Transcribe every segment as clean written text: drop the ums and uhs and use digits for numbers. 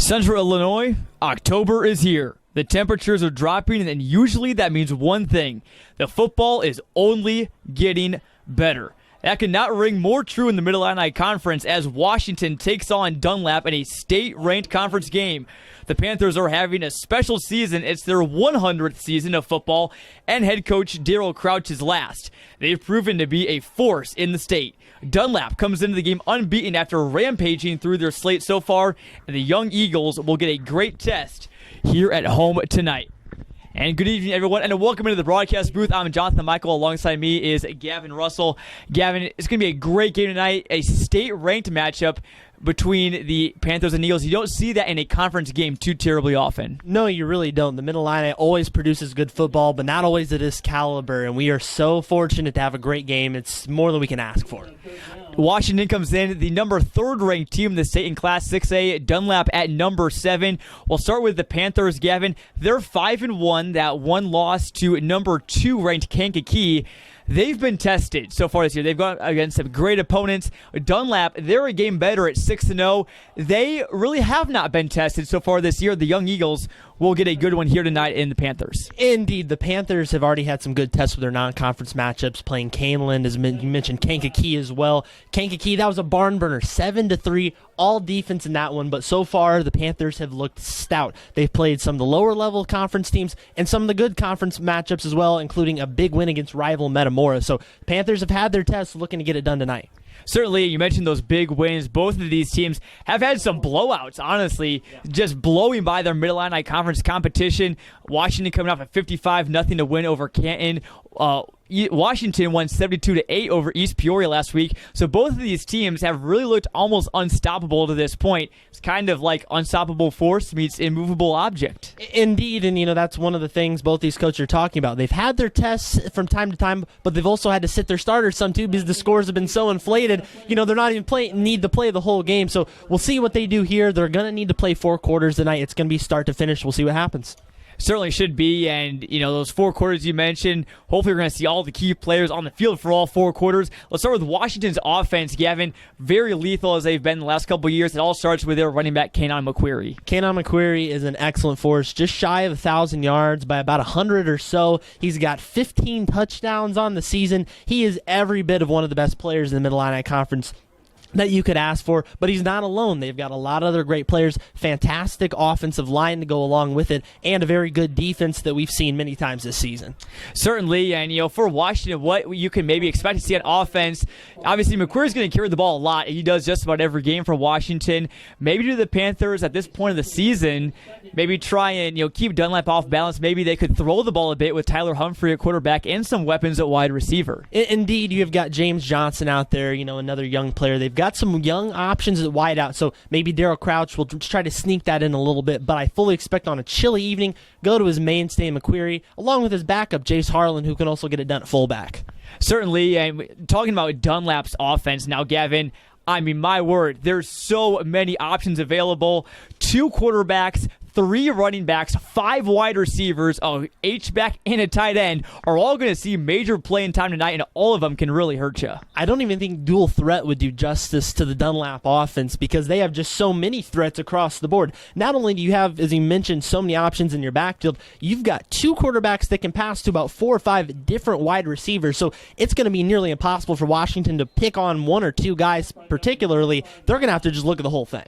Central Illinois, October is here. The temperatures are dropping, and usually that means one thing. The football is only getting better. That could not ring more true in the Mid-Illini Conference as Washington takes on Dunlap in a state-ranked conference game. The Panthers are having a special season. It's their 100th season of football, and head coach Daryl Crouch is last. They've proven to be a force in the state. Dunlap comes into the game unbeaten after rampaging through their slate so far, and the Young Eagles will get a great test here at home tonight. And good evening, everyone, and welcome into the broadcast booth. I'm Jonathan Michael. Alongside me is Gavin Russell. Gavin, it's going to be a great game tonight, a state-ranked matchup between the Panthers and Eagles. You don't see that in a conference game too terribly often. No, you really don't. The Mid-Illini always produces good football, but not always at this caliber, and we are so fortunate to have a great game. It's more than we can ask for. Washington comes in, the number 3rd ranked team in the state in Class 6A. Dunlap at number 7. We'll start with the Panthers, Gavin. They're 5-1. That one loss to number 2 ranked Kankakee. They've been tested so far this year. They've gone against some great opponents. Dunlap, they're a game better at 6-0. They really have not been tested so far this year. The Young Eagles will get a good one here tonight in the Panthers. Indeed, the Panthers have already had some good tests with their non-conference matchups, playing Caneland, as you mentioned, Kankakee as well. Kankakee, that was a barn burner, 7-3, all defense in that one, but so far the Panthers have looked stout. They've played some of the lower-level conference teams and some of the good conference matchups as well, including a big win against rival Metamora. So Panthers have had their tests, looking to get it done tonight. Certainly, you mentioned those big wins. Both of these teams have had some blowouts, honestly, just blowing by their Mid-Illini Conference competition. Washington coming off a 55-0 to win over Canton. Washington won 72-8 over East Peoria last week. So both of these teams have really looked almost unstoppable to this point. It's kind of like unstoppable force meets immovable object. Indeed, and that's one of the things both these coaches are talking about. They've had their tests from time to time, but they've also had to sit their starters some too because the scores have been so inflated. They're not even need to play the whole game. So we'll see what they do here. They're going to need to play 4 quarters tonight. It's going to be start to finish. We'll see what happens. Certainly should be, and those 4 quarters you mentioned, hopefully we're going to see all the key players on the field for all 4 quarters. Let's start with Washington's offense, Gavin. Very lethal as they've been the last couple of years. It all starts with their running back, Kanon McQuarrie. Kanon McQuarrie is an excellent force, just shy of 1,000 yards by about 100 or so. He's got 15 touchdowns on the season. He is every bit of one of the best players in the Mid-Illini Conference that you could ask for, but he's not alone. They've got a lot of other great players, fantastic offensive line to go along with it, and a very good defense that we've seen many times this season. Certainly, and for Washington, what you can maybe expect to see on offense, obviously McQuarrie's going to carry the ball a lot. He does just about every game for Washington. Maybe to the Panthers at this point of the season, maybe try and keep Dunlap off balance. Maybe they could throw the ball a bit with Tyler Humphrey at quarterback and some weapons at wide receiver. Indeed, you've got James Johnson out there, another young player. They've got some young options at wide out, so maybe Daryl Crouch will try to sneak that in a little bit, but I fully expect on a chilly evening, go to his mainstay McQuarrie, along with his backup, Jace Harlan, who can also get it done at fullback. Certainly, and talking about Dunlap's offense now, Gavin, I mean, my word, there's so many options available. 2 quarterbacks, 3 running backs, 5 wide receivers, a H-back, and a tight end are all going to see major playing time tonight, and all of them can really hurt you. I don't even think dual threat would do justice to the Dunlap offense because they have just so many threats across the board. Not only do you have, as you mentioned, so many options in your backfield, you've got 2 quarterbacks that can pass to about 4 or 5 different wide receivers, so it's going to be nearly impossible for Washington to pick on 1 or 2 guys particularly. They're going to have to just look at the whole thing.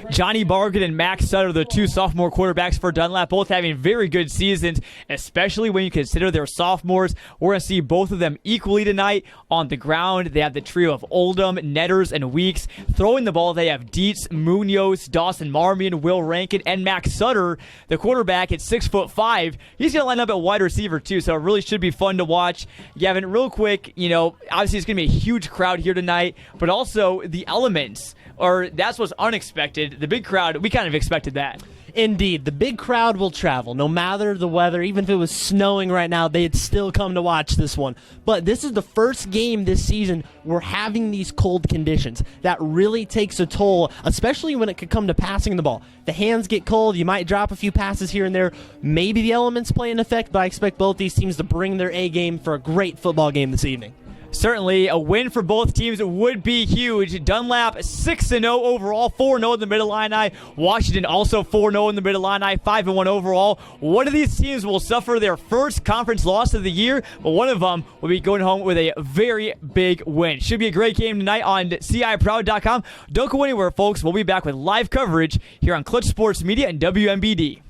Johnny Bargan and Max Sutter, the 2 sophomore quarterbacks for Dunlap, both having very good seasons, especially when you consider they're sophomores. We're going to see both of them equally tonight on the ground. They have the trio of Oldham, Netters, and Weeks. Throwing the ball, they have Dietz, Munoz, Dawson Marmion, Will Rankin, and Max Sutter, the quarterback at 6'5". He's going to line up at wide receiver, too, so it really should be fun to watch. Gavin, real quick, obviously it's going to be a huge crowd here tonight, but also the elements, or that's what's unexpected. The big crowd, we kind of expected that. Indeed, the big crowd will travel, no matter the weather. Even if it was snowing right now, they'd still come to watch this one. But this is the first game this season we're having these cold conditions. That really takes a toll, especially when it could come to passing the ball. The hands get cold, you might drop a few passes here and there. Maybe the elements play an effect, but I expect both these teams to bring their A game for a great football game this evening. Certainly, a win for both teams would be huge. Dunlap 6-0 overall, 4-0 in the Mid-Illini. Washington also 4-0 in the Mid-Illini, 5-1 overall. One of these teams will suffer their first conference loss of the year, but one of them will be going home with a very big win. Should be a great game tonight on CIProud.com. Don't go anywhere, folks. We'll be back with live coverage here on Clutch Sports Media and WMBD.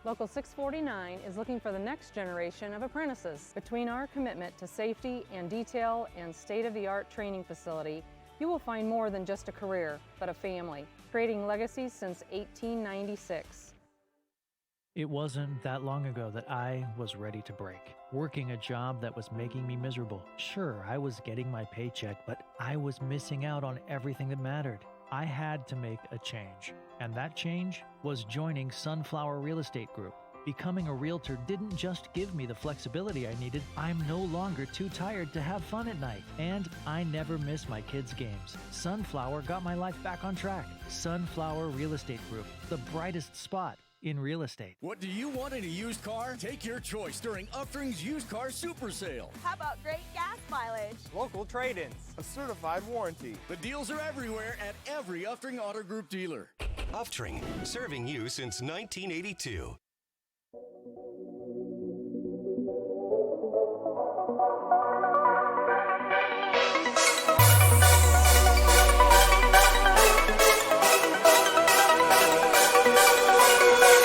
Local 649 is looking for the next generation of apprentices. Between our commitment to safety and detail and state-of-the-art training facility, you will find more than just a career, but a family, creating legacies since 1896. It wasn't that long ago that I was ready to break, working a job that was making me miserable. Sure, I was getting my paycheck, but I was missing out on everything that mattered. I had to make a change, and that change was joining Sunflower Real Estate Group. Becoming a realtor didn't just give me the flexibility I needed. I'm no longer too tired to have fun at night, and I never miss my kids' games. Sunflower got my life back on track. Sunflower Real Estate Group, the brightest spot in real estate. What do you want in a used car? Take your choice during Uptring's Used Car Super Sale. How about great gas mileage? Local trade-ins, a certified warranty. The deals are everywhere at every Uptring Auto Group dealer. Uptring, serving you since 1982.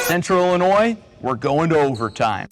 Central Illinois, we're going to overtime.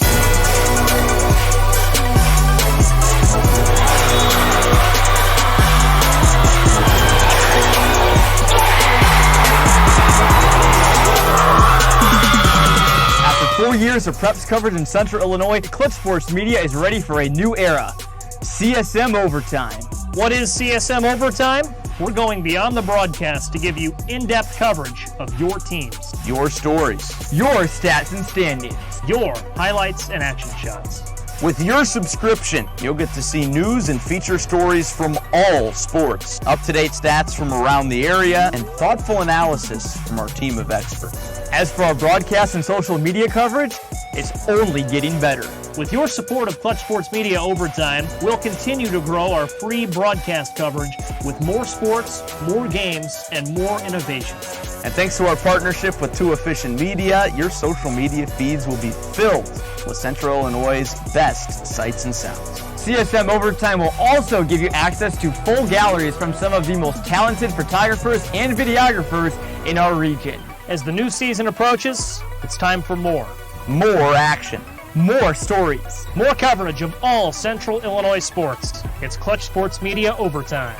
After 4 years of preps coverage in Central Illinois, Clutch Sports Media is ready for a new era. CSM Overtime. What is CSM Overtime? We're going beyond the broadcast to give you in-depth coverage of your teams, Your stories. Your stats and standings. your highlights and action shots. With your subscription, you'll get to see news and feature stories from all sports, up-to-date stats from around the area, and thoughtful analysis from our team of experts. As for our broadcast and social media coverage, it's only getting better. With your support of Clutch Sports Media Overtime, we'll continue to grow our free broadcast coverage with more sports, more games, and more innovation. And thanks to our partnership with Too Efficient Media, your social media feeds will be filled with Central Illinois' best sights and sounds. CSM Overtime will also give you access to full galleries from some of the most talented photographers and videographers in our region. As the new season approaches, it's time for more. More action. More stories. More coverage of all Central Illinois sports. It's Clutch Sports Media Overtime.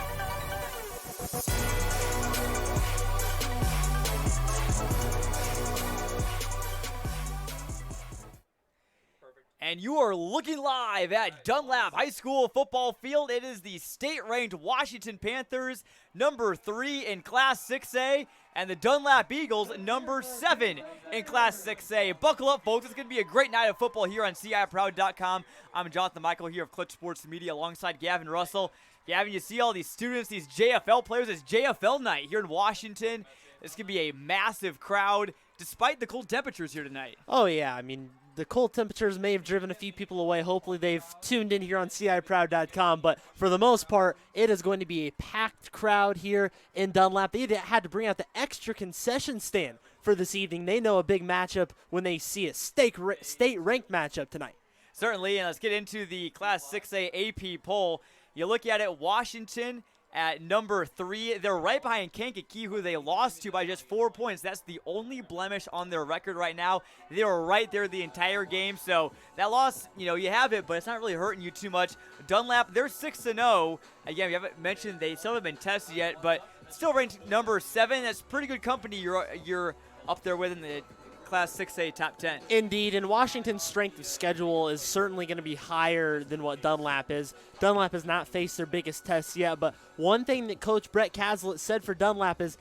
And you are looking live at Dunlap High School football field. It is the state-ranked Washington Panthers, number 3 in Class 6A, and the Dunlap Eagles, number 7 in Class 6A. Buckle up, folks. It's going to be a great night of football here on CIProud.com. I'm Jonathan Michael here of Clutch Sports Media alongside Gavin Russell. Gavin, you see all these students, these JFL players. It's JFL night here in Washington. This could be a massive crowd despite the cold temperatures here tonight. Oh, yeah. I mean, the cold temperatures may have driven a few people away. Hopefully they've tuned in here on CIProud.com. But for the most part, it is going to be a packed crowd here in Dunlap. They had to bring out the extra concession stand for this evening. They know a big matchup when they see a state-ranked matchup tonight. Certainly, and let's get into the Class 6A AP poll. You look at it, Washington at number 3. They're right behind Kankakee, who they lost to by just 4 points. That's the only blemish on their record right now. They were right there the entire game, so that loss, you have it, but it's not really hurting you too much. Dunlap, they're 6-0. Again, we haven't mentioned they still haven't been tested yet, but still ranked number 7. That's pretty good company you're up there with in the Class 6A top 10. Indeed, and Washington's strength of schedule is certainly going to be higher than what Dunlap is. Dunlap has not faced their biggest tests yet, but one thing that Coach Brett Caslett said for Dunlap is,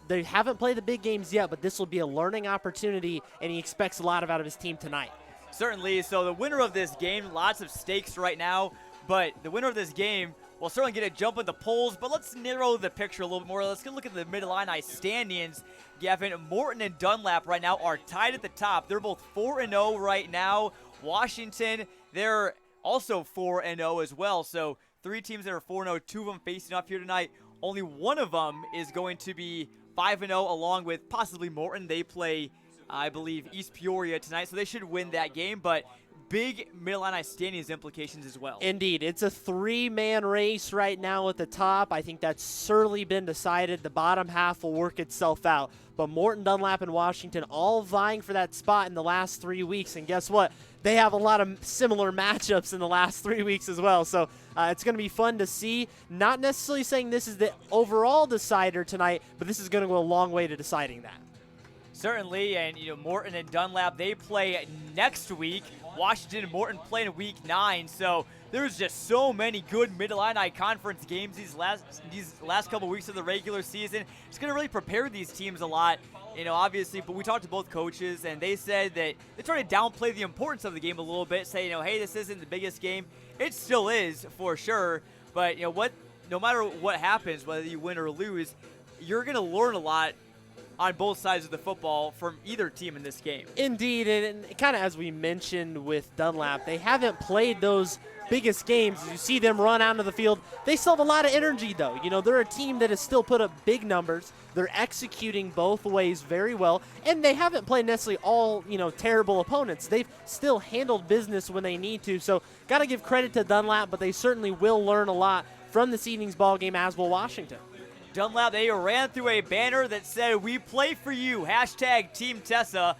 they haven't played the big games yet, but this will be a learning opportunity, and he expects a lot out of his team tonight. Certainly, so the winner of this game, lots of stakes right now, but the winner of this game will certainly get a jump in the polls, but let's narrow the picture a little bit more. Let's go look at the Mid-Illini standings. Gavin, Morton and Dunlap right now are tied at the top. They're both 4-0 right now. Washington, they're also 4-0 as well. So 3 teams that are 4-0, 2 of them facing off here tonight. Only one of them is going to be 5-0 along with possibly Morton. They play, I believe, East Peoria tonight, so they should win that game, but big Mid-Illini standings implications as well. Indeed. It's a 3-man race right now at the top. I think that's certainly been decided. The bottom half will work itself out. But Morton, Dunlap, and Washington all vying for that spot in the last 3 weeks. And guess what? They have a lot of similar matchups in the last 3 weeks as well. So it's going to be fun to see. Not necessarily saying this is the overall decider tonight, but this is going to go a long way to deciding that. Certainly, and Morton and Dunlap, they play next week. Washington and Morton play in week 9, so there's just so many good Mid-Illini Conference games these last couple weeks of the regular season. It's going to really prepare these teams a lot, obviously, but we talked to both coaches, and they said that they try to downplay the importance of the game a little bit, say, hey, this isn't the biggest game. It still is, for sure, but, no matter what happens, whether you win or lose, you're going to learn a lot on both sides of the football from either team in this game. Indeed, and kind of as we mentioned with Dunlap, they haven't played those biggest games. You see them run out of the field. They still have a lot of energy, though. They're a team that has still put up big numbers. They're executing both ways very well, and they haven't played necessarily all, terrible opponents. They've still handled business when they need to, so got to give credit to Dunlap, but they certainly will learn a lot from this evening's ball game, as will Washington. Dunlap, they ran through a banner that said, "We play for you," hashtag Team Tessa.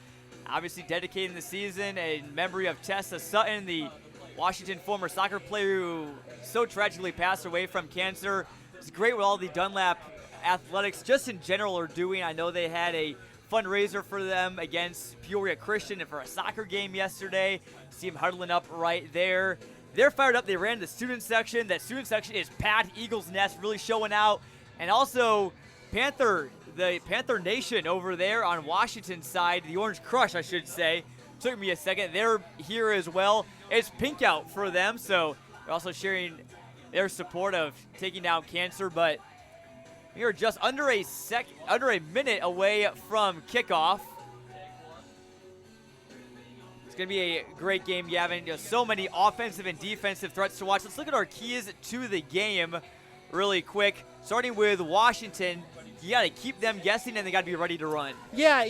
Obviously dedicating the season in memory of Tessa Sutton, the Washington former soccer player who so tragically passed away from cancer. It's great what all the Dunlap athletics just in general are doing. I know they had a fundraiser for them against Peoria Christian and for a soccer game yesterday. See them huddling up right there. They're fired up. They ran the student section. That student section is packed. Eagles Nest really showing out. And also, the Panther Nation over there on Washington's side, the Orange Crush, I should say. Took me a second. They're here as well. It's pink out for them, so they're also sharing their support of taking down cancer. But we are just under a minute away from kickoff. It's going to be a great game, Gavin. So many offensive and defensive threats to watch. Let's look at our keys to the game really quick. Starting with Washington, you got to keep them guessing, and they got to be ready to run. Yeah,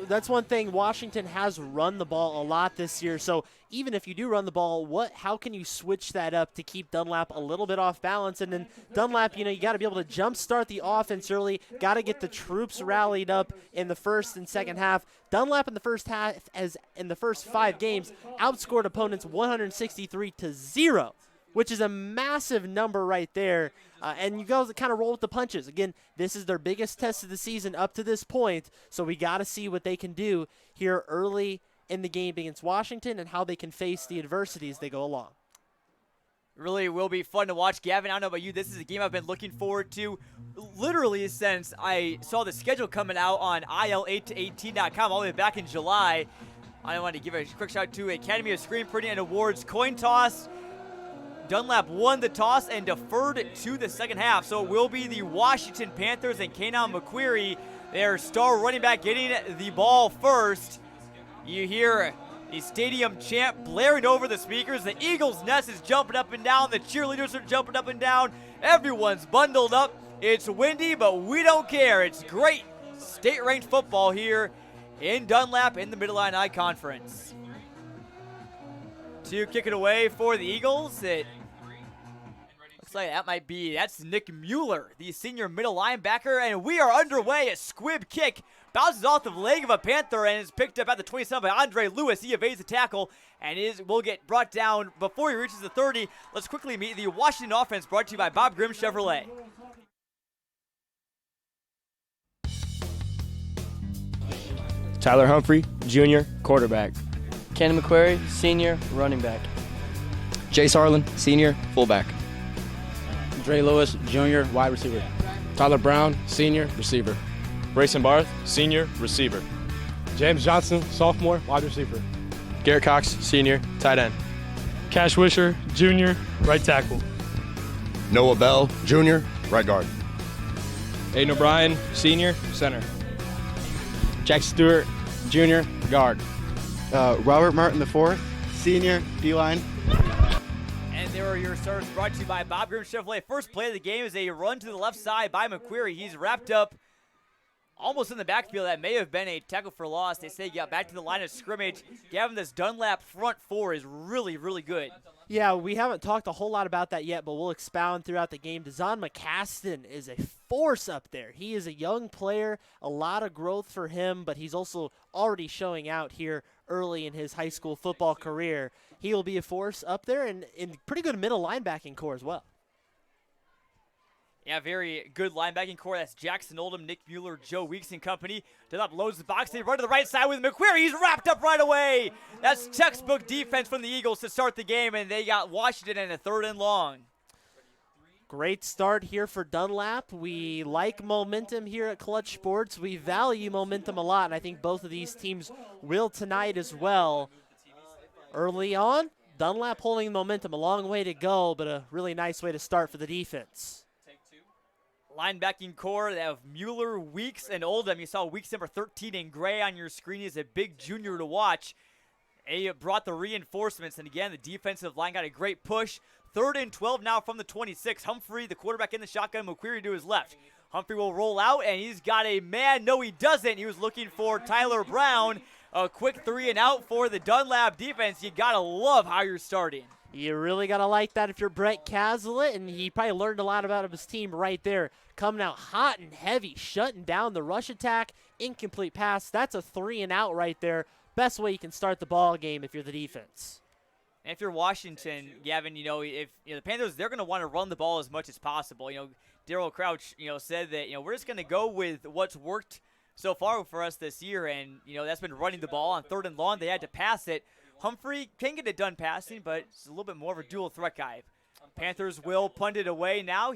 that's one thing. Washington has run the ball a lot this year, so even if you do run the ball, how can you switch that up to keep Dunlap a little bit off balance? And then Dunlap, you got to be able to jumpstart the offense early, got to get the troops rallied up in the first and second half. Dunlap in the first half, as in the first 5 games, outscored opponents 163-0. Which is a massive number right there. And you guys kind of roll with the punches. Again, this is their biggest test of the season up to this point, so we got to see what they can do here early in the game against Washington and how they can face the adversity as they go along. Really will be fun to watch. Gavin, I don't know about you, this is a game I've been looking forward to literally since I saw the schedule coming out on il8to18.com all the way back in July. I wanted to give a quick shout out to Academy of Screen Printing and Awards coin toss. Dunlap won the toss and deferred to the second half, so it will be the Washington Panthers and Kanan McQuarrie, their star running back, getting the ball first. You hear the stadium chant blaring over the speakers. The Eagles Nest is jumping up and down. The cheerleaders are jumping up and down. Everyone's bundled up. It's windy, but we don't care. It's great state-ranked football here in Dunlap in the Mid-Illini Conference. To kick it away for the Eagles, it looks like that's Nick Mueller, the senior middle linebacker, and we are underway. A squib kick bounces off the leg of a Panther and is picked up at the 27 by Andre Lewis. He evades the tackle and will get brought down before he reaches the 30. Let's quickly meet the Washington offense, brought to you by Bob Grimm Chevrolet. Tyler Humphrey, junior, quarterback. Kanan McQuarrie, senior, running back. Jace Harlan, senior, fullback. Dre Lewis, junior, wide receiver. Tyler Brown, senior, receiver. Brayson Barth, senior, receiver. James Johnson, sophomore, wide receiver. Garrett Cox, senior, tight end. Cash Wisher, junior, right tackle. Noah Bell, junior, right guard. Aiden O'Brien, senior, center. Jack Stewart, junior, guard. Robert Martin IV, senior, D-line. And there were your starters brought to you by Bob Grimm Chevrolet. First play of the game is a run to the left side by McQuarrie. He's wrapped up almost in the backfield. That may have been a tackle for loss. They say he got back to the line of scrimmage. Gavin, this Dunlap front four is really, really good. Yeah, we haven't talked a whole lot about that yet, but we'll expound throughout the game. Dazon McCaston is a force up there. He is a young player, a lot of growth for him, but he's also already showing out here early in his high school football career. He will be a force up there and in pretty good middle linebacking core as well. Yeah, very good linebacking core. That's Jackson Oldham, Nick Mueller, Joe Weeks and company. Dunlap loads the box. They run to the right side with McQuarrie. He's wrapped up right away. That's textbook defense from the Eagles to start the game, and they got Washington in a 3rd and long. Great start here for Dunlap. We like momentum here at Clutch Sports. We value momentum a lot, and I think both of these teams will tonight as well. Early on, Dunlap holding momentum, a long way to go, but a really nice way to start for the defense. Linebacking core of Mueller, Weeks, and Oldham. You saw Weeks number 13 in gray on your screen. He's a big junior to watch. They brought the reinforcements, and again, the defensive line got a great push. 3rd and 12 now from the 26. Humphrey, the quarterback in the shotgun, McQuarrie to his left. Humphrey will roll out, and he's got a man. No, he doesn't. He was looking for Tyler Brown. A quick 3 and out for the Dunlap defense. You got to love how you're starting. You really got to like that if you're Brett Cazalet, and he probably learned a lot about his team right there. Coming out hot and heavy, shutting down the rush attack, incomplete pass. That's a 3 and out right there. Best way you can start the ball game if you're the defense. And if you're Washington, Gavin, if the Panthers, they're going to want to run the ball as much as possible. Daryl Crouch, said that, we're just going to go with what's worked so far for us this year, and, that's been running the ball on 3rd and long. They had to pass it. Humphrey can get it done passing, but it's a little bit more of a dual threat guy. Panthers will punt it away now.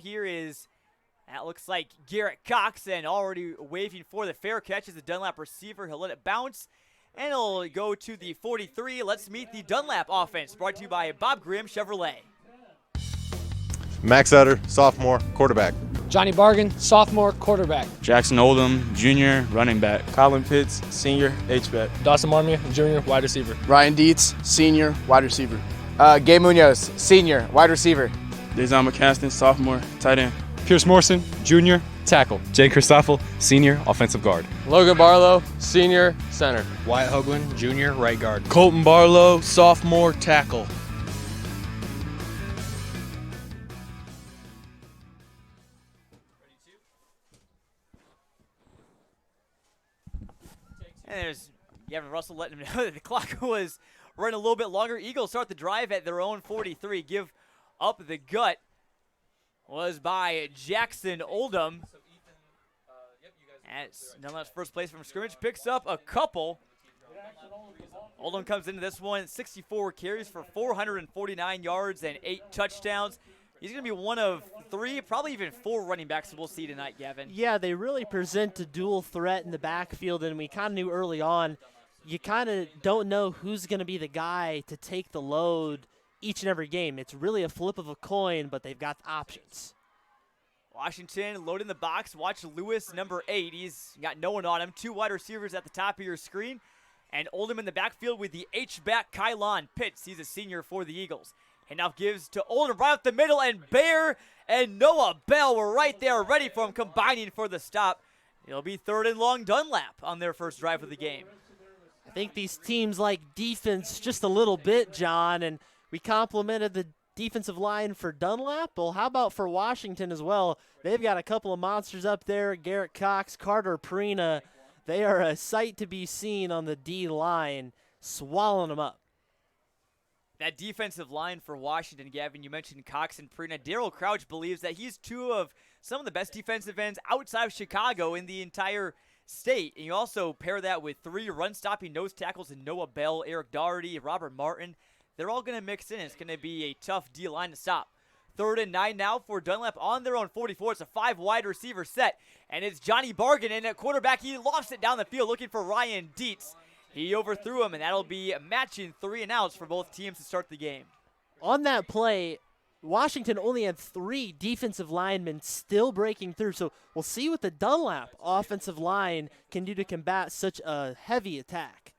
That looks like Garrett Cox, and already waving for the fair catch is the Dunlap receiver. He'll let it bounce, and it'll go to the 43. Let's meet the Dunlap offense, brought to you by Bob Grimm Chevrolet. Max Utter, sophomore, quarterback. Johnny Bargan, sophomore, quarterback. Jackson Oldham, junior, running back. Colin Pitts, senior, H-back. Dawson Marmia, junior, wide receiver. Ryan Dietz, senior, wide receiver. Gabe Munoz, senior, wide receiver. Dazon McCaston, sophomore, tight end. Pierce Morrison, junior, Tackle. Jay Christoffel, senior, offensive guard. Logan Barlow, senior, center. Wyatt Hoagland, junior, right guard. Colton Barlow, sophomore, tackle. And there's Gavin Russell letting him know that the clock was running a little bit longer. Eagles start the drive at their own 43. Give up the gut was by Jackson Oldham. As Dunlap's first place from scrimmage, picks up a couple. Oldham comes into this one, 64 carries for 449 yards and 8 touchdowns. He's going to be one of 3, probably even 4 running backs we'll see tonight, Gavin. Yeah, they really present a dual threat in the backfield, and we kind of knew early on, you kind of don't know who's going to be the guy to take the load each and every game. It's really a flip of a coin, but they've got options. Washington loading the box. Watch Lewis, number 8. He's got no one on him. 2 wide receivers at the top of your screen. And Oldham in the backfield with the H-back Kylon Pitts. He's a senior for the Eagles. Handoff gives to Oldham right up the middle, and Bear and Noah Bell were right there ready for him, combining for the stop. It'll be 3rd and long Dunlap on their first drive of the game. I think these teams like defense just a little bit, John, and we complimented the defensive line for Dunlap. Well, how about for Washington as well? They've got a couple of monsters up there, Garrett Cox, Carter Prina. They are a sight to be seen on the D-line, swallowing them up. That defensive line for Washington, Gavin, you mentioned Cox and Prina. Daryl Crouch believes that he's 2 of some of the best defensive ends outside of Chicago in the entire state. And you also pair that with 3 run-stopping nose tackles in Noah Bell, Eric Doherty, Robert Martin. They're all going to mix in. It's going to be a tough D-line to stop. 3rd and 9 now for Dunlap on their own 44. It's a 5 wide receiver set, and it's Johnny Bargan in at quarterback. He lofts it down the field looking for Ryan Dietz. He overthrew him, and that'll be matching 3 and outs for both teams to start the game. On that play, Washington only had 3 defensive linemen still breaking through, so we'll see what the Dunlap offensive line can do to combat such a heavy attack.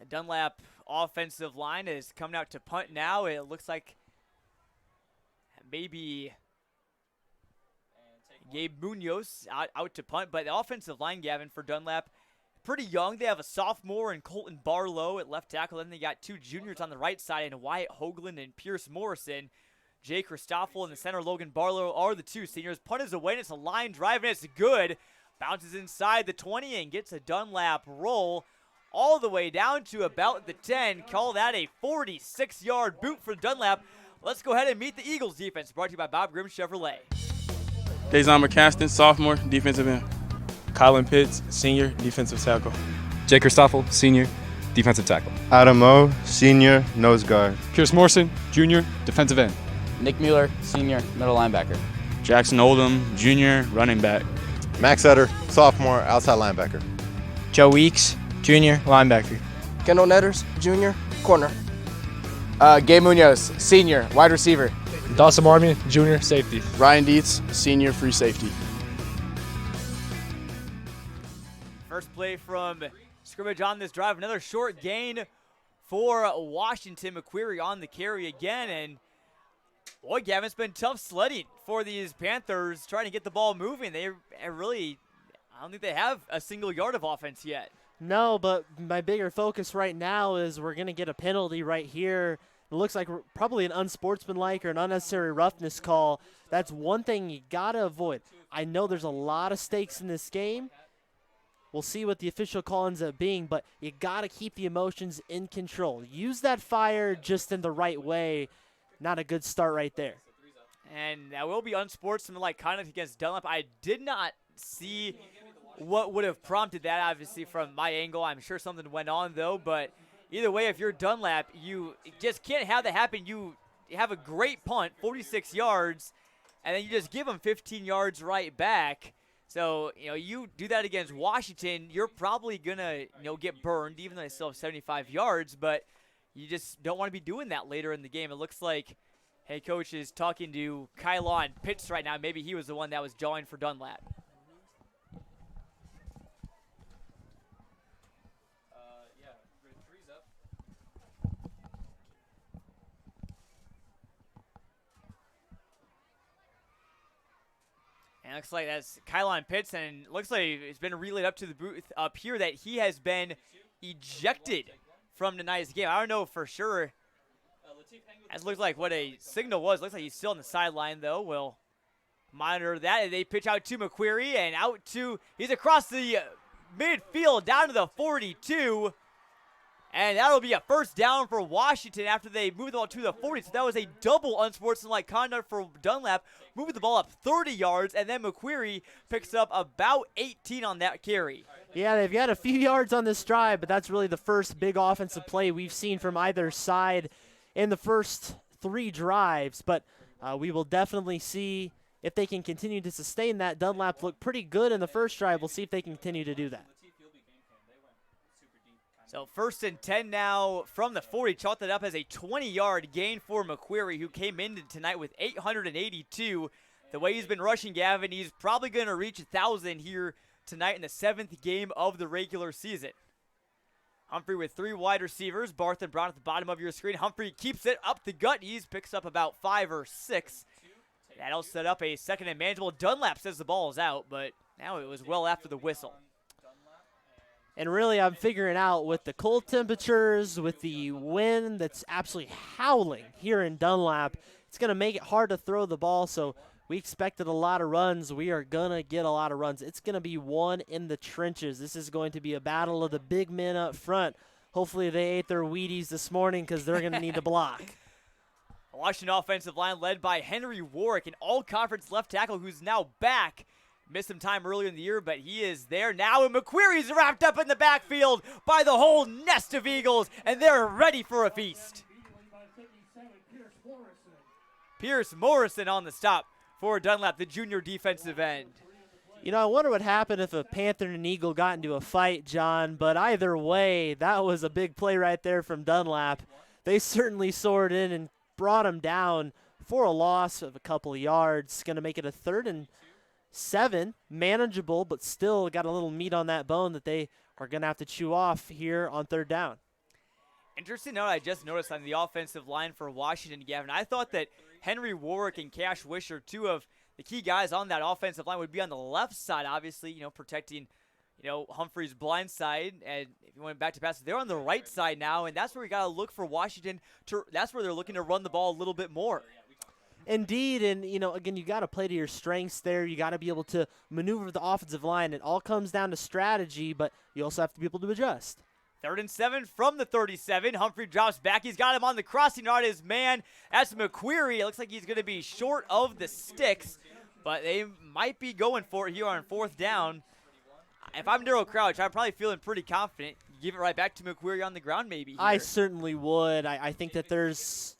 Dunlap offensive line is coming out to punt now. It looks like maybe Gabe Munoz out to punt. But the offensive line, Gavin, for Dunlap, pretty young. They have a sophomore and Colton Barlow at left tackle. Then they got two juniors on the right side, and Wyatt Hoagland and Pierce Morrison. Jay Christoffel in the center, Logan Barlow are the two seniors. Punt is away, and it's a line drive, and it's good. Bounces inside the 20 and gets a Dunlap roll all the way down to about the 10. Call that a 46-yard boot for Dunlap. Let's go ahead and meet the Eagles defense, brought to you by Bob Grimm Chevrolet. Dejan McCaston, sophomore, defensive end. Colin Pitts, senior, defensive tackle. Jay Christoffel, senior, defensive tackle. Adam O, senior, nose guard. Pierce Morrison, junior, defensive end. Nick Mueller, senior, middle linebacker. Jackson Oldham, junior, running back. Max Etter, sophomore, outside linebacker. Joe Weeks, junior, linebacker. Kendall Netters, junior, corner. Gabe Munoz, senior, wide receiver. Dawson Marmion, junior, safety. Ryan Dietz, senior, free safety. First play from scrimmage on this drive. Another short gain for Washington. McQuarrie on the carry again. And boy, Gavin, it's been tough sledding for these Panthers trying to get the ball moving. They really, I don't think they have a single yard of offense yet. No, but my bigger focus right now is we're going to get a penalty right here. It looks like probably an unsportsmanlike or an unnecessary roughness call. That's one thing you got to avoid. I know there's a lot of stakes in this game. We'll see what the official call ends up being, but you got to keep the emotions in control. Use that fire just in the right way. Not a good start right there. And that will be unsportsmanlike conduct against Dunlap. I did not see what would have prompted that, obviously, from my angle. I'm sure something went on, though. But either way, if you're Dunlap, you just can't have that happen. You have a great punt, 46 yards, and then you just give them 15 yards right back. So, you do that against Washington, you're probably going to, get burned, even though they still have 75 yards. But you just don't want to be doing that later in the game. It looks like head coach is talking to Kylon Pitts right now. Maybe he was the one that was jawing for Dunlap. And it looks like that's Kylon Pitts, and it looks like it's been relayed up to the booth up here that he has been ejected from tonight's game. I don't know for sure. That looks like what a signal was. Looks like he's still on the sideline, though. We'll monitor that. They pitch out to McQuarrie, and he's across the midfield down to the 42. And that'll be a first down for Washington after they moved the ball to the 40. So that was a double unsportsmanlike conduct for Dunlap, moving the ball up 30 yards, and then McQuarrie picks up about 18 on that carry. Yeah, they've got a few yards on this drive, but that's really the first big offensive play we've seen from either side in the first three drives. But we will definitely see if they can continue to sustain that. Dunlap looked pretty good in the first drive. We'll see if they can continue to do that. So 1st and 10 now from the 40. Chalked that up as a 20-yard gain for McQuarrie, who came into tonight with 882. The way he's been rushing, Gavin, he's probably going to reach 1,000 here tonight in the 7th game of the regular season. Humphrey with three wide receivers. Barth and Brown at the bottom of your screen. Humphrey keeps it up the gut. He picks up about 5 or 6. That'll set up a second and manageable. Dunlap says the ball is out, but now it was well after the whistle. And really, I'm figuring out with the cold temperatures, with the wind that's absolutely howling here in Dunlap, it's going to make it hard to throw the ball. So we expected a lot of runs. We are going to get a lot of runs. It's going to be one in the trenches. This is going to be a battle of the big men up front. Hopefully they ate their Wheaties this morning because they're going to need to block. Washington offensive line led by Henry Warwick, an all-conference left tackle who's now back. Missed some time earlier in the year, but he is there now, and McQuarrie's wrapped up in the backfield by the whole nest of Eagles, and they're ready for a feast. Pierce Morrison on the stop for Dunlap, the junior defensive end. I wonder what happened if a Panther and an Eagle got into a fight, John, but either way, that was a big play right there from Dunlap. They certainly soared in and brought him down for a loss of a couple of yards. Going to make it a 3rd and 7, manageable, but still got a little meat on that bone that they are going to have to chew off here on 3rd down. Interesting note I just noticed on the offensive line for Washington, Gavin. I thought that Henry Warwick and Cash Wisher, two of the key guys on that offensive line, would be on the left side, obviously, protecting, Humphrey's blind side. And if you went back to pass, they're on the right side now, and that's where we got to look for Washington. That's where they're looking to run the ball a little bit more. Indeed, and, again, you got to play to your strengths there. You got to be able to maneuver the offensive line. It all comes down to strategy, but you also have to be able to adjust. 3rd and 7 from the 37. Humphrey drops back. He's got him on the crossing yard. His man, that's McQuarrie. It looks like he's going to be short of the sticks, but they might be going for it here on 4th down. If I'm Darryl Crouch, I'm probably feeling pretty confident. Give it right back to McQuarrie on the ground maybe here. I certainly would. I think that there's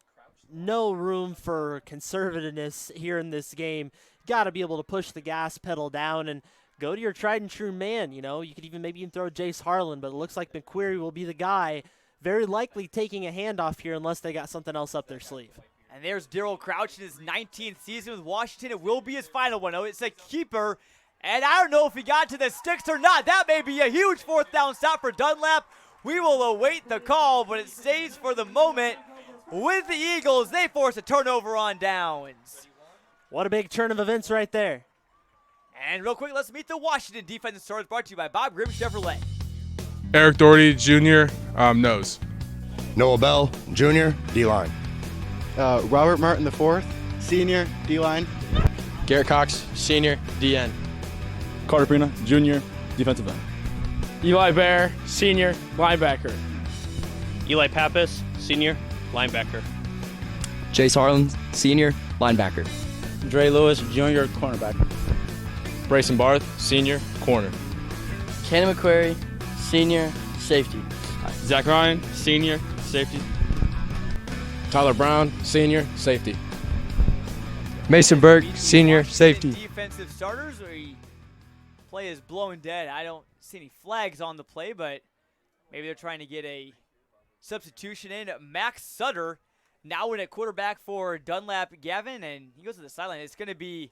no room for conservativeness here in this game. Got to be able to push the gas pedal down and go to your tried and true man. You could even throw Jace Harlan, but it looks like McQuarrie will be the guy, very likely taking a handoff here unless they got something else up their sleeve. And there's Darryl Crouch in his 19th season with Washington. It will be his final one. Oh, it's a keeper, and I don't know if he got to the sticks or not. That may be a huge 4th down stop for Dunlap. We will await the call, but it stays for the moment with the Eagles. They force a turnover on downs. What a big turn of events right there. And real quick, let's meet the Washington defensive starters, brought to you by Bob Grimm Chevrolet. Eric Doherty, Jr., nose. Noah Bell, Jr., D-line. Robert Martin IV, senior, D-line. Garrett Cox, senior, DN. Carter Prina, Jr., defensive end. Eli Bear, senior, linebacker. Eli Pappas, senior, linebacker. Jace Harlan, senior, linebacker. Dre Lewis, Jr., cornerback. Bryson Barth, senior, corner. Kenny McQuarrie, senior, safety. Zach Ryan, senior, safety. Tyler Brown, senior, safety. Mason Burke, senior, safety. Defensive starters, we play is blowing dead. I don't see any flags on the play, but maybe they're trying to get a substitution in. Max Sutter now in at quarterback for Dunlap, Gavin, and he goes to the sideline. It's going to be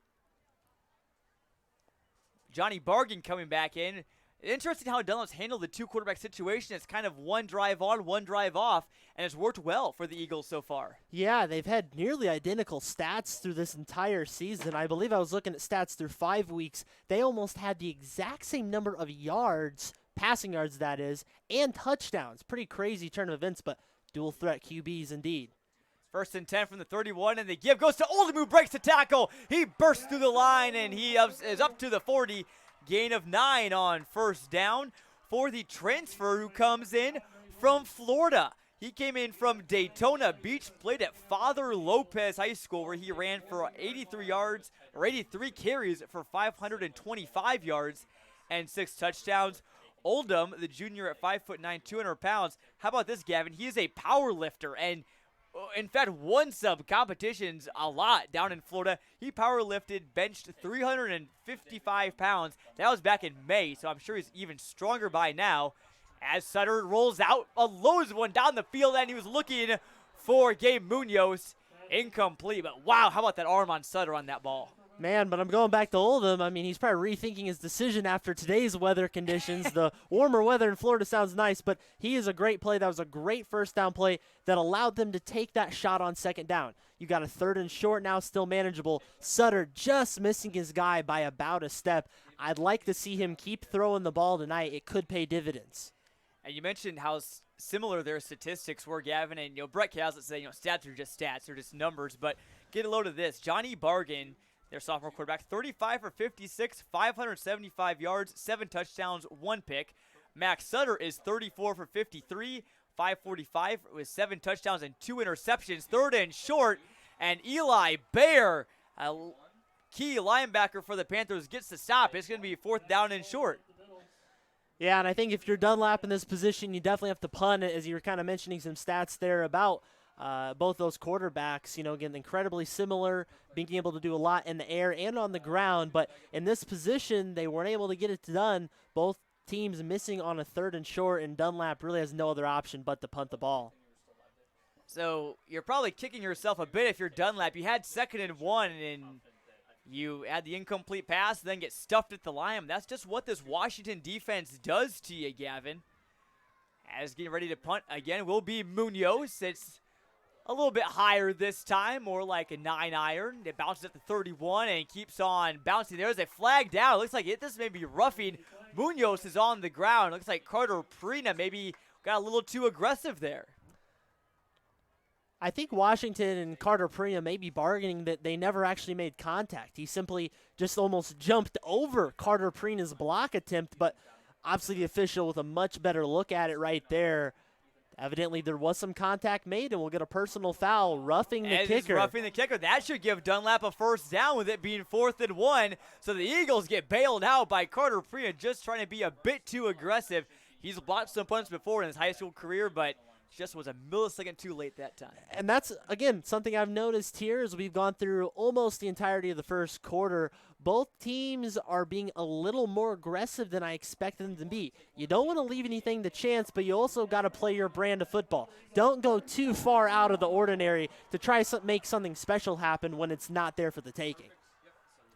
Johnny Bargan coming back in. Interesting how Dunlap's handled the two quarterback situation. It's kind of one drive on, one drive off, and it's worked well for the Eagles so far. Yeah, they've had nearly identical stats through this entire season. I believe I was looking at stats through 5 weeks. They almost had the exact same number of yards, passing yards that is, and touchdowns. Pretty crazy turn of events, but dual threat QBs indeed. 1st and 10 from the 31, and the give goes to Oldemu, breaks the tackle. He bursts through the line, and he is up to the 40. Gain of 9 on 1st down for the transfer who comes in from Florida. He came in from Daytona Beach, played at Father Lopez High School, where he ran for 83 carries for 525 yards and 6 touchdowns. Oldham, the junior at 5'9", 200 pounds. How about this, Gavin? He is a power lifter, and in fact, won some competitions a lot down in Florida. He power lifted, benched 355 pounds. That was back in May, so I'm sure he's even stronger by now. As Sutter rolls out, loads one down the field, and he was looking for Gabe Munoz. Incomplete, but wow, how about that arm on Sutter on that ball? Man, but I'm going back to Oldham. I mean, he's probably rethinking his decision after today's weather conditions. The warmer weather in Florida sounds nice, but he is a great play. That was a great 1st down play that allowed them to take that shot on 2nd down. You got a 3rd and short now, still manageable. Sutter just missing his guy by about a step. I'd like to see him keep throwing the ball tonight. It could pay dividends. And you mentioned how similar their statistics were, Gavin, and Brett Caslett said, stats are just stats, they're just numbers. But get a load of this. Johnny Bargan, their sophomore quarterback, 35 for 56, 575 yards, 7 touchdowns, 1 pick. Max Sutter is 34 for 53, 545 with 7 touchdowns and 2 interceptions. 3rd and short, and Eli Bear, a key linebacker for the Panthers, gets the stop. It's going to be 4th down and short. Yeah, and I think if you're Dunlap in this position, you definitely have to punt it, as you were kind of mentioning some stats there about both those quarterbacks, again, incredibly similar, being able to do a lot in the air and on the ground. But in this position, they weren't able to get it done. Both teams missing on a 3rd and short, and Dunlap really has no other option but to punt the ball. So you're probably kicking yourself a bit if you're Dunlap. You had 2nd and 1, and you had the incomplete pass, then get stuffed at the line. That's just what this Washington defense does to you, Gavin. As getting ready to punt again will be Munoz. It's a little bit higher this time, more like a 9-iron. It bounces up to 31 and keeps on bouncing. There's a flag down. It looks like this may be roughing. Munoz is on the ground. It looks like Carter Prina maybe got a little too aggressive there. I think Washington and Carter Prina may be bargaining that they never actually made contact. He simply just almost jumped over Carter Prina's block attempt, but obviously the official with a much better look at it right there. Evidently there was some contact made, and we'll get a personal foul, roughing the kicker. Roughing the kicker. That should give Dunlap a first down with it being 4th and 1. So the Eagles get bailed out by Carter Prina just trying to be a bit too aggressive. He's blocked some punts before in his high school career, but just was a millisecond too late that time. And that's, again, something I've noticed here as we've gone through almost the entirety of the first quarter. Both teams are being a little more aggressive than I expected them to be. You don't want to leave anything to chance, but you also got to play your brand of football. Don't go too far out of the ordinary to try to make something special happen when it's not there for the taking.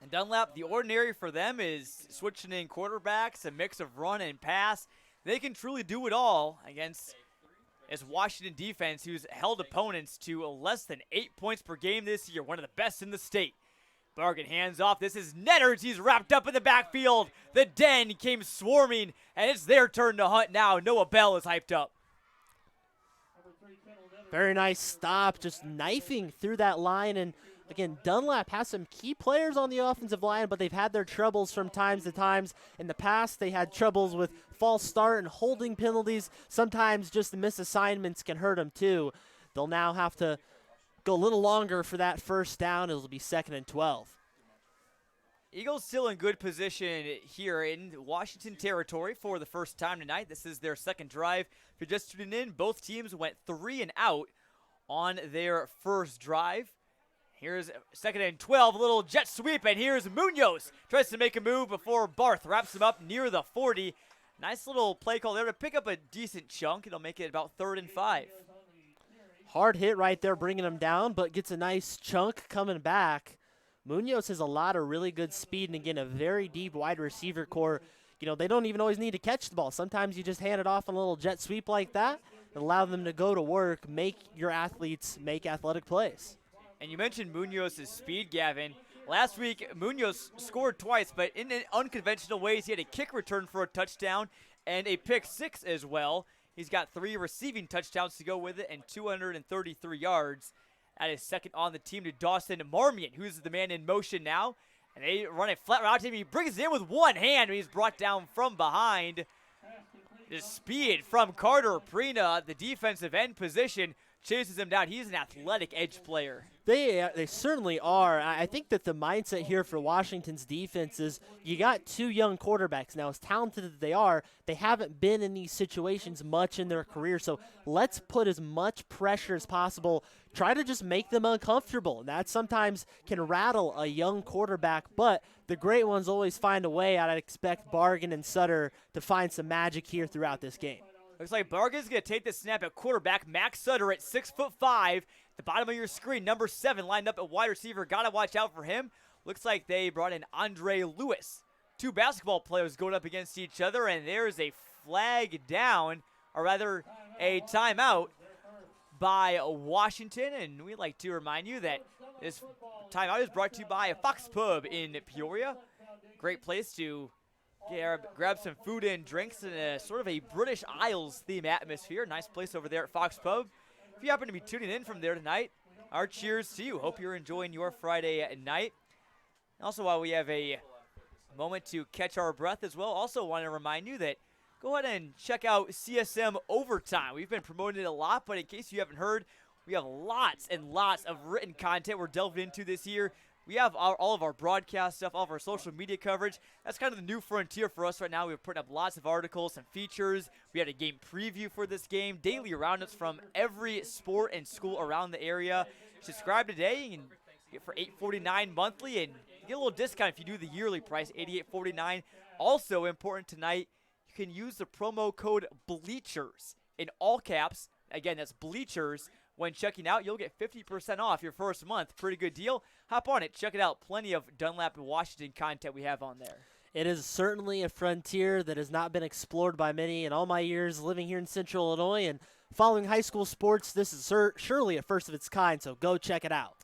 And Dunlap, the ordinary for them is switching in quarterbacks, a mix of run and pass. They can truly do it all against this Washington defense, who's held opponents to less than 8 points per game this year, one of the best in the state. Bargan hands off. This is Netters. He's wrapped up in the backfield. The Den came swarming, and it's their turn to hunt now. Noah Bell is hyped up. Very nice stop, just knifing through that line. And again, Dunlap has some key players on the offensive line, but they've had their troubles from times to times. In the past, they had troubles with false start and holding penalties. Sometimes just the misassignments can hurt them too. They'll now have to go a little longer for that first down. It'll be 2nd and 12. Eagles still in good position here in Washington territory for the first time tonight. This is their second drive. If you're just tuning in, both teams went 3 and out on their first drive. Here's 2nd and 12, a little jet sweep, and here's Munoz. Tries to make a move before Barth wraps him up near the 40. Nice little play call there to pick up a decent chunk. It'll make it about 3rd and 5. Hard hit right there, bringing him down, but gets a nice chunk coming back. Munoz has a lot of really good speed, and again, a very deep wide receiver core. You know, they don't even always need to catch the ball. Sometimes you just hand it off on a little jet sweep like that and allow them to go to work, make your athletes make athletic plays. And you mentioned Munoz's speed, Gavin. Last week, Munoz scored twice, but in unconventional ways. He had a kick return for a touchdown and a pick 6 as well. He's got 3 receiving touchdowns to go with it and 233 yards. That is second on the team to Dawson Marmion, who's the man in motion now. And they run a flat route to him. He brings it in with one hand, and he's brought down from behind. The speed from Carter Prina, the defensive end position, chases him down. He's an athletic edge player. They certainly are. I think that the mindset here for Washington's defense is you got 2 young quarterbacks. Now, as talented as they are, they haven't been in these situations much in their career. So let's put as much pressure as possible. Try to just make them uncomfortable. And that sometimes can rattle a young quarterback, but the great ones always find a way. I'd expect Bargan and Sutter to find some magic here throughout this game. Looks like Bargan's going to take the snap at quarterback. Max Sutter at 6'5". The bottom of your screen, number 7, lined up at wide receiver. Got to watch out for him. Looks like they brought in Andre Lewis. 2 basketball players going up against each other, and there's a flag down, or rather a timeout by Washington. And we'd like to remind you that this timeout is brought to you by Fox Pub in Peoria. Great place to grab some food and drinks in a sort of a British Isles theme atmosphere. Nice place over there at Fox Pub. If you happen to be tuning in from there tonight, our cheers to you. Hope you're enjoying your Friday night. Also, while we have a moment to catch our breath as well, also want to remind you that go ahead and check out CSM Overtime. We've been promoting it a lot, but in case you haven't heard, we have lots and lots of written content we're delving into this year. We have all of our broadcast stuff, all of our social media coverage. That's kind of the new frontier for us right now. We're putting up lots of articles and features. We had a game preview for this game, daily roundups from every sport and school around the area. Subscribe today and get for $8.49 monthly, and get a little discount if you do the yearly price, $88.49. Also important tonight, you can use the promo code BLEACHERS in all caps. Again, that's BLEACHERS. When checking out, you'll get 50% off your first month. Pretty good deal. Hop on it. Check it out. Plenty of Dunlap and Washington content we have on there. It is certainly a frontier that has not been explored by many. In all my years living here in Central Illinois and following high school sports, this is surely a first of its kind, so go check it out.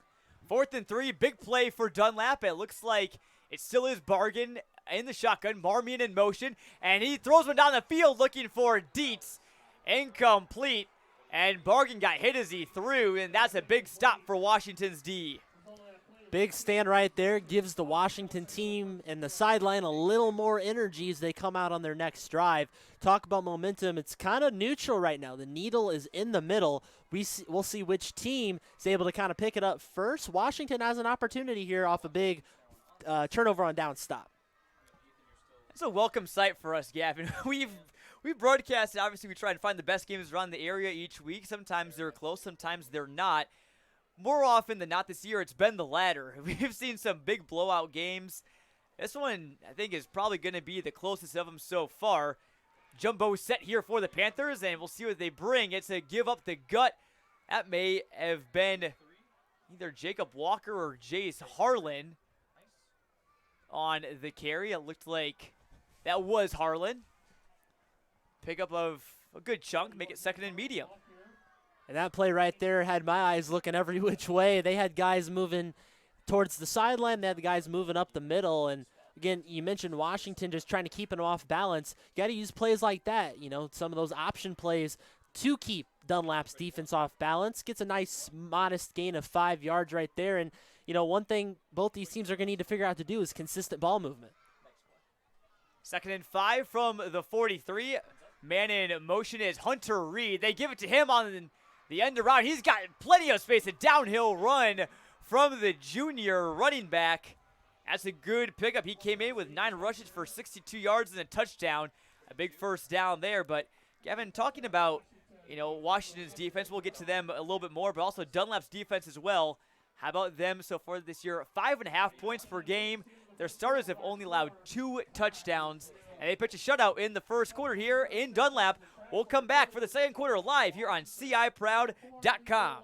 4th and 3, big play for Dunlap. It looks like it still is Bargan in the shotgun, Marmion in motion, and he throws one down the field looking for Dietz. Incomplete, and Bargan got hit as he threw, and that's a big stop for Washington's D. Big stand right there, gives the Washington team and the sideline a little more energy as they come out on their next drive. Talk about momentum, it's kind of neutral right now. The needle is in the middle. We'll see which team is able to kind of pick it up first. Washington has an opportunity here off a big turnover on down stop. It's a welcome sight for us, Gavin. We've broadcasted, obviously we try to find the best games around the area each week. Sometimes they're close, sometimes they're not. More often than not this year, it's been the latter. We've seen some big blowout games. This one, I think, is probably going to be the closest of them so far. Jumbo set here for the Panthers, and we'll see what they bring. It's a give up the gut. That may have been either Jacob Walker or Jace Harlan on the carry. It looked like that was Harlan. Pickup of a good chunk, make it 2nd and medium. And that play right there had my eyes looking every which way. They had guys moving towards the sideline. They had the guys moving up the middle. And, again, you mentioned Washington just trying to keep them off balance. Got to use plays like that, some of those option plays to keep Dunlap's defense off balance. Gets a nice, modest gain of 5 yards right there. And, one thing both these teams are going to need to figure out to do is consistent ball movement. 2nd and 5 from the 43. Man in motion is Hunter Reed. They give it to him on the end around. He's got plenty of space. A downhill run from the junior running back. That's a good pickup. He came in with 9 rushes for 62 yards and a touchdown. A big first down there. But, Gavin, talking about, Washington's defense, we'll get to them a little bit more, but also Dunlap's defense as well. How about them so far this year? 5.5 points per game. Their starters have only allowed 2 touchdowns, and they pitch a shutout in the first quarter here in Dunlap. We'll come back for the second quarter live here on CIProud.com.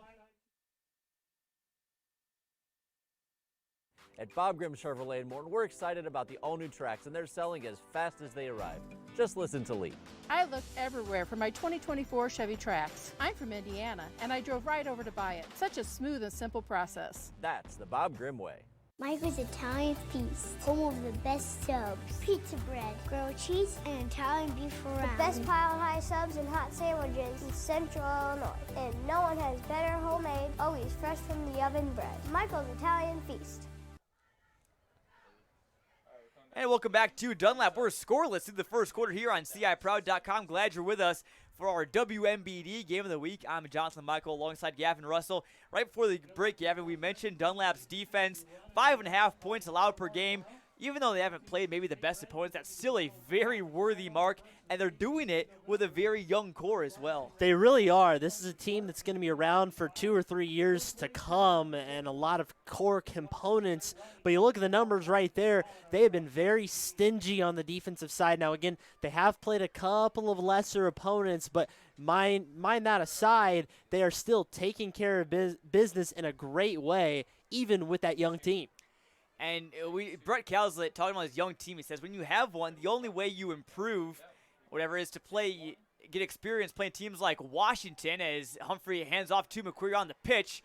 At Bob Grimm Chevrolet in Morton, we're excited about the all-new tracks, and they're selling as fast as they arrive. Just listen to Lee. I looked everywhere for my 2024 Chevy Trax. I'm from Indiana, and I drove right over to buy it. Such a smooth and simple process. That's the Bob Grimm way. Michael's Italian Feast, home of the best subs, pizza bread, grilled cheese, and Italian beef fry. The best pile of high subs and hot sandwiches in Central Illinois. And no one has better homemade, always fresh from the oven bread. Michael's Italian Feast. And welcome back to Dunlap. We're scoreless in the first quarter here on CIProud.com. Glad you're with us for our WMBD Game of the Week. I'm Jonathan Michael alongside Gavin Russell. Right before the break, Gavin, we mentioned Dunlap's defense, 5.5 points allowed per game. Even though they haven't played maybe the best opponents, that's still a very worthy mark, and they're doing it with a very young core as well. They really are. This is a team that's going to be around for 2 or 3 years to come and a lot of core components. But you look at the numbers right there, they have been very stingy on the defensive side. Now, again, they have played a couple of lesser opponents, but mind that aside, they are still taking care of business in a great way, even with that young team. And Brett Calzlet, talking about his young team, he says when you have one, the only way you improve, whatever, is to get experience playing teams like Washington. As Humphrey hands off to McQuarrie on the pitch,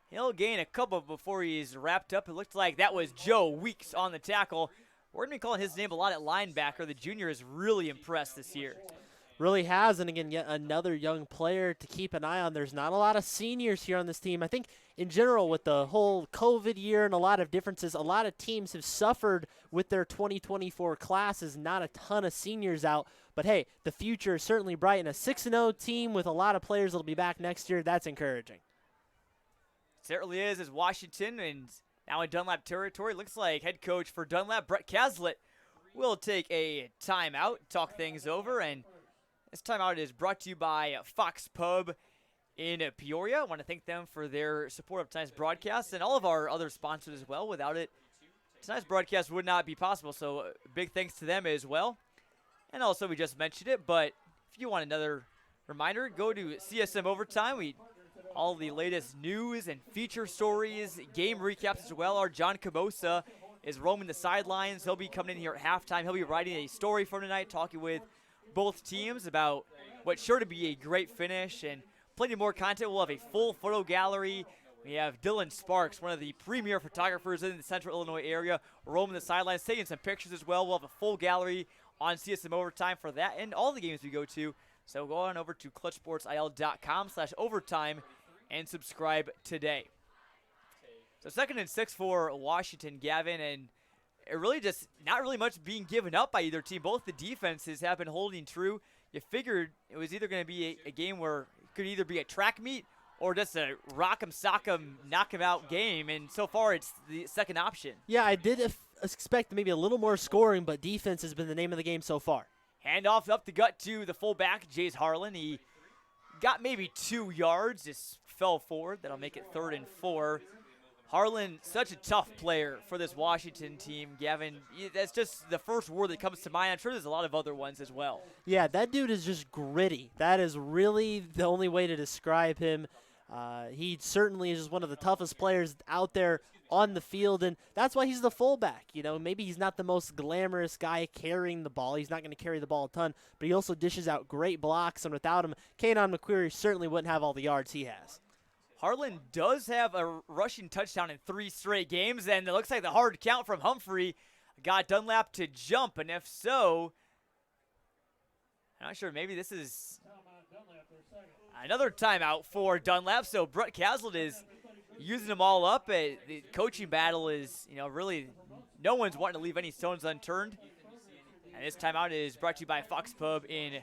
he'll gain a couple before he's wrapped up. It looked like that was Joe Weeks on the tackle. We're going to be calling his name a lot at linebacker. The junior is really impressed this year. Really has, and again, yet another young player to keep an eye on. There's not a lot of seniors here on this team. I think in general with the whole COVID year and a lot of differences, a lot of teams have suffered with their 2024 classes, not a ton of seniors out. But hey, the future is certainly bright, and a 6-0 team with a lot of players that will be back next year, that's encouraging. Certainly is, as Washington, and now in Dunlap territory, looks like head coach for Dunlap, Brett Calzlet, will take a timeout, talk things over, and this timeout is brought to you by Fox Pub in Peoria. I want to thank them for their support of tonight's broadcast and all of our other sponsors as well. Without it, tonight's broadcast would not be possible, so big thanks to them as well. And also, we just mentioned it, but if you want another reminder, go to CSM Overtime. All the latest news and feature stories, game recaps as well. Our John Cabosa is roaming the sidelines. He'll be coming in here at halftime. He'll be writing a story for tonight, talking with both teams about what's sure to be a great finish and plenty more content. We'll have a full photo gallery. We have Dylan Sparks, one of the premier photographers in the Central Illinois area, roaming the sidelines, taking some pictures as well. We'll have a full gallery on CSM Overtime for that and all the games we go to. So go on over to clutchsportsil.com/overtime and subscribe today. So 2nd and 6 for Washington, Gavin, and it really just not really much being given up by either team. Both the defenses have been holding true. You figured it was either going to be a game where it could either be a track meet or just a rock 'em, sock 'em, knock 'em out game, and so far it's the second option. Yeah, I did expect maybe a little more scoring, but defense has been the name of the game so far. Handoff up the gut to the fullback, Jace Harlan. He got maybe 2 yards, just fell forward. That'll make it 3rd and 4. Harlan, such a tough player for this Washington team, Gavin. That's just the first word that comes to mind. I'm sure there's a lot of other ones as well. Yeah, that dude is just gritty. That is really the only way to describe him. He certainly is just one of the toughest players out there on the field, and that's why he's the fullback. You know, maybe he's not the most glamorous guy carrying the ball. He's not going to carry the ball a ton, but he also dishes out great blocks, and without him, Kanon McQuarrie certainly wouldn't have all the yards he has. Harlan does have a rushing touchdown in 3 straight games, and it looks like the hard count from Humphrey got Dunlap to jump, and if so, I'm not sure, maybe this is another timeout for Dunlap. So Brett Caslett is using them all up. The coaching battle is, really no one's wanting to leave any stones unturned. And this timeout is brought to you by Fox Pub in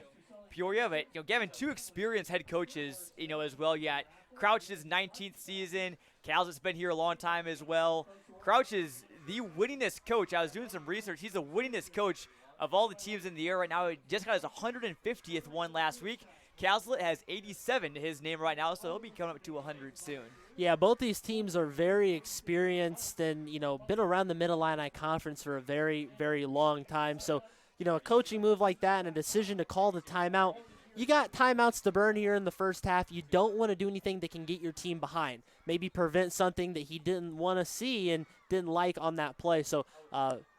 Peoria. But, Gavin, 2 experienced head coaches, as well. Yet Crouch is 19th season. Caslett's been here a long time as well. Crouch is the winningest coach. I was doing some research. He's the winningest coach of all the teams in the area right now. He just got his 150th one last week. Caslett has 87 to his name right now, so he'll be coming up to 100 soon. Yeah, both these teams are very experienced and, been around the Mid-Illini Conference for a very, very long time. So, a coaching move like that and a decision to call the timeout, you got timeouts to burn here in the first half. You don't want to do anything that can get your team behind. Maybe prevent something that he didn't want to see and didn't like on that play. So,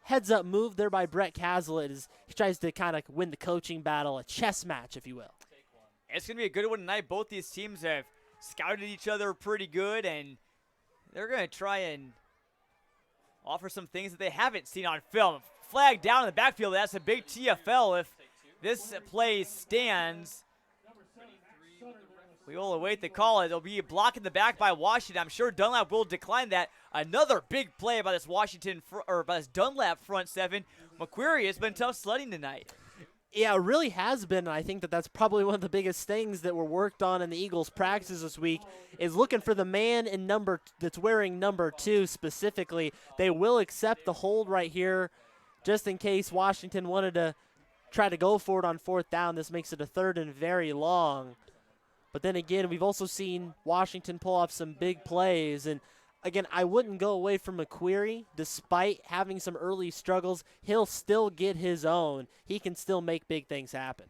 heads-up move there by Brett Caslett as he tries to kind of win the coaching battle, a chess match, if you will. It's going to be a good one tonight. Both these teams have scouted each other pretty good, and they're going to try and offer some things that they haven't seen on film. Flag down in the backfield. That's a big TFL. If this play stands, we will await the call. It'll be a block in the back by Washington. I'm sure Dunlap will decline that. Another big play by this by this Dunlap front seven. McQuarrie has been tough sledding tonight. Yeah, it really has been, and I think that's probably one of the biggest things that were worked on in the Eagles' practices this week is looking for the man in that's wearing number 2 specifically. They will accept the hold right here just in case Washington wanted to try to go for it on 4th down. This makes it a 3rd and very long. But then again, we've also seen Washington pull off some big plays, and again, I wouldn't go away from McQuarrie. Despite having some early struggles, he'll still get his own. He can still make big things happen.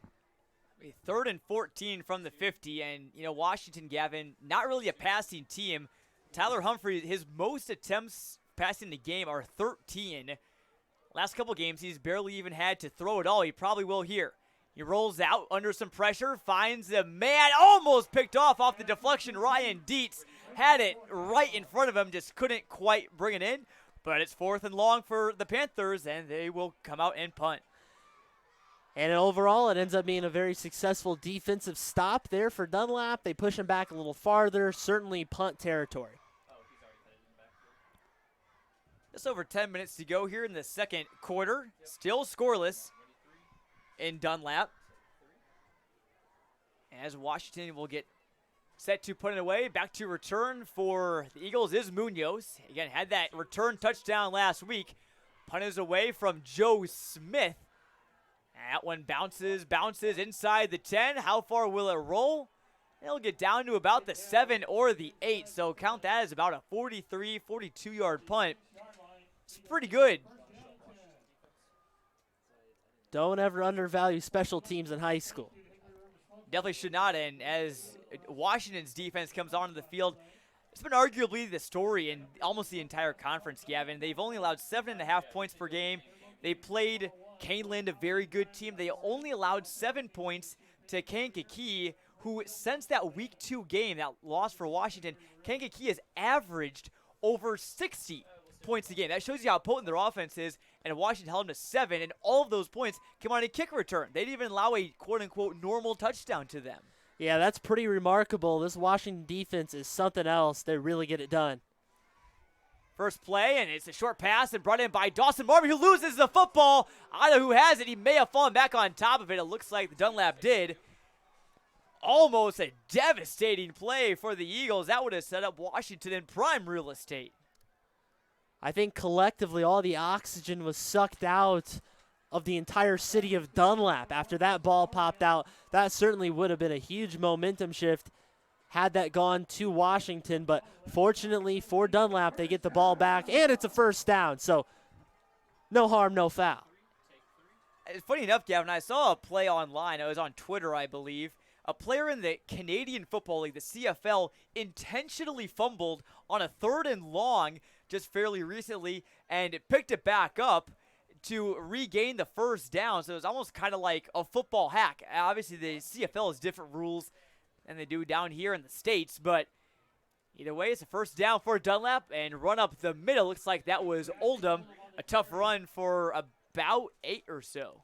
3rd and 14 from the 50, and, Washington, Gavin, not really a passing team. Tyler Humphrey, his most attempts passing the game are 13. Last couple games, he's barely even had to throw it all. He probably will here. He rolls out under some pressure, finds a man, almost picked off the deflection. Ryan Dietz had it right in front of him, just couldn't quite bring it in. But it's 4th and long for the Panthers, and they will come out and punt. And overall, it ends up being a very successful defensive stop there for Dunlap. They push him back a little farther, certainly punt territory. Just over 10 minutes to go here in the second quarter. Still scoreless in Dunlap. As Washington will get set to put it away. Back to return for the Eagles is Munoz. Again, had that return touchdown last week. Punt is away from Joe Smith. And that one bounces inside the 10. How far will it roll? It'll get down to about the 7 or the 8. So count that as about a 43, 42-yard punt. It's pretty good. Don't ever undervalue special teams in high school. Definitely should not. And as Washington's defense comes onto the field, It's been arguably the story in almost the entire conference, Gavin. They've only allowed 7.5 points per game. They played Caneland, a very good team. They only allowed 7 points to Kankakee, who since that Week 2 game, that loss for Washington, Kankakee has averaged over 60 points a game. That shows you how potent their offense is, and Washington held them to 7, and all of those points came on a kick return. They didn't even allow a quote-unquote normal touchdown to them. Yeah, that's pretty remarkable. This Washington defense is something else. They really get it done. First play, and it's a short pass and brought in by Dawson Marvin, who loses the football. I don't know who has it. He may have fallen back on top of it. It looks like the Dunlap did. Almost a devastating play for the Eagles. That would have set up Washington in prime real estate. I think collectively all the oxygen was sucked out of the entire city of Dunlap after that ball popped out. That certainly would have been a huge momentum shift had that gone to Washington, but fortunately for Dunlap, they get the ball back, and it's a first down, so no harm, no foul. It's funny enough, Gavin, I saw a play online. It was on Twitter, I believe. A player in the Canadian Football League, the CFL, intentionally fumbled on a 3rd and long just fairly recently, and it picked it back up to regain the first down, so it was almost kind of like a football hack. Obviously, the CFL has different rules than they do down here in the States, but either way, it's a first down for Dunlap, and run up the middle. Looks like that was Oldham. A tough run for about 8 or so.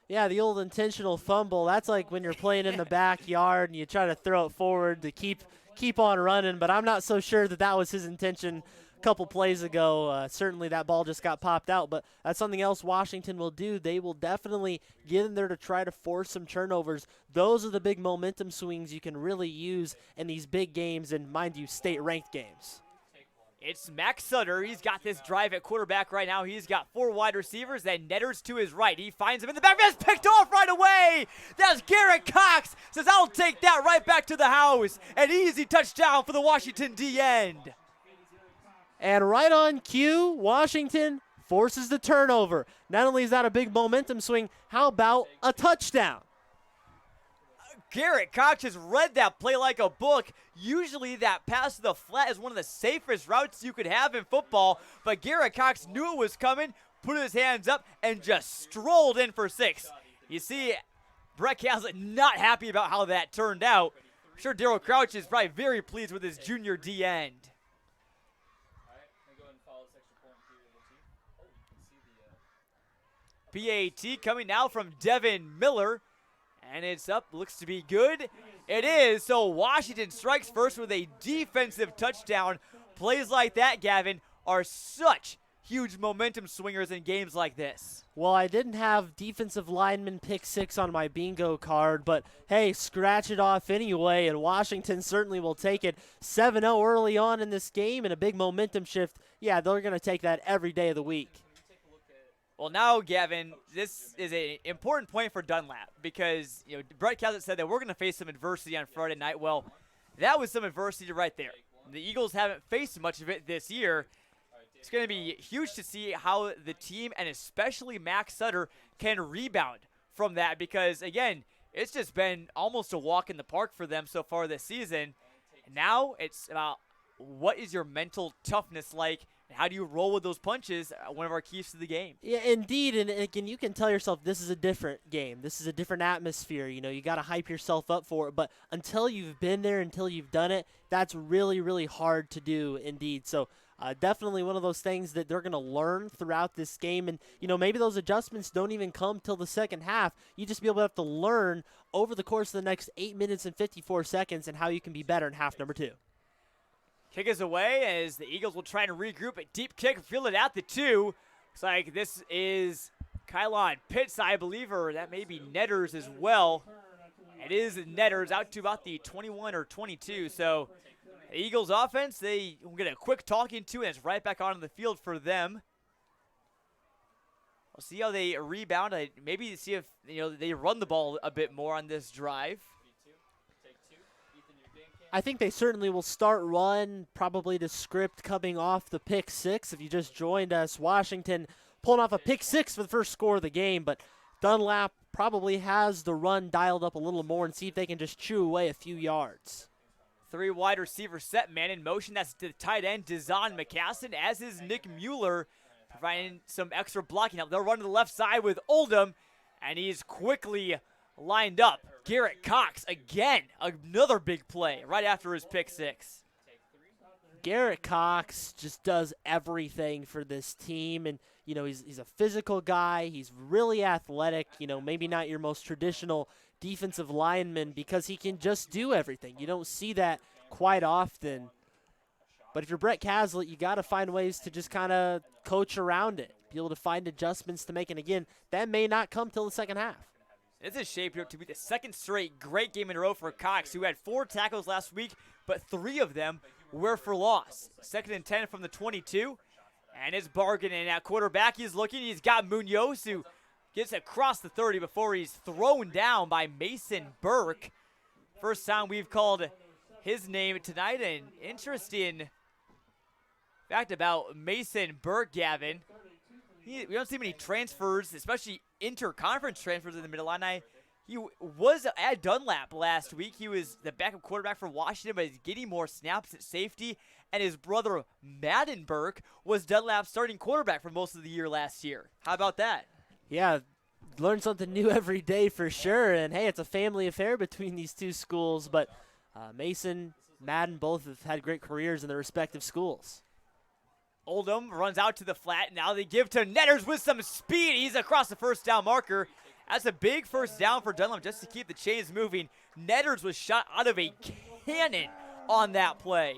Yeah, the old intentional fumble. That's like when you're playing in the backyard and you try to throw it forward to keep on running, but I'm not so sure that that was his intention a couple plays ago. Certainly that ball just got popped out, but that's something else Washington will do. They will definitely get in there to try to force some turnovers. Those are the big momentum swings you can really use in these big games and, mind you, state-ranked games. It's Max Sutter. He's got this drive at quarterback right now. He's got 4 wide receivers, then Netters to his right. He finds him in the back. That's picked off right away. That's Garrett Cox. Says, I'll take that right back to the house. An easy touchdown for the Washington D-end. And right on cue, Washington forces the turnover. Not only is that a big momentum swing, how about a touchdown? Garrett Cox has read that play like a book. Usually that pass to the flat is one of the safest routes you could have in football, but Garrett Cox knew it was coming, put his hands up, and just strolled in for 6. You see, Brett Caslett not happy about how that turned out. I'm sure Darryl Crouch is probably very pleased with his junior D-end. PAT coming now from Devin Miller. And it's up, looks to be good. It is, so Washington strikes first with a defensive touchdown. Plays like that, Gavin, are such huge momentum swingers in games like this. Well, I didn't have defensive lineman pick 6 on my bingo card, but hey, scratch it off anyway, and Washington certainly will take it. 7-0 early on in this game and a big momentum shift. Yeah, they're going to take that every day of the week. Well, now, Gavin, this is an important point for Dunlap because, Brett Caslett said that we're going to face some adversity on Friday night. Well, that was some adversity right there. The Eagles haven't faced much of it this year. It's going to be huge to see how the team, and especially Max Sutter, can rebound from that because, again, it's just been almost a walk in the park for them so far this season. And now it's about what is your mental toughness like? How do you roll with those punches? One of our keys to the game. Yeah, indeed. And again, you can tell yourself this is a different game. This is a different atmosphere. You got to hype yourself up for it. But until you've been there, until you've done it, that's really, really hard to do indeed. So definitely one of those things that they're going to learn throughout this game. And, maybe those adjustments don't even come till the second half. You just be able to have to learn over the course of the next 8 minutes and 54 seconds and how you can be better in half number 2. Kick is away as the Eagles will try to regroup. A deep kick, feel it at the 2. Looks like this is Kylon Pitts, I believe, or that may be Netters as well. It is Netters out to about the 21 or 22. So the Eagles offense, they will get a quick talking to, and it's right back onto the field for them. We'll see how they rebound. Maybe see if they run the ball a bit more on this drive. I think they certainly will start run, probably the script coming off the pick 6. If you just joined us, Washington pulling off a pick 6 for the first score of the game, but Dunlap probably has the run dialed up a little more and see if they can just chew away a few yards. Three wide receiver set, man in motion. That's the tight end, Dazon McCassin, as is Nick Mueller, providing some extra blocking help. They'll run to the left side with Oldham, and he's quickly lined up. Garrett Cox, again, another big play right after his pick six. Garrett Cox just does everything for this team, and he's a physical guy. He's really athletic. Maybe not your most traditional defensive lineman because he can just do everything. You don't see that quite often. But if you're Brett Caslett, you got to find ways to just kind of coach around it, be able to find adjustments to make. And again, that may not come till the second half. This is shaping up to be the second straight great game in a row for Cox, who had 4 tackles last week, but 3 of them were for loss. 2nd and 10 from the 22, and it's bargaining at quarterback. He's looking. He's got Munoz, who gets across the 30 before he's thrown down by Mason Burke. First time we've called his name tonight. An interesting fact about Mason Burke, Gavin. We don't see many transfers, especially interconference transfers in the Mid-Illini. He was at Dunlap last week. He was the backup quarterback for Washington, but he's getting more snaps at safety. And his brother, Madden Burke, was Dunlap's starting quarterback for most of the year last year. How about that? Yeah, learn something new every day for sure. And, hey, it's a family affair between these two schools. But Mason, Madden, both have had great careers in their respective schools. Oldham runs out to the flat. Now they give to Netters with some speed. He's across the first down marker. That's a big first down for Dunlap just to keep the chains moving. Netters was shot out of a cannon on that play.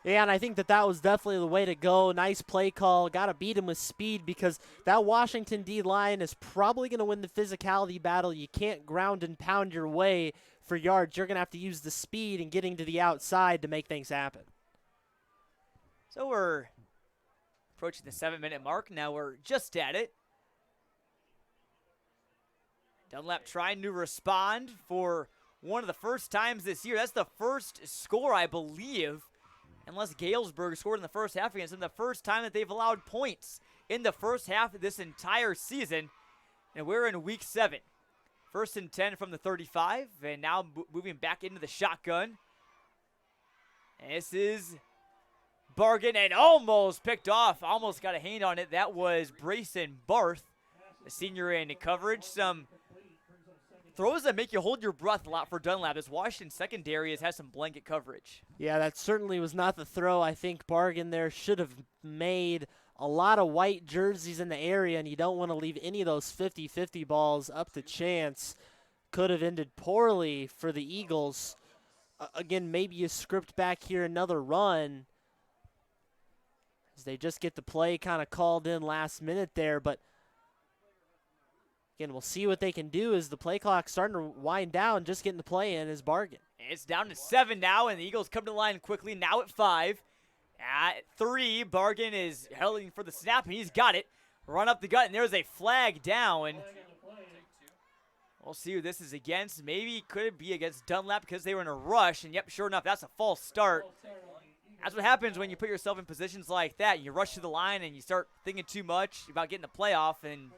Yeah, and I think that was definitely the way to go. Nice play call. Got to beat him with speed because that Washington D-line is probably going to win the physicality battle. You can't ground and pound your way for yards. You're going to have to use the speed and getting to the outside to make things happen. So we're approaching the 7-minute mark. Now we're just at it. Dunlap trying to respond for one of the first times this year. That's the first score, I believe, unless Galesburg scored in the first half against them, the first time that they've allowed points in the first half of this entire season. And we're in week 7. 1st and 10 from the 35, and now moving back into the shotgun. And this is Bargan, and almost picked off, almost got a hand on it. That was Brayson Barth, the senior in coverage. Some throws that make you hold your breath a lot for Dunlap, as Washington secondary has some blanket coverage. Yeah, that certainly was not the throw I think Bargan there should have made. A lot of white jerseys in the area, and you don't want to leave any of those 50-50 balls up to chance. Could have ended poorly for the Eagles. Again, maybe you script back here another run, as they just get the play kind of called in last minute there, but again, we'll see what they can do as the play clock's starting to wind down. Just getting the play in is Bargan. It's down to 7 now, and the Eagles come to the line quickly. Now at 5. At 3, Bargan is holding for the snap, and he's got it. Run up the gut, and there's a flag down. We'll see who this is against. Maybe could it be against Dunlap because they were in a rush, and yep, sure enough, that's a false start. That's what happens when you put yourself in positions like that. You rush to the line, and you start thinking too much about getting the playoff, and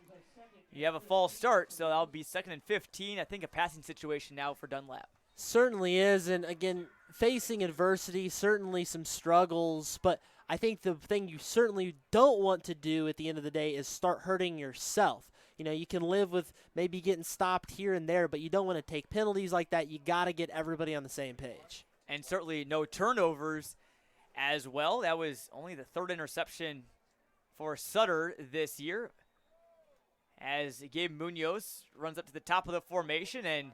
you have a false start, so that'll be 2nd and 15. I think a passing situation now for Dunlap. Certainly is, and again, facing adversity, certainly some struggles, but I think the thing you certainly don't want to do at the end of the day is start hurting yourself. You know, you can live with maybe getting stopped here and there, but you don't want to take penalties like that. You got to get everybody on the same page. And certainly no turnovers as well. That was only the 3rd interception for Sutter this year, as Gabe Munoz runs up to the top of the formation, and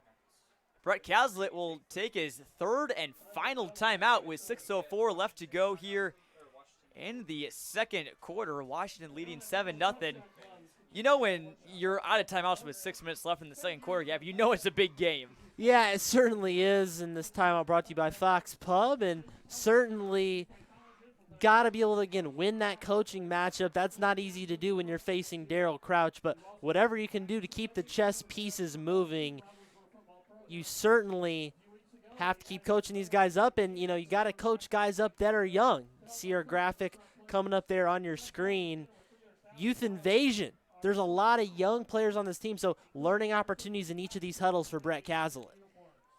Brett Caslett will take his 3rd and final timeout with 6:04 left to go here in the 2nd quarter. Washington leading 7-0. You know when you're out of timeouts with 6 minutes left in the 2nd quarter, Gab, you know it's a big game. Yeah, it certainly is, and this timeout brought to you by Fox Pub, and certainly got to be able to, again, win that coaching matchup. That's not easy to do when you're facing Daryl Crouch, but whatever you can do to keep the chess pieces moving, you certainly have to keep coaching these guys up, and, you know, you got to coach guys up that are young. You see our graphic coming up there on your screen. Youth invasion. There's a lot of young players on this team, so learning opportunities in each of these huddles for Brett Caslett.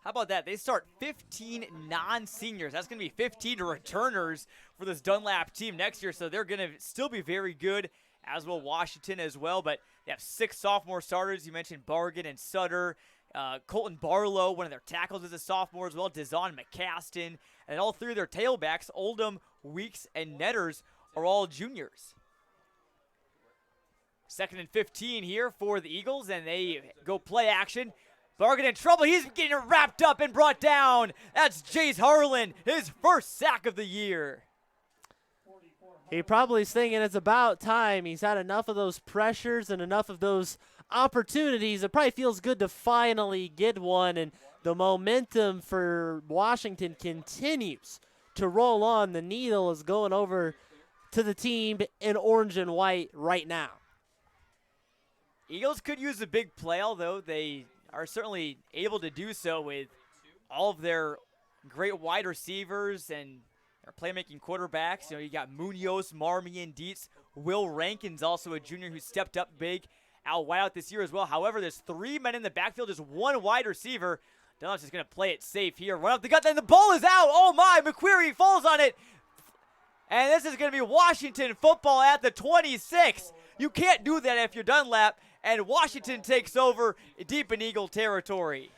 How How about that? They start 15 non-seniors. That's going to be 15 returners for this Dunlap team next year, so they're going to still be very good, as will Washington as well. But they have 6 sophomore starters. You mentioned Bargan and Sutter. Colton Barlow, one of their tackles, is a sophomore as well. Dazon McCaston. And all 3 of their tailbacks, Oldham, Weeks, and Netters, are all juniors. 2nd and 15 here for the Eagles, and they go play action. Bargan in trouble. He's getting wrapped up and brought down. That's Jace Harlan, his first sack of the year. He probably is thinking it's about time. He's had enough of those pressures and enough of those opportunities. It probably feels good to finally get one, and the momentum for Washington continues to roll on. The needle is going over to the team in orange and white right now. Eagles could use a big play, although they are certainly able to do so with all of their great wide receivers and their playmaking quarterbacks. You know, you got Munoz, Marmy, and Dietz. Will Rankin's also a junior who stepped up big out wide out this year as well. However, there's 3 men in the backfield, just 1 wide receiver. Dunlap's just going to play it safe here. Run up the gut, and the ball is out. Oh, my. McQuarrie falls on it. And this is going to be Washington football at the 26. You can't do that if you're Dunlap. And Washington takes over deep in Eagle territory.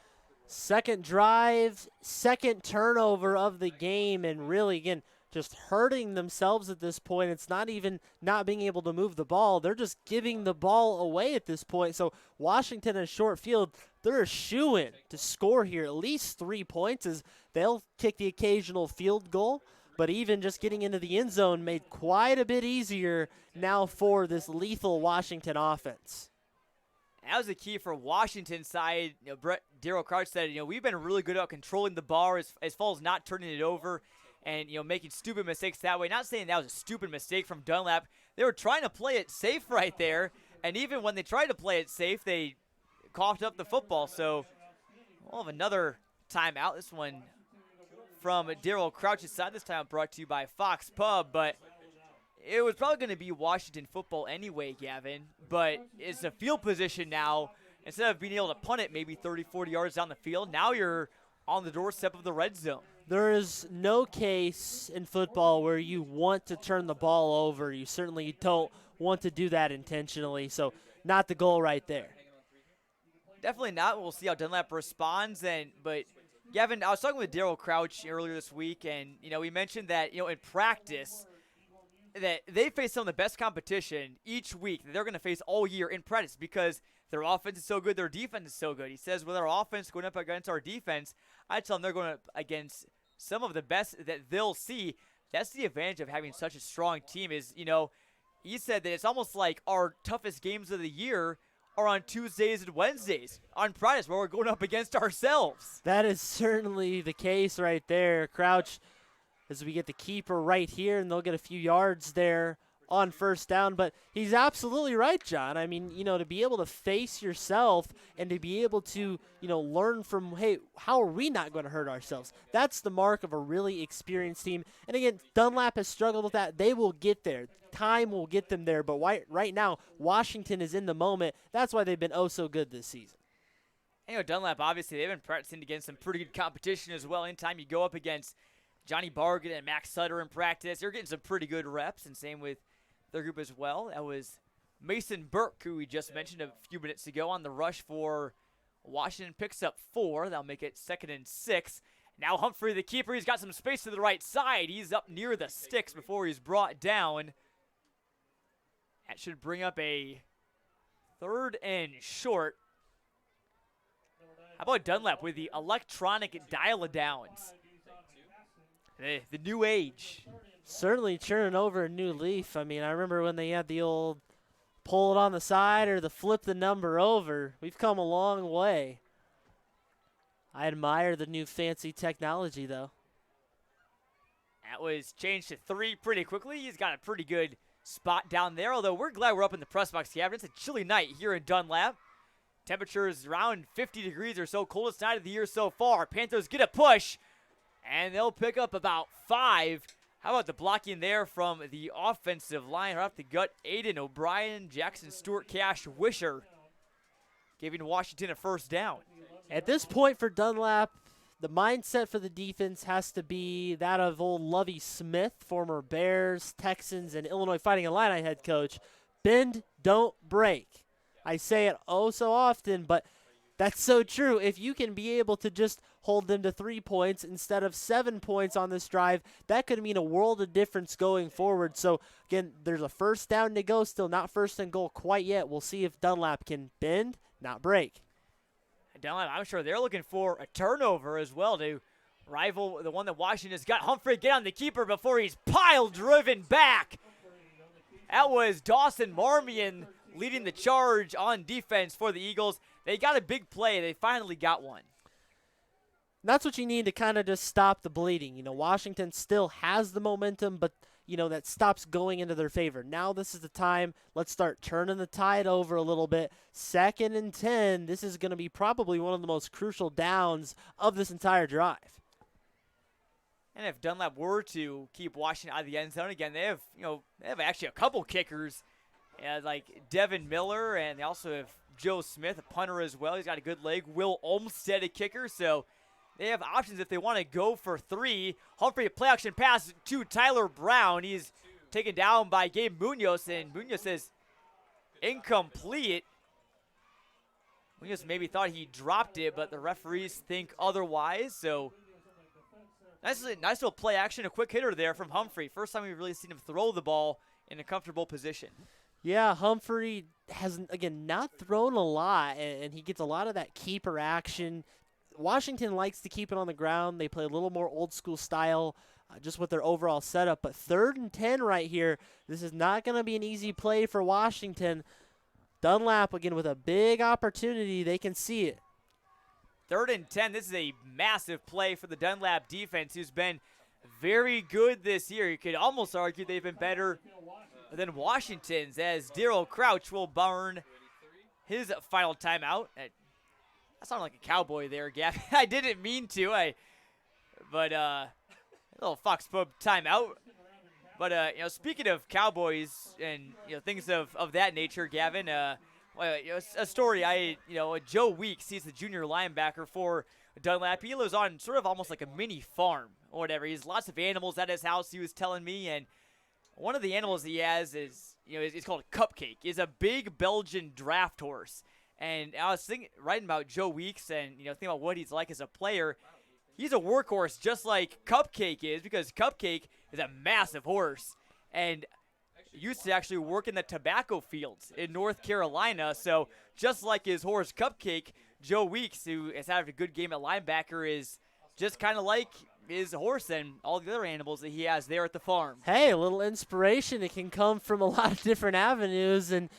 Second drive, second turnover of the game, and really, again, just hurting themselves at this point. It's not even not being able to move the ball. They're just giving the ball away at this point. So Washington in short field, they're a shoo-in to score here at least 3 points, as they'll kick the occasional field goal. But even just getting into the end zone made quite a bit easier now for this lethal Washington offense. That was the key for Washington's side. You know, Daryl Crouch said, you know, we've been really good at controlling the ball as far as not turning it over and, you know, making stupid mistakes that way. Not saying that was a stupid mistake from Dunlap. They were trying to play it safe right there, and even when they tried to play it safe, they coughed up the football. So we'll have another timeout. This one from Daryl Crouch's side. This time brought to you by Fox Pub, but it was probably going to be Washington football anyway, Gavin, but it's a field position now. Instead of being able to punt it maybe 30, 40 yards down the field, now you're on the doorstep of the red zone. There is no case in football where you want to turn the ball over. You certainly don't want to do that intentionally, so not the goal right there. Definitely not. We'll see how Dunlap responds. But Gavin, I was talking with Daryl Crouch earlier this week, and, you know, we mentioned that, you know, in practice – that they face some of the best competition each week that they're going to face all year in practice because their offense is so good, their defense is so good. He says with our offense going up against our defense, I tell them they're going up against some of the best that they'll see. That's the advantage of having such a strong team is, you know, he said that it's almost like our toughest games of the year are on Tuesdays and Wednesdays on practice where we're going up against ourselves. That is certainly the case right there. Crouch, as we get the keeper right here, and they'll get a few yards there on first down. But he's absolutely right, John. I mean, you know, to be able to face yourself and to be able to, you know, learn from, hey, how are we not going to hurt ourselves? That's the mark of a really experienced team. And again, Dunlap has struggled with that. They will get there. Time will get them there. But right now, Washington is in the moment. That's why they've been oh so good this season. You know, Dunlap, obviously, they've been practicing against some pretty good competition as well. Anytime you go up against Johnny Bargan and Max Sutter in practice, you're getting some pretty good reps, and same with their group as well. That was Mason Burke, who we just mentioned a few minutes ago, on the rush for Washington. Picks up 4. That'll make it 2nd and 6. Now Humphrey, the keeper, he's got some space to the right side. He's up near the sticks before he's brought down. That should bring up a 3rd and short. How about Dunlap with the electronic dial-a-downs? The new age. Certainly churning over a new leaf. I mean, I remember when they had the old pull it on the side or the flip the number over. We've come a long way. I admire the new fancy technology, though. That was changed to 3 pretty quickly. He's got a pretty good spot down there, although we're glad we're up in the press box, Gavin. It's a chilly night here in Dunlap. Temperature is around 50 degrees or so, coldest night of the year so far. Panthers get a push, and they'll pick up about 5. How about the blocking there from the offensive line? Right off the gut, Aiden O'Brien, Jackson Stewart, Cash Wisher, giving Washington a first down. At this point for Dunlap, the mindset for the defense has to be that of old Lovie Smith, former Bears, Texans, and Illinois Fighting Illini head coach. Bend, don't break. I say it oh so often, but that's so true. If you can be able to just hold them to 3 points instead of 7 points on this drive, that could mean a world of difference going forward. So, again, there's a first down to go, still not first and goal quite yet. We'll see if Dunlap can bend, not break. Dunlap, I'm sure they're looking for a turnover as well to rival the one that Washington has got. Humphrey get on the keeper before he's pile-driven back. That was Dawson Marmion leading the charge on defense for the Eagles. They got a big play. They finally got one. That's what you need to kind of just stop the bleeding. You know, Washington still has the momentum, but, you know, that stops going into their favor. Now this is the time. Let's start turning the tide over a little bit. 2nd and 10. This is going to be probably one of the most crucial downs of this entire drive. And if Dunlap were to keep Washington out of the end zone again, they have actually a couple kickers, like Devin Miller, and they also have Joe Smith, a punter as well. He's got a good leg. Will Olmstead, a kicker. So they have options if they want to go for 3. Humphrey, a play-action pass to Tyler Brown. He's taken down by Gabe Munoz, and Munoz is incomplete. Munoz maybe thought he dropped it, but the referees think otherwise. So nice little play action, a quick hitter there from Humphrey. First time we've really seen him throw the ball in a comfortable position. Yeah, Humphrey has, again, not thrown a lot, and he gets a lot of that keeper action. Washington likes to keep it on the ground. They play a little more old school style just with their overall setup. But 3rd and 10 right here, this is not going to be an easy play for Washington. Dunlap, again, with a big opportunity. They can see it. 3rd and 10. This is a massive play for the Dunlap defense, who's been very good this year. You could almost argue they've been better than Washington's, as Darryl Crouch will burn his final timeout. That sounded like a cowboy there, Gavin. I didn't mean to. But a little Fox Pub timeout. But speaking of cowboys and things of that nature, Gavin, a story. Joe Weeks, he's the junior linebacker for Dunlap. He lives on sort of almost like a mini farm or whatever. He has lots of animals at his house, he was telling me, and one of the animals he has is called a Cupcake. It's a big Belgian draft horse. And I was writing about Joe Weeks and thinking about what he's like as a player. He's a workhorse just like Cupcake is, because Cupcake is a massive horse and used to actually work in the tobacco fields in North Carolina. So just like his horse Cupcake, Joe Weeks, who has had a good game at linebacker, is just kind of like his horse and all the other animals that he has there at the farm. Hey, a little inspiration. It can come from a lot of different avenues, and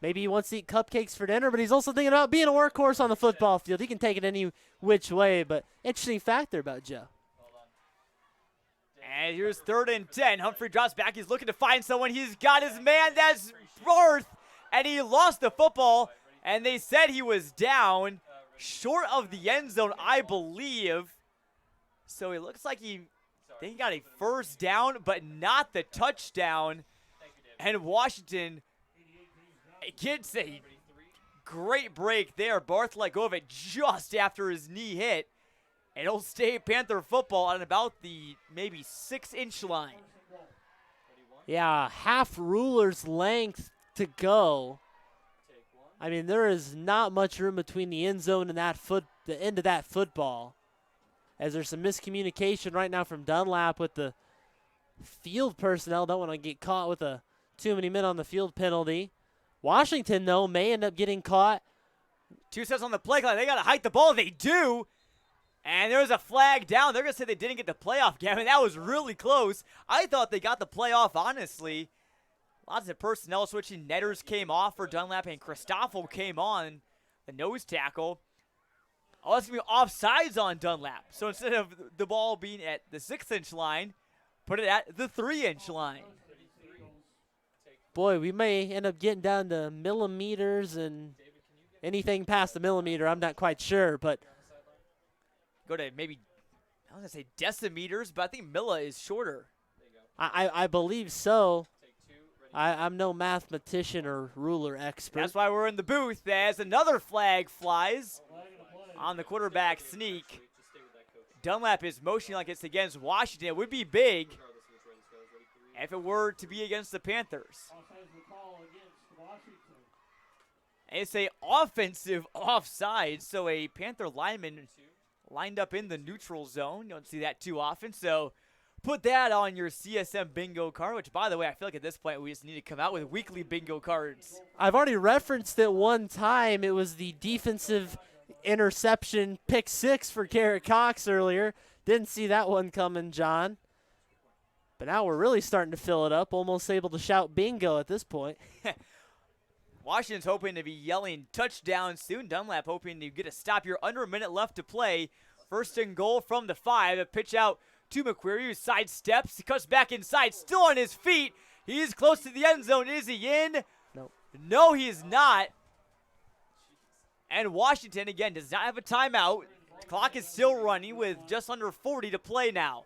maybe he wants to eat cupcakes for dinner, but he's also thinking about being a workhorse on the football field. He can take it any which way, but interesting fact there about Joe. And here's 3rd and 10. Humphrey drops back. He's looking to find someone. He's got his man. That's Barth, and he lost the football, and they said he was down short of the end zone, I believe. So it looks like he got a first down, but not the touchdown. And Washington gets a great break there. Barth let go of it just after his knee hit. And it'll stay Panther football on about the maybe 6-inch line. Yeah, half ruler's length to go. I mean, there is not much room between the end zone and the end of that football. As there's some miscommunication right now from Dunlap with the field personnel. Don't want to get caught with a too many men on the field penalty. Washington, though, may end up getting caught. 2 steps on the play clock. They got to hike the ball. They do. And there's a flag down. They're going to say they didn't get the playoff, Gavin. That was really close. I thought they got the playoff, honestly. Lots of personnel switching. Netters came off for Dunlap, and Christoffel came on, the nose tackle. Oh, that's going to be offsides on Dunlap. So instead of the ball being at the 6-inch line, put it at the 3-inch line. Boy, we may end up getting down to millimeters and anything past the millimeter. I'm not quite sure, but go to maybe, I was going to say decimeters, but I think milli is shorter. I believe so. I'm no mathematician or ruler expert. That's why we're in the booth as another flag flies on the quarterback sneak. Dunlap is motioning like it's against Washington. It would be big if it were to be against the Panthers. It's a offensive offside, so a Panther lineman lined up in the neutral zone. You don't see that too often, so put that on your CSM bingo card, which, by the way, I feel like at this point we just need to come out with weekly bingo cards. I've already referenced it one time. It was the defensive interception pick 6 for Garrett Cox earlier. Didn't see that one coming, John. But now we're really starting to fill it up, almost able to shout bingo at this point. Washington's hoping to be yelling touchdown soon. Dunlap hoping to get a stop here. Under a minute left to play. First and goal from the 5. A pitch out to McQuarrie, who sidesteps. He cuts back inside, still on his feet. He's close to the end zone. Is he in? No, he is not. And Washington, again, does not have a timeout. The clock is still running with just under 40 to play now.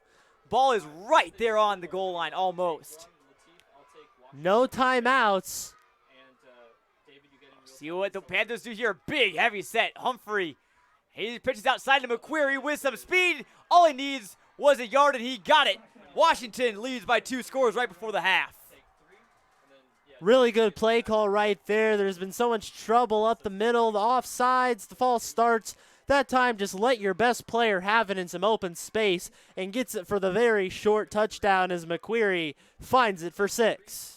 Ball is right there on the goal line, almost. No timeouts. See what the Panthers do here. Big, heavy set. Humphrey. He pitches outside to McQuarrie with some speed. All he needs was a yard, and he got it. Washington leads by 2 scores right before the half. Really good play call right there. There's been so much trouble up the middle. The offsides, the false starts. That time, just let your best player have it in some open space and gets it for the very short touchdown as McQuarrie finds it for 6.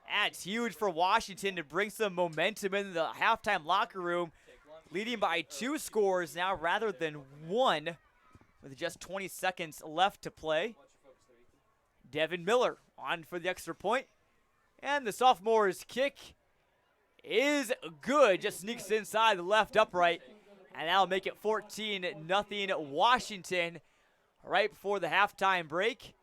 That's huge for Washington to bring some momentum into the halftime locker room, leading by 2 scores now rather than 1 with just 20 seconds left to play. Devin Miller on for the extra point. And the sophomore's kick is good. Just sneaks inside the left upright. And that'll make it 14-0 Washington right before the halftime break.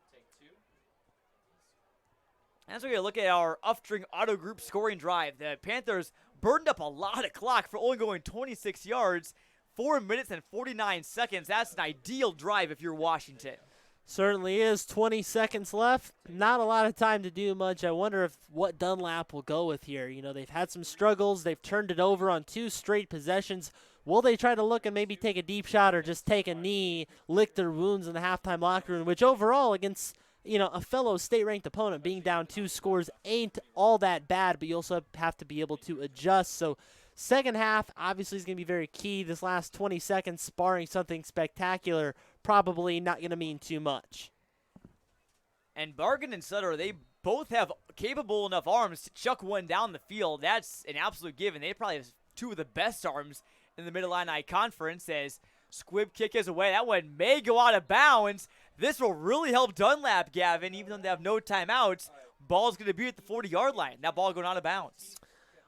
As we look at our Uftring Auto Group scoring drive, the Panthers burned up a lot of clock for only going 26 yards, 4 minutes and 49 seconds. That's an ideal drive if you're Washington. Certainly is. 20 seconds left. Not a lot of time to do much. I wonder what Dunlap will go with here. You know, they've had some struggles. They've turned it over on 2 straight possessions. Will they try to look and maybe take a deep shot or just take a knee, lick their wounds in the halftime locker room, which overall against a fellow state-ranked opponent, being down 2 scores ain't all that bad, but you also have to be able to adjust. So second half obviously is going to be very key. This last 20 seconds sparring something spectacular, probably not going to mean too much. And Bargan and Sutter, they both have capable enough arms to chuck one down the field. That's an absolute given. They probably have 2 of the best arms in the Mid-Illini Conference. As squib kick is away. That one may go out of bounds. This will really help Dunlap, Gavin, even though they have no timeouts. Ball's going to be at the 40-yard line. That ball going out of bounds.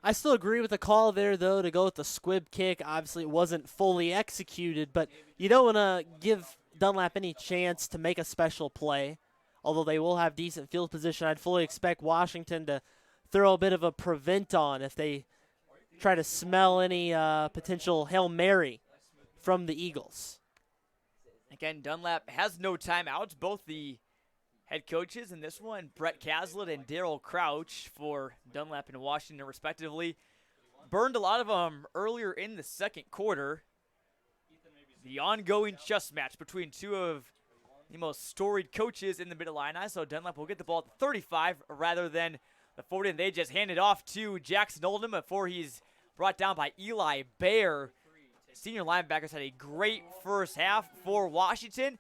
I still agree with the call there, though, to go with the squib kick. Obviously, it wasn't fully executed, but you don't want to give Dunlap any chance to make a special play. Although they will have decent field position, I'd fully expect Washington to throw a bit of a prevent on if they try to smell any potential Hail Mary from the Eagles. Again, Dunlap has no timeouts. Both the head coaches in this one, Brett Caslett and Daryl Crouch for Dunlap and Washington respectively, burned a lot of them earlier in the second quarter. The ongoing chess match between 2 of the most storied coaches in the Mid-Illini. So Dunlap will get the ball at the 35 rather than the 40, and they just hand it off to Jackson Oldham before he's brought down by Eli Baer. Senior linebackers had a great first half for Washington.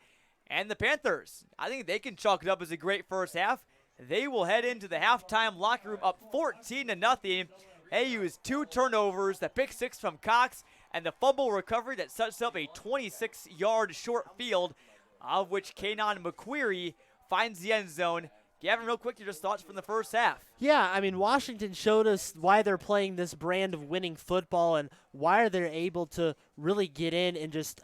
And the Panthers, I think they can chalk it up as a great first half. They will head into the halftime locker room up 14-0. They use 2 turnovers, the pick 6 from Cox, and the fumble recovery that sets up a 26-yard short field, of which Kanon McQuarrie finds the end zone. Gavin, real quick, your thoughts from the first half. Yeah, I mean, Washington showed us why they're playing this brand of winning football and why they're able to really get in and just,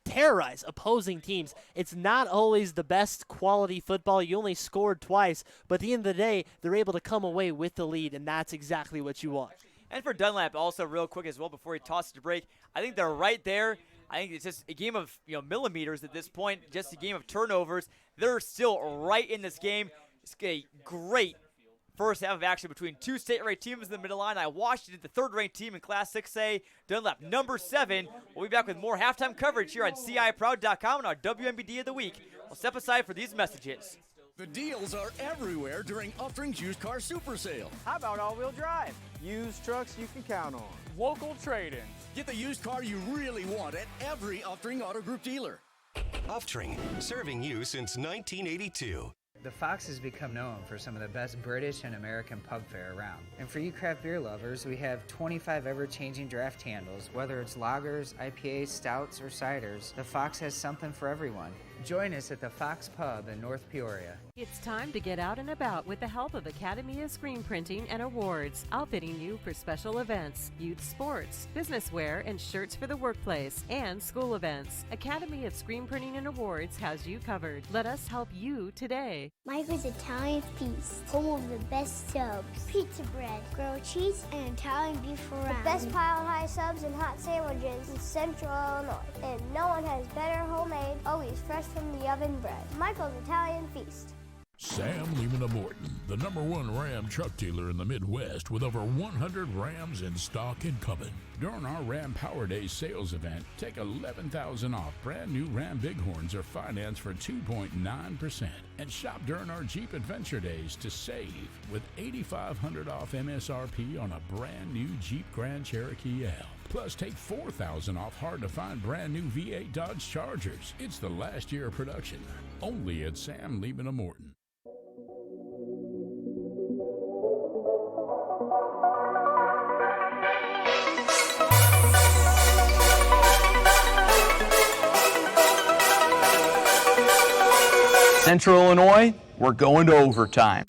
terrorize opposing teams. It's not always the best quality football. You only scored twice, but at the end of the day, they're able to come away with the lead, and that's exactly what you want. And for Dunlap, also real quick as well before he tosses the break, I think they're right there. I think it's just a game of millimeters at this point, just a game of turnovers. They're still right in this game. It's a great First half of action between two state-ranked teams in the Mid-Illini. Washington, the third-ranked team in Class 6A. Dunlap, number 7. We'll be back with more halftime coverage here on CIProud.com and our WMBD of the Week. We'll step aside for these messages. The deals are everywhere during Uftring's Used Car Super Sale. How about all-wheel drive? Used trucks you can count on. Local trade-ins. Get the used car you really want at every Uftring Auto Group dealer. Uftring, serving you since 1982. The Fox has become known for some of the best British and American pub fare around. And for you craft beer lovers, we have 25 ever-changing draft handles. Whether it's lagers, IPAs, stouts, or ciders, the Fox has something for everyone. Join us at the Fox Pub in North Peoria. It's time to get out and about with the help of Academy of Screen Printing and Awards, outfitting you for special events, youth sports, business wear, and shirts for the workplace, and school events. Academy of Screen Printing and Awards has you covered. Let us help you today. Micah's Italian Feast, home of the best subs, pizza bread, grilled cheese, and Italian beef fry. The best pile-high subs and hot sandwiches in Central Illinois. And no one has better homemade, always fresh from the oven bread. Michael's Italian Feast. Sam Lehman Morton, the #1 Ram truck dealer in the Midwest with over 100 Rams in stock and coming. During our Ram Power Day sales event, take $11,000 off brand new Ram Bighorns or finance for 2.9%. And shop during our Jeep Adventure Days to save with $8,500 off MSRP on a brand new Jeep Grand Cherokee L. Plus, take $4,000 off hard-to-find brand new V8 Dodge Chargers. It's the last year of production. Only at Sam Lehman Morton. Central Illinois, we're going to overtime.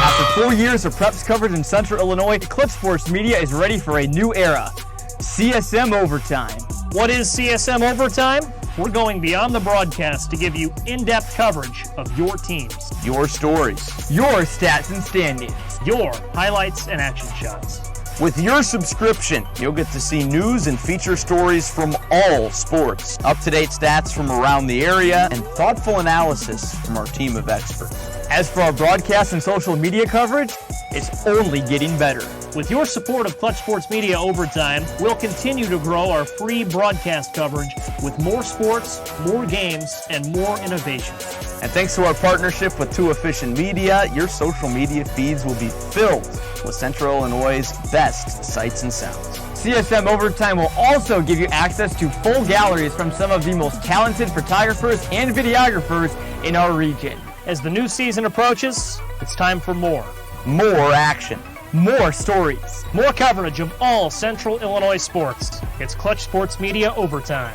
After 4 years of preps coverage in Central Illinois, Eclipse Sports Media is ready for a new era. CSM Overtime. What is CSM Overtime? We're going beyond the broadcast to give you in-depth coverage of your teams, Your stories. Your stats and standings. your highlights and action shots. With your subscription, you'll get to see news and feature stories from all sports, up-to-date stats from around the area, and thoughtful analysis from our team of experts. As for our broadcast and social media coverage, it's only getting better. With your support of Clutch Sports Media Overtime, we'll continue to grow our free broadcast coverage with more sports, more games, and more innovation. And thanks to our partnership with Too Efficient Media, your social media feeds will be filled with Central Illinois' best sights and sounds. CSM Overtime will also give you access to full galleries from some of the most talented photographers and videographers in our region. As the new season approaches, it's time for more. More action. More stories. More coverage of all Central Illinois sports. It's Clutch Sports Media Overtime.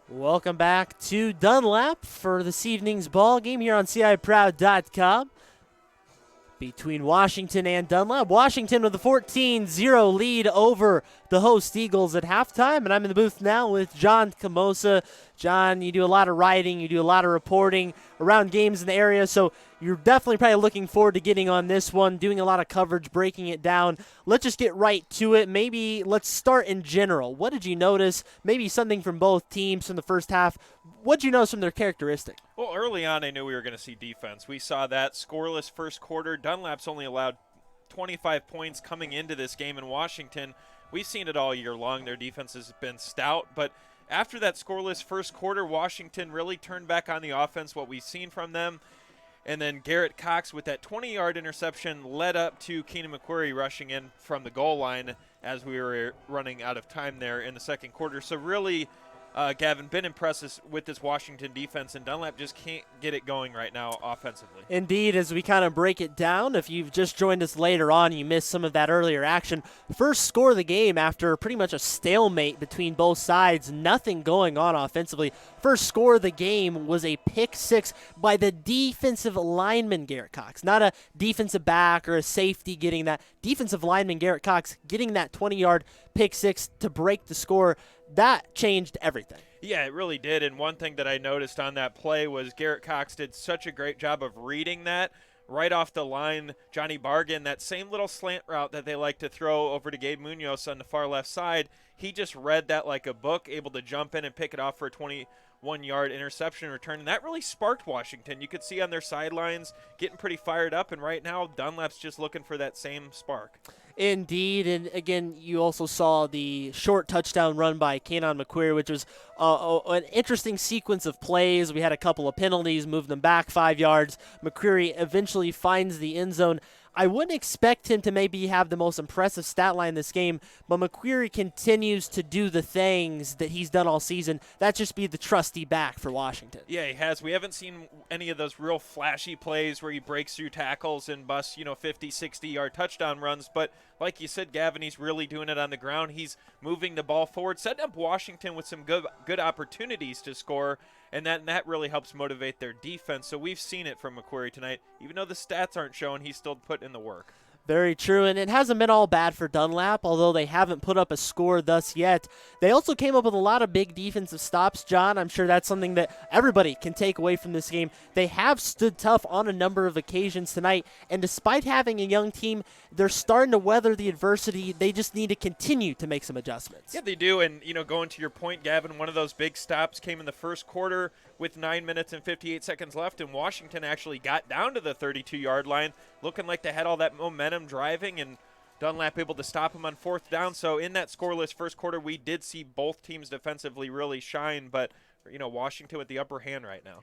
Welcome back to Dunlap for this evening's ball game here on CIProud.com. Between Washington and Dunlap. Washington with a 14-0 lead over the host Eagles at halftime. And I'm in the booth now with John Camosa. John, you do a lot of writing, you do a lot of reporting around games in the area, so you're definitely probably looking forward to getting on this one, doing a lot of coverage, breaking it down. Let's just get right to it. Maybe let's start in general. What did you notice? Maybe something from both teams from the first half. What did you notice from their characteristic? Well, early on, I knew we were going to see defense. We saw that scoreless first quarter. Dunlap's only allowed 25 points coming into this game in Washington. We've seen it all year long. Their defense has been stout, but after that scoreless first quarter, Washington really turned back on the offense, what we've seen from them. And then Garrett Cox with that 20-yard interception led up to Keenan McQuarrie rushing in from the goal line as we were running out of time there in the second quarter. So really, Gavin, been impressed with this Washington defense, and Dunlap just can't get it going right now offensively. Indeed, as we kind of break it down, if you've just joined us later on, you missed some of that earlier action. First score of the game after pretty much a stalemate between both sides, nothing going on offensively. First score of the game was a pick six by the defensive lineman Garrett Cox. Not a defensive back or a safety getting that. Defensive lineman Garrett Cox getting that 20-yard pick six to break the score. that changed everything. Yeah, it really did. And one thing that I noticed on that play was Garrett Cox did such a great job of reading that. Right off the line, Johnny Bargan, that same little slant route that they like to throw over to Gabe Munoz on the far left side, he just read that like a book, able to jump in and pick it off for a 21-yard interception return. And that really sparked Washington. You could see on their sidelines getting pretty fired up, and right now Dunlap's just looking for that same spark. Indeed, and again, you also saw the short touchdown run by Kanon McQuarrie, which was an interesting sequence of plays. We had a couple of penalties, moved them back 5 yards. McQuarrie eventually finds the end zone. I wouldn't expect him to maybe have the most impressive stat line this game, but McQuarrie continues to do the things that he's done all season. That just be the trusty back for Washington. Yeah, he has. We haven't seen any of those real flashy plays where he breaks through tackles and busts, 50, 60-yard touchdown runs. But like you said, Gavin, he's really doing it on the ground. He's moving the ball forward, setting up Washington with some good opportunities to score, and that really helps motivate their defense. So we've seen it from McQuarrie tonight. Even though the stats aren't showing, he's still putting in the work. Very true, and it hasn't been all bad for Dunlap, although they haven't put up a score thus yet. They also came up with a lot of big defensive stops, John. I'm sure that's something that everybody can take away from this game. They have stood tough on a number of occasions tonight, and despite having a young team, they're starting to weather the adversity. They just need to continue to make some adjustments. Yeah, they do, and, going to your point, Gavin, one of those big stops came in the first quarter with 9 minutes and 58 seconds left, and Washington actually got down to the 32-yard line, looking like they had all that momentum driving, and Dunlap able to stop him on fourth down. So in that scoreless first quarter, we did see both teams defensively really shine, but Washington with the upper hand right now.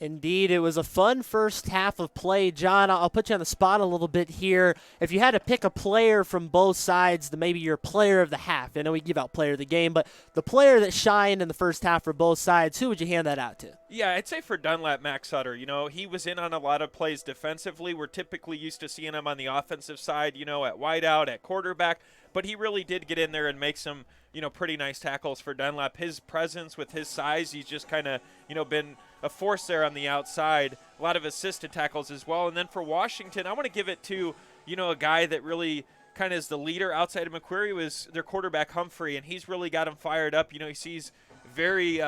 Indeed, it was a fun first half of play. John, I'll put you on the spot a little bit here. If you had to pick a player from both sides, maybe your player of the half. I know we give out player of the game, but the player that shined in the first half for both sides, who would you hand that out to? Yeah, I'd say for Dunlap, Max Sutter. He was in on a lot of plays defensively. We're typically used to seeing him on the offensive side, at wideout, at quarterback. But he really did get in there and make some, pretty nice tackles for Dunlap. His presence with his size, he's just kind of, been a force there on the outside. A lot of assisted tackles as well. And then for Washington, I want to give it to, a guy that really kind of is the leader outside of McQuarrie was their quarterback Humphrey, and he's really got him fired up. He sees very,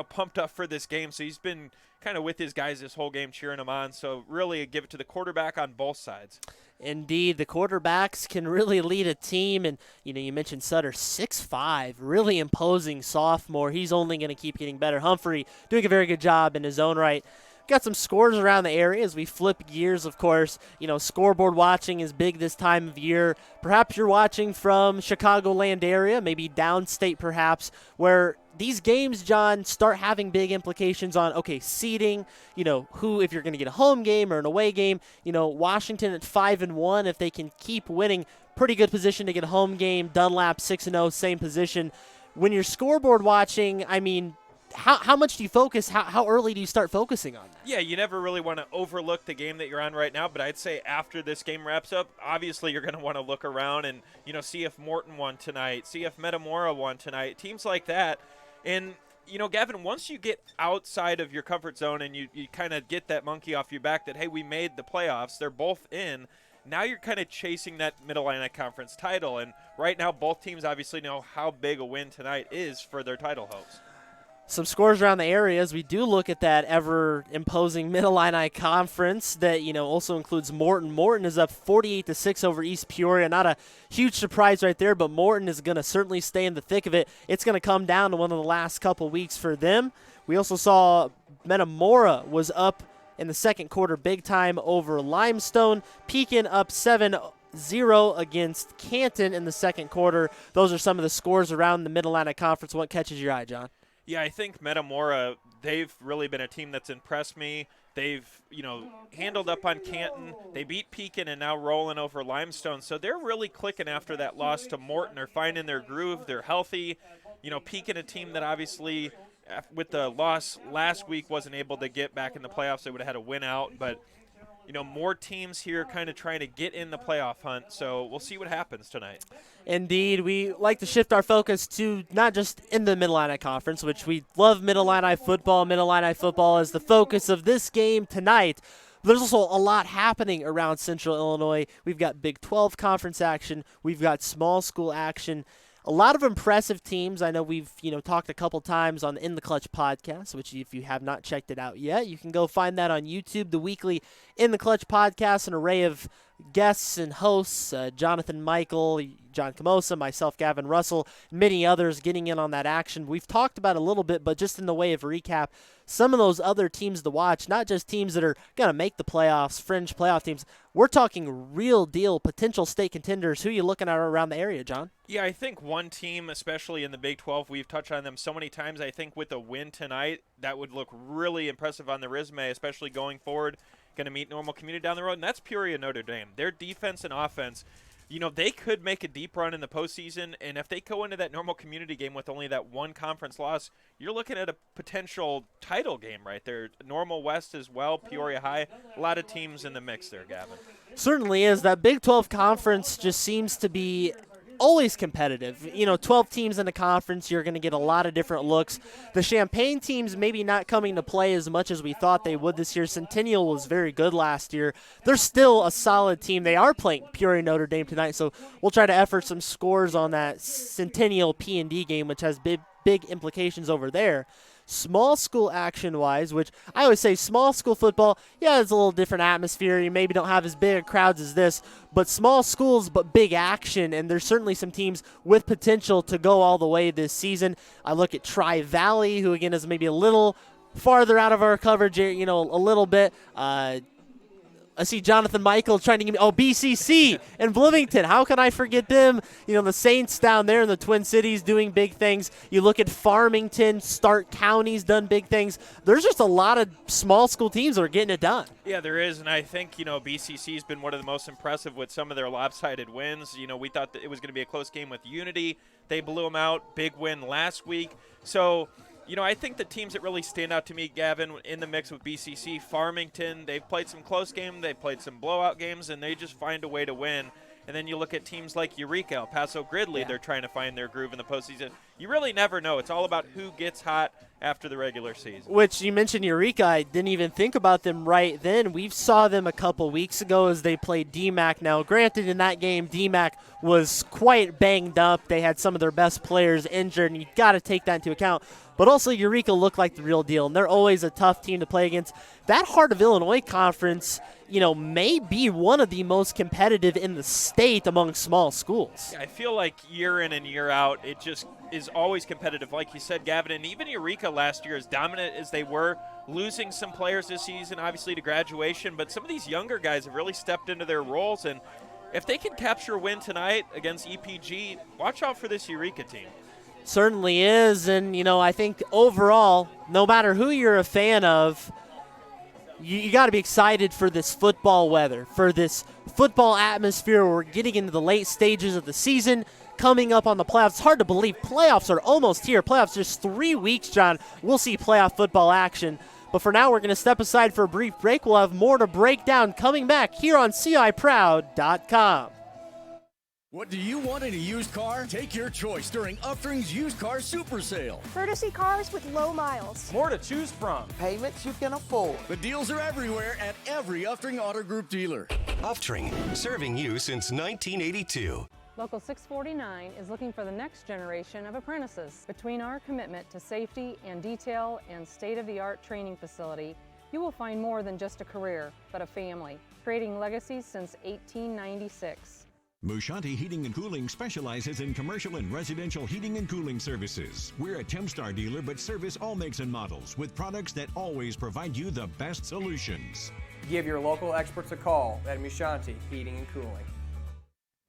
pumped up for this game. So he's been kind of with his guys this whole game, cheering them on. So really give it to the quarterback on both sides. Indeed, the quarterbacks can really lead a team, and you mentioned Sutter, 6'5", really imposing sophomore. He's only going to keep getting better. Humphrey doing a very good job in his own right. Got some scores around the area as we flip gears, of course. Scoreboard watching is big this time of year. Perhaps you're watching from Chicagoland area, maybe downstate perhaps, where these games, John, start having big implications on, seeding, who, if you're going to get a home game or an away game. Washington at 5-1, if they can keep winning, pretty good position to get a home game. Dunlap 6-0, same position. When you're scoreboard watching, how much do you focus? How early do you start focusing on that? Yeah, you never really want to overlook the game that you're on right now, but I'd say after this game wraps up, obviously you're going to want to look around and, see if Morton won tonight, see if Metamora won tonight, teams like that. And, Gavin, once you get outside of your comfort zone and you kind of get that monkey off your back that, hey, we made the playoffs, they're both in, now you're kind of chasing that Mid-Illini Conference title. And right now both teams obviously know how big a win tonight is for their title hopes. Some scores around the area as we do look at that ever-imposing Mid-Illini Conference that, also includes Morton. Morton is up 48-6 over East Peoria. Not a huge surprise right there, but Morton is going to certainly stay in the thick of it. It's going to come down to one of the last couple weeks for them. We also saw Metamora was up in the second quarter big time over Limestone. Pekin up 7-0 against Canton in the second quarter. Those are some of the scores around the Mid-Illini Conference. What catches your eye, John? Yeah, I think Metamora, they've really been a team that's impressed me. They've, handled up on Canton. They beat Pekin and now rolling over Limestone. So they're really clicking after that loss to Morton. They're finding their groove. They're healthy. Pekin, a team that obviously with the loss last week wasn't able to get back in the playoffs. They would have had a win out. But, more teams here kind of trying to get in the playoff hunt. So we'll see what happens tonight. Indeed, we like to shift our focus to not just in the Mid-Illini Conference, which we love Mid-Illini football. Mid-Illini football is the focus of this game tonight. There's also a lot happening around Central Illinois. We've got Big 12 conference action. We've got small school action. a lot of impressive teams. I know we've talked a couple times on the In the Clutch podcast, which if you have not checked it out yet, you can go find that on YouTube, the weekly In the Clutch podcast, an array of guests and hosts, Jonathan Michael, John Camosa, myself, Gavin Russell, many others getting in on that action. We've talked about it a little bit, but just in the way of recap, some of those other teams to watch, not just teams that are going to make the playoffs, fringe playoff teams. We're talking real deal potential state contenders. Who are you looking at around the area, John? Yeah, I think one team, especially in the Big 12, we've touched on them so many times. I think with a win tonight, that would look really impressive on the resume, especially going forward. Going to meet Normal Community down the road, and that's Peoria Notre Dame. Their defense and offense, they could make a deep run in the postseason, and if they go into that Normal Community game with only that one conference loss, you're looking at a potential title game right there. Normal West as well, Peoria High, a lot of teams in the mix there, Gavin. Certainly is. That Big 12 conference just seems to be always competitive. 12 teams in the conference, you're going to get a lot of different looks. The Champaign teams maybe not coming to play as much as we thought they would this year. Centennial was very good last year. They're still a solid team. They are playing Peoria Notre Dame tonight, so we'll try to effort some scores on that Centennial P&D game, which has big implications over there. Small school action-wise, which I always say small school football, it's a little different atmosphere. You maybe don't have as big crowds as this, but small schools, but big action, and there's certainly some teams with potential to go all the way this season. I look at Tri-Valley, who, again, is maybe a little farther out of our coverage, a little bit. I see Jonathan Michael trying to give me, BCC and Bloomington. How can I forget them? The Saints down there in the Twin Cities doing big things. You look at Farmington, Stark County's done big things. There's just a lot of small school teams that are getting it done. Yeah, there is, and I think, BCC's been one of the most impressive with some of their lopsided wins. We thought that it was going to be a close game with Unity. They blew them out. Big win last week. So, I think the teams that really stand out to me, Gavin, in the mix with BCC, Farmington, they've played some close games, they've played some blowout games, and they just find a way to win. And then you look at teams like Eureka, El Paso Gridley, they're trying to find their groove in the postseason. You really never know. It's all about who gets hot after the regular season. Which you mentioned Eureka. I didn't even think about them right then. We saw them a couple weeks ago as they played DMAC. Now, granted, in that game, DMAC was quite banged up. They had some of their best players injured, and you got to take that into account. But also, Eureka looked like the real deal, and they're always a tough team to play against. That Heart of Illinois conference, may be one of the most competitive in the state among small schools. I feel like year in and year out, it just is always competitive. Like you said, Gavin, and even Eureka last year, as dominant as they were, losing some players this season, obviously, to graduation, but some of these younger guys have really stepped into their roles, and if they can capture a win tonight against EPG, watch out for this Eureka team. Certainly is, and I think overall, no matter who you're a fan of, you got to be excited for this football weather, for this football atmosphere. We're getting into the late stages of the season, coming up on the playoffs. It's hard to believe playoffs are almost here. Playoffs just 3 weeks, John. We'll see playoff football action. But for now, we're going to step aside for a brief break. We'll have more to break down coming back here on CIProud.com. What do you want in a used car? Take your choice during Uftring's Used Car Super Sale. Courtesy cars with low miles. More to choose from. Payments you can afford. The deals are everywhere at every Uftring Auto Group dealer. Uftring, serving you since 1982. Local 649 is looking for the next generation of apprentices. Between our commitment to safety and detail and state-of-the-art training facility, you will find more than just a career, but a family, creating legacies since 1896. Mushanti Heating and Cooling specializes in commercial and residential heating and cooling services. We're a Tempstar dealer, but service all makes and models with products that always provide you the best solutions. Give your local experts a call at Mushanti Heating and Cooling.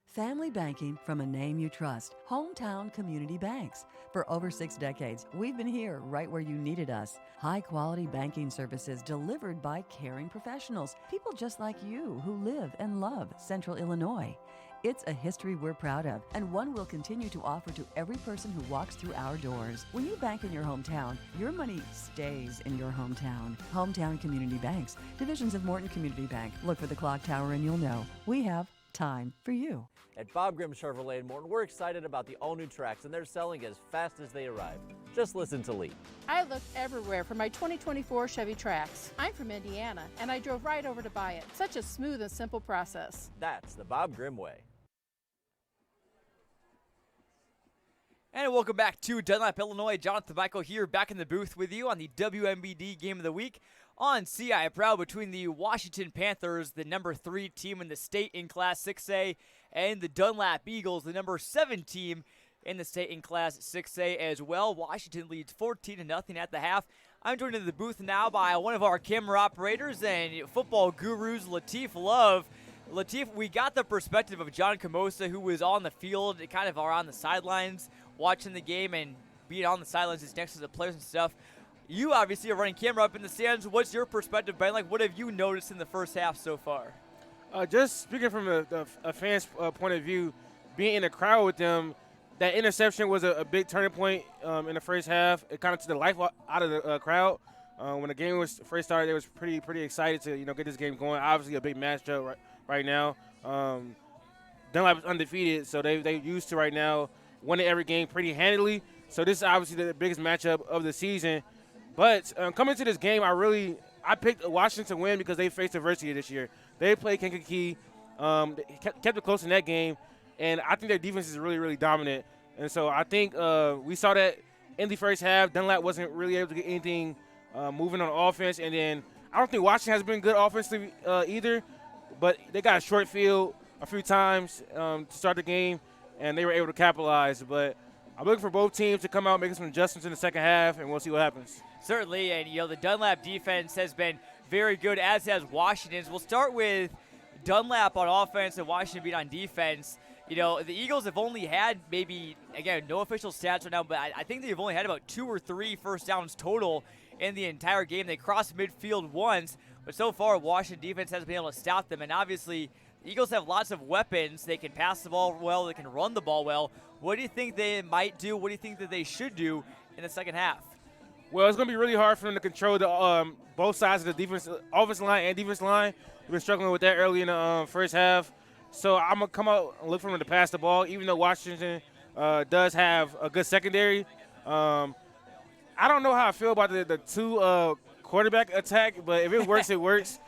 Family banking from a name you trust. Hometown Community Banks. For over 6 decades, we've been here right where you needed us. High-quality banking services delivered by caring professionals. People just like you who live and love Central Illinois. It's a history we're proud of, and one we'll continue to offer to every person who walks through our doors. When you bank in your hometown, your money stays in your hometown. Hometown Community Banks, divisions of Morton Community Bank. Look for the clock tower and you'll know we have time for you. At Bob Grimm Chevrolet in Morton, we're excited about the all-new tracks, and they're selling as fast as they arrive. Just listen to Lee. I looked everywhere for my 2024 Chevy Trax. I'm from Indiana, and I drove right over to buy it. Such a smooth and simple process. That's the Bob Grimm way. And welcome back to Dunlap, Illinois. Jonathan Michael here, back in the booth with you on the WMBD Game of the Week on CI Proud between the Washington Panthers, the number 3 team in the state in Class 6A, and the Dunlap Eagles, the number 7 team in the state in Class 6A as well. Washington leads 14-0 at the half. I'm joined in the booth now by one of our camera operators and football gurus, Latif Love. Latif, we got the perspective of John Camosa, who was on the field, kind of on the sidelines, watching the game and being on the sidelines is next to the players and stuff. You obviously are running camera up in the stands. What's your perspective, Ben? Like, what have you noticed in the first half so far? Just speaking from a fan's point of view, being in the crowd with them, that interception was a big turning point in the first half. It kind of took the life out of the crowd. When the game was first started, they was pretty excited to get this game going. Obviously, a big matchup right now. Dunlap is undefeated, so they used to right now winning every game pretty handily. So this is obviously the biggest matchup of the season. But coming to this game, I picked Washington to win because they faced adversity this year. They played Kankakee, they kept it close in that game, and I think their defense is really dominant. And so I think we saw that in the first half. Dunlap wasn't really able to get anything moving on offense, and then I don't think Washington has been good offensively either. But they got a short field a few times to start the game, and they were able to capitalize. But I'm looking for both teams to come out making some adjustments in the second half, and we'll see what happens. Certainly, and the Dunlap defense has been very good, as has Washington's. We'll start with Dunlap on offense and Washington beat on defense. The Eagles have only had maybe, again, no official stats right now, but I think they've only had about 2 or 3 first downs total in the entire game. They crossed midfield once, but so far Washington defense hasn't been able to stop them. And obviously, the Eagles have lots of weapons. They can pass the ball well. They can run the ball well. What do you think they might do? What do you think that they should do in the second half? Well, it's going to be really hard for them to control the both sides of the offensive line and defensive line. We've been struggling with that early in the first half. So I'm going to come out and look for them to pass the ball, even though Washington does have a good secondary. I don't know how I feel about the 2 quarterback attack, but if it works, it works.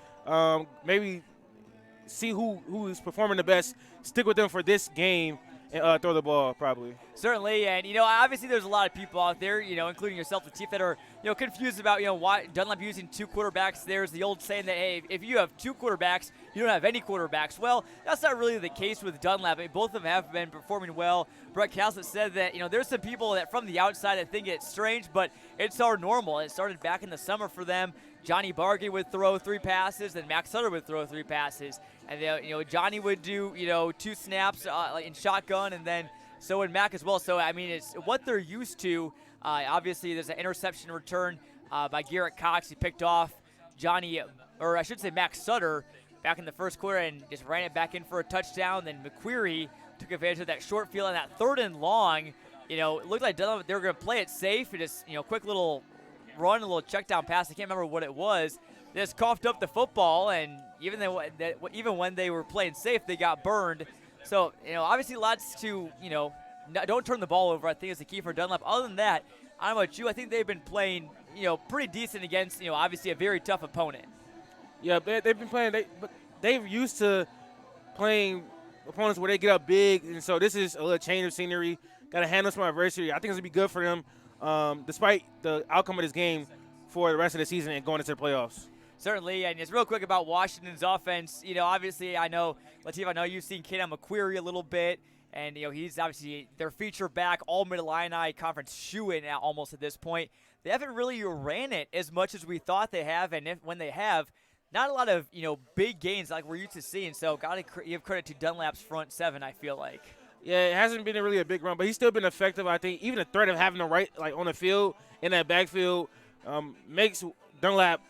Maybe see who is performing the best, stick with them for this game, and throw the ball probably. Certainly, and obviously there's a lot of people out there, including yourself, the Latif, that are confused about why Dunlap using 2 quarterbacks. There's the old saying that, hey, if you have 2 quarterbacks, you don't have any quarterbacks. Well, that's not really the case with Dunlap. I mean, both of them have been performing well. Brett Caslett said that there's some people that from the outside that think it's strange, but it's our normal. It started back in the summer for them. Johnny Bargay would throw 3 passes, and Max Sutter would throw 3 passes, and Johnny would do 2 snaps in shotgun, and then so would Mac as well. So I mean, it's what they're used to. Obviously, there's an interception return by Garrett Cox. He picked off Max Sutter back in the first quarter and just ran it back in for a touchdown. Then McQuarrie took advantage of that short field, and that 3rd and long. It looked like they were going to play it safe and just quick little run, a little check down pass. I can't remember what it was. They just coughed up the football, and even when they were playing safe, they got burned. So, obviously lots to, don't turn the ball over, I think is the key for Dunlap. Other than that, I don't know about you, I think they've been playing, pretty decent against, obviously a very tough opponent. Yeah, they've been playing, but they've used to playing opponents where they get up big, and so this is a little change of scenery. Got to handle some adversity. I think it's going to be good for them. Despite the outcome of this game for the rest of the season and going into the playoffs. Certainly, and just real quick about Washington's offense, obviously I know, Latif, I know you've seen Kaden McQuarrie a little bit, and, he's obviously their feature back, all Mid-Illini Conference shoe-in almost at this point. They haven't really ran it as much as we thought they have, and when they have, not a lot of, big gains like we're used to seeing, so got to give credit to Dunlap's front 7, I feel like. Yeah, it hasn't been really a big run, but he's still been effective. I think even the threat of having him on the field in that backfield makes Dunlap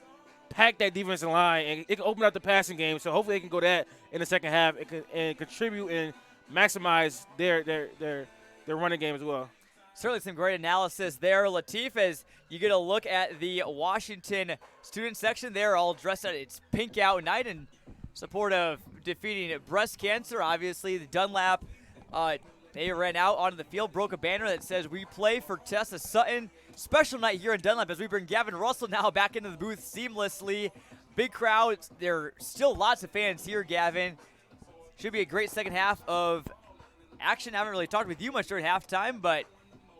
pack that defensive line, and it can open up the passing game. So hopefully they can go that in the second half and contribute and maximize their running game as well. Certainly some great analysis there, Latif, as you get a look at the Washington student section. They're all dressed out. It's pink out night in support of defeating breast cancer. Obviously, the Dunlap, they ran out onto the field, broke a banner that says, "We play for Tessa Sutton." Special night here in Dunlap as we bring Gavin Russell now back into the booth seamlessly. Big crowd. There are still lots of fans here, Gavin. Should be a great second half of action. I haven't really talked with you much during halftime, but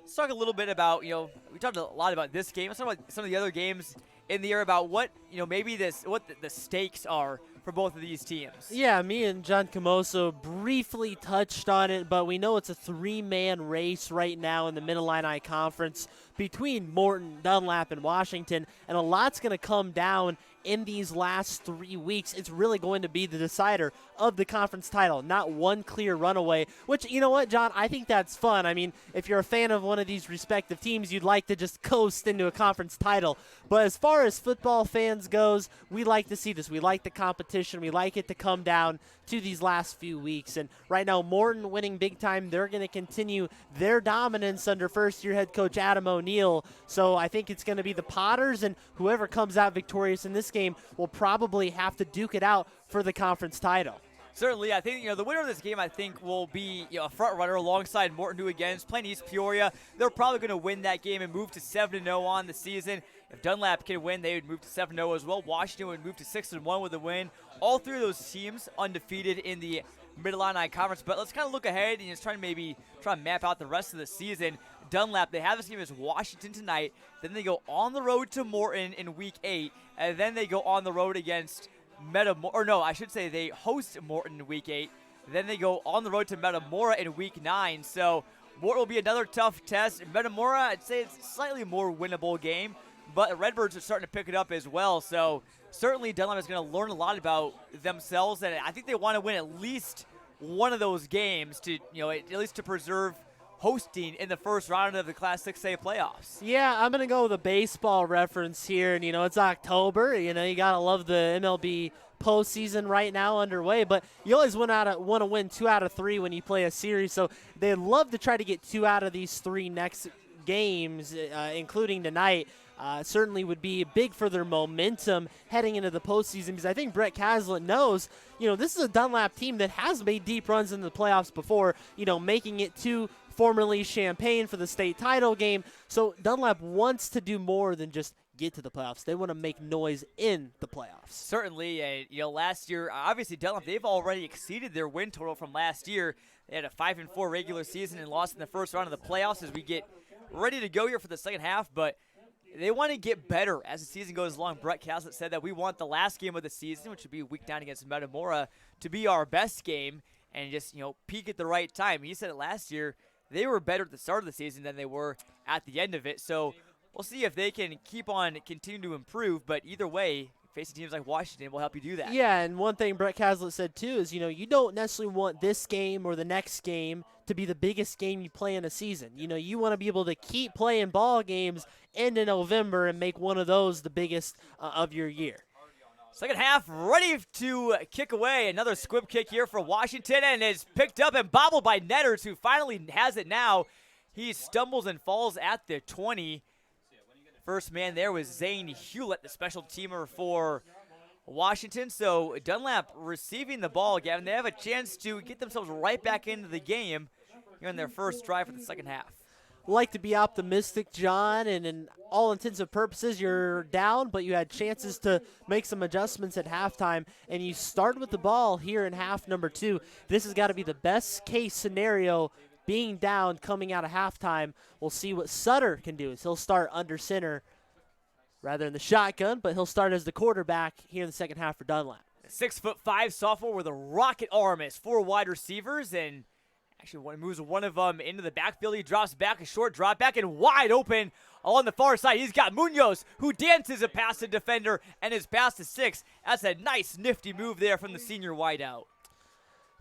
Let's talk a little bit about, we talked a lot about this game. Let's talk about some of the other games in the air about what, maybe what the stakes are for both of these teams. Yeah, me and John Camoso briefly touched on it, but we know it's a three-man race right now in the Mid-Illini Conference between Morton, Dunlap, and Washington, and a lot's going to come down in these last 3 weeks. It's really going to be the decider of the conference title, not one clear runaway, which, you know what, John, I think that's fun. I mean, if you're a fan of one of these respective teams, you'd like to just coast into a conference title. But as far as football fans goes, we like to see this. We like the competition. We like it to come down to these last few weeks. And right now, Morton winning big time. They're going to continue their dominance under first-year head coach Adam O'Neill. So I think it's going to be the Potters, and whoever comes out victorious in this game will probably have to duke it out for the conference title. Certainly, I think the winner of this game, I think, will be a front runner alongside Morton, who again is playing East Peoria. They're probably going to win that game and move to 7-0 on the season. If Dunlap can win, they would move to 7-0 as well. Washington would move to 6-1 with a win. All three of those teams undefeated in the Mid-Illini Conference. But let's kind of look ahead and just try to map out the rest of the season. Dunlap, they have this game as Washington tonight. Then they go on the road to Morton in Week 8, and then they go on the road against they host Morton in Week 8. Then they go on the road to Metamora in Week 9. So Morton will be another tough test. Metamora, I'd say it's a slightly more winnable game, but the Redbirds are starting to pick it up as well. So certainly Dunlap is going to learn a lot about themselves, and I think they want to win at least one of those games to, at least to preserve hosting in the first round of the Class 6A playoffs. Yeah, I'm going to go with a baseball reference here, and, it's October. You got to love the MLB postseason right now underway, but you always want to win 2 out of 3 when you play a series, so they'd love to try to get 2 out of these 3 next games, including tonight. Certainly would be big for their momentum heading into the postseason, because I think Brett Caslett knows, this is a Dunlap team that has made deep runs in the playoffs before, making it to formerly Champaign for the state title game. So Dunlap wants to do more than just get to the playoffs. They want to make noise in the playoffs. Certainly, last year, obviously Dunlap, they've already exceeded their win total from last year. They had a 5-4 regular season and lost in the first round of the playoffs as we get ready to go here for the second half, but they want to get better as the season goes along. Brett Caslett said that we want the last game of the season, which would be Week 9 against Metamora, to be our best game and just, peak at the right time. He said it last year. They were better at the start of the season than they were at the end of it. So we'll see if they can continue to improve. But either way, facing teams like Washington will help you do that. Yeah, and one thing Brett Caslett said too is, you don't necessarily want this game or the next game to be the biggest game you play in a season. You want to be able to keep playing ball games into November and make one of those the biggest of your year. Second half ready to kick away. Another squib kick here for Washington, and is picked up and bobbled by Netters, who finally has it now. He stumbles and falls at the 20. First man there was Zane Hewlett, the special teamer for Washington. So Dunlap receiving the ball, Gavin. They have a chance to get themselves right back into the game here in their first drive for the second half. Like to be optimistic, John, and in all intents and purposes, you're down, but you had chances to make some adjustments at halftime, and you started with the ball here in half number 2. This has got to be the best case scenario, being down coming out of halftime. We'll see what Sutter can do. He'll start under center rather than the shotgun, but he'll start as the quarterback here in the second half for Dunlap. 6'5" sophomore with a rocket arm as 4 wide receivers, and actually moves one of them into the backfield. He drops back, a short drop back, and wide open along the far side. He's got Munoz, who dances a pass to defender and is past to 6. That's a nice, nifty move there from the senior wideout.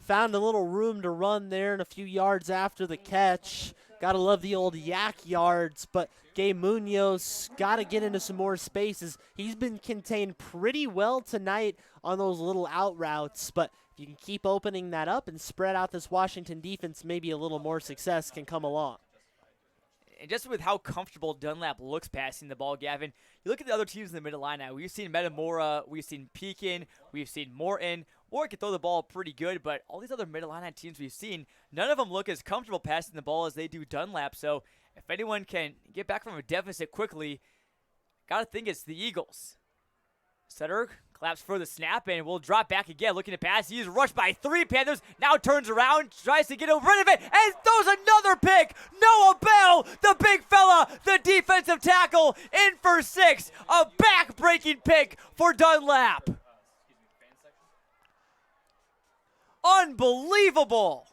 Found a little room to run there and a few yards after the catch. Got to love the old yak yards, but Gabe Munoz got to get into some more spaces. He's been contained pretty well tonight on those little out routes, but if you can keep opening that up and spread out this Washington defense, maybe a little more success can come along. And just with how comfortable Dunlap looks passing the ball, Gavin, you look at the other teams in the Mid-Illini. We've seen Metamora, we've seen Pekin, we've seen Morton. Morton can throw the ball pretty good, but all these other Mid-Illini teams we've seen, none of them look as comfortable passing the ball as they do Dunlap. So if anyone can get back from a deficit quickly, got to think it's the Eagles. Sutter claps for the snap and will drop back again, looking to pass. He's rushed by 3 Panthers, now turns around, tries to get rid of it, and throws another pick. Noah Bell, the big fella, the defensive tackle, in for 6. A back-breaking pick for Dunlap. Unbelievable.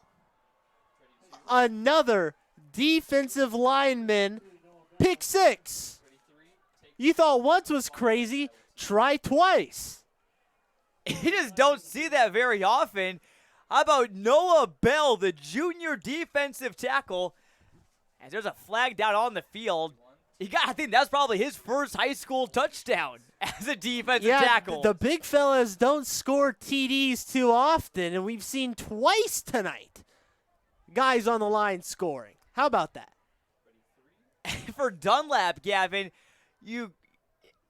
Another defensive lineman pick 6. You thought once was crazy, try twice. You just don't see that very often. How about Noah Bell, the junior defensive tackle? As there's a flag down on the field. I think that's probably his first high school touchdown as a defensive tackle. The big fellas don't score TDs too often, and we've seen twice tonight guys on the line scoring. How about that? For Dunlap, Gavin,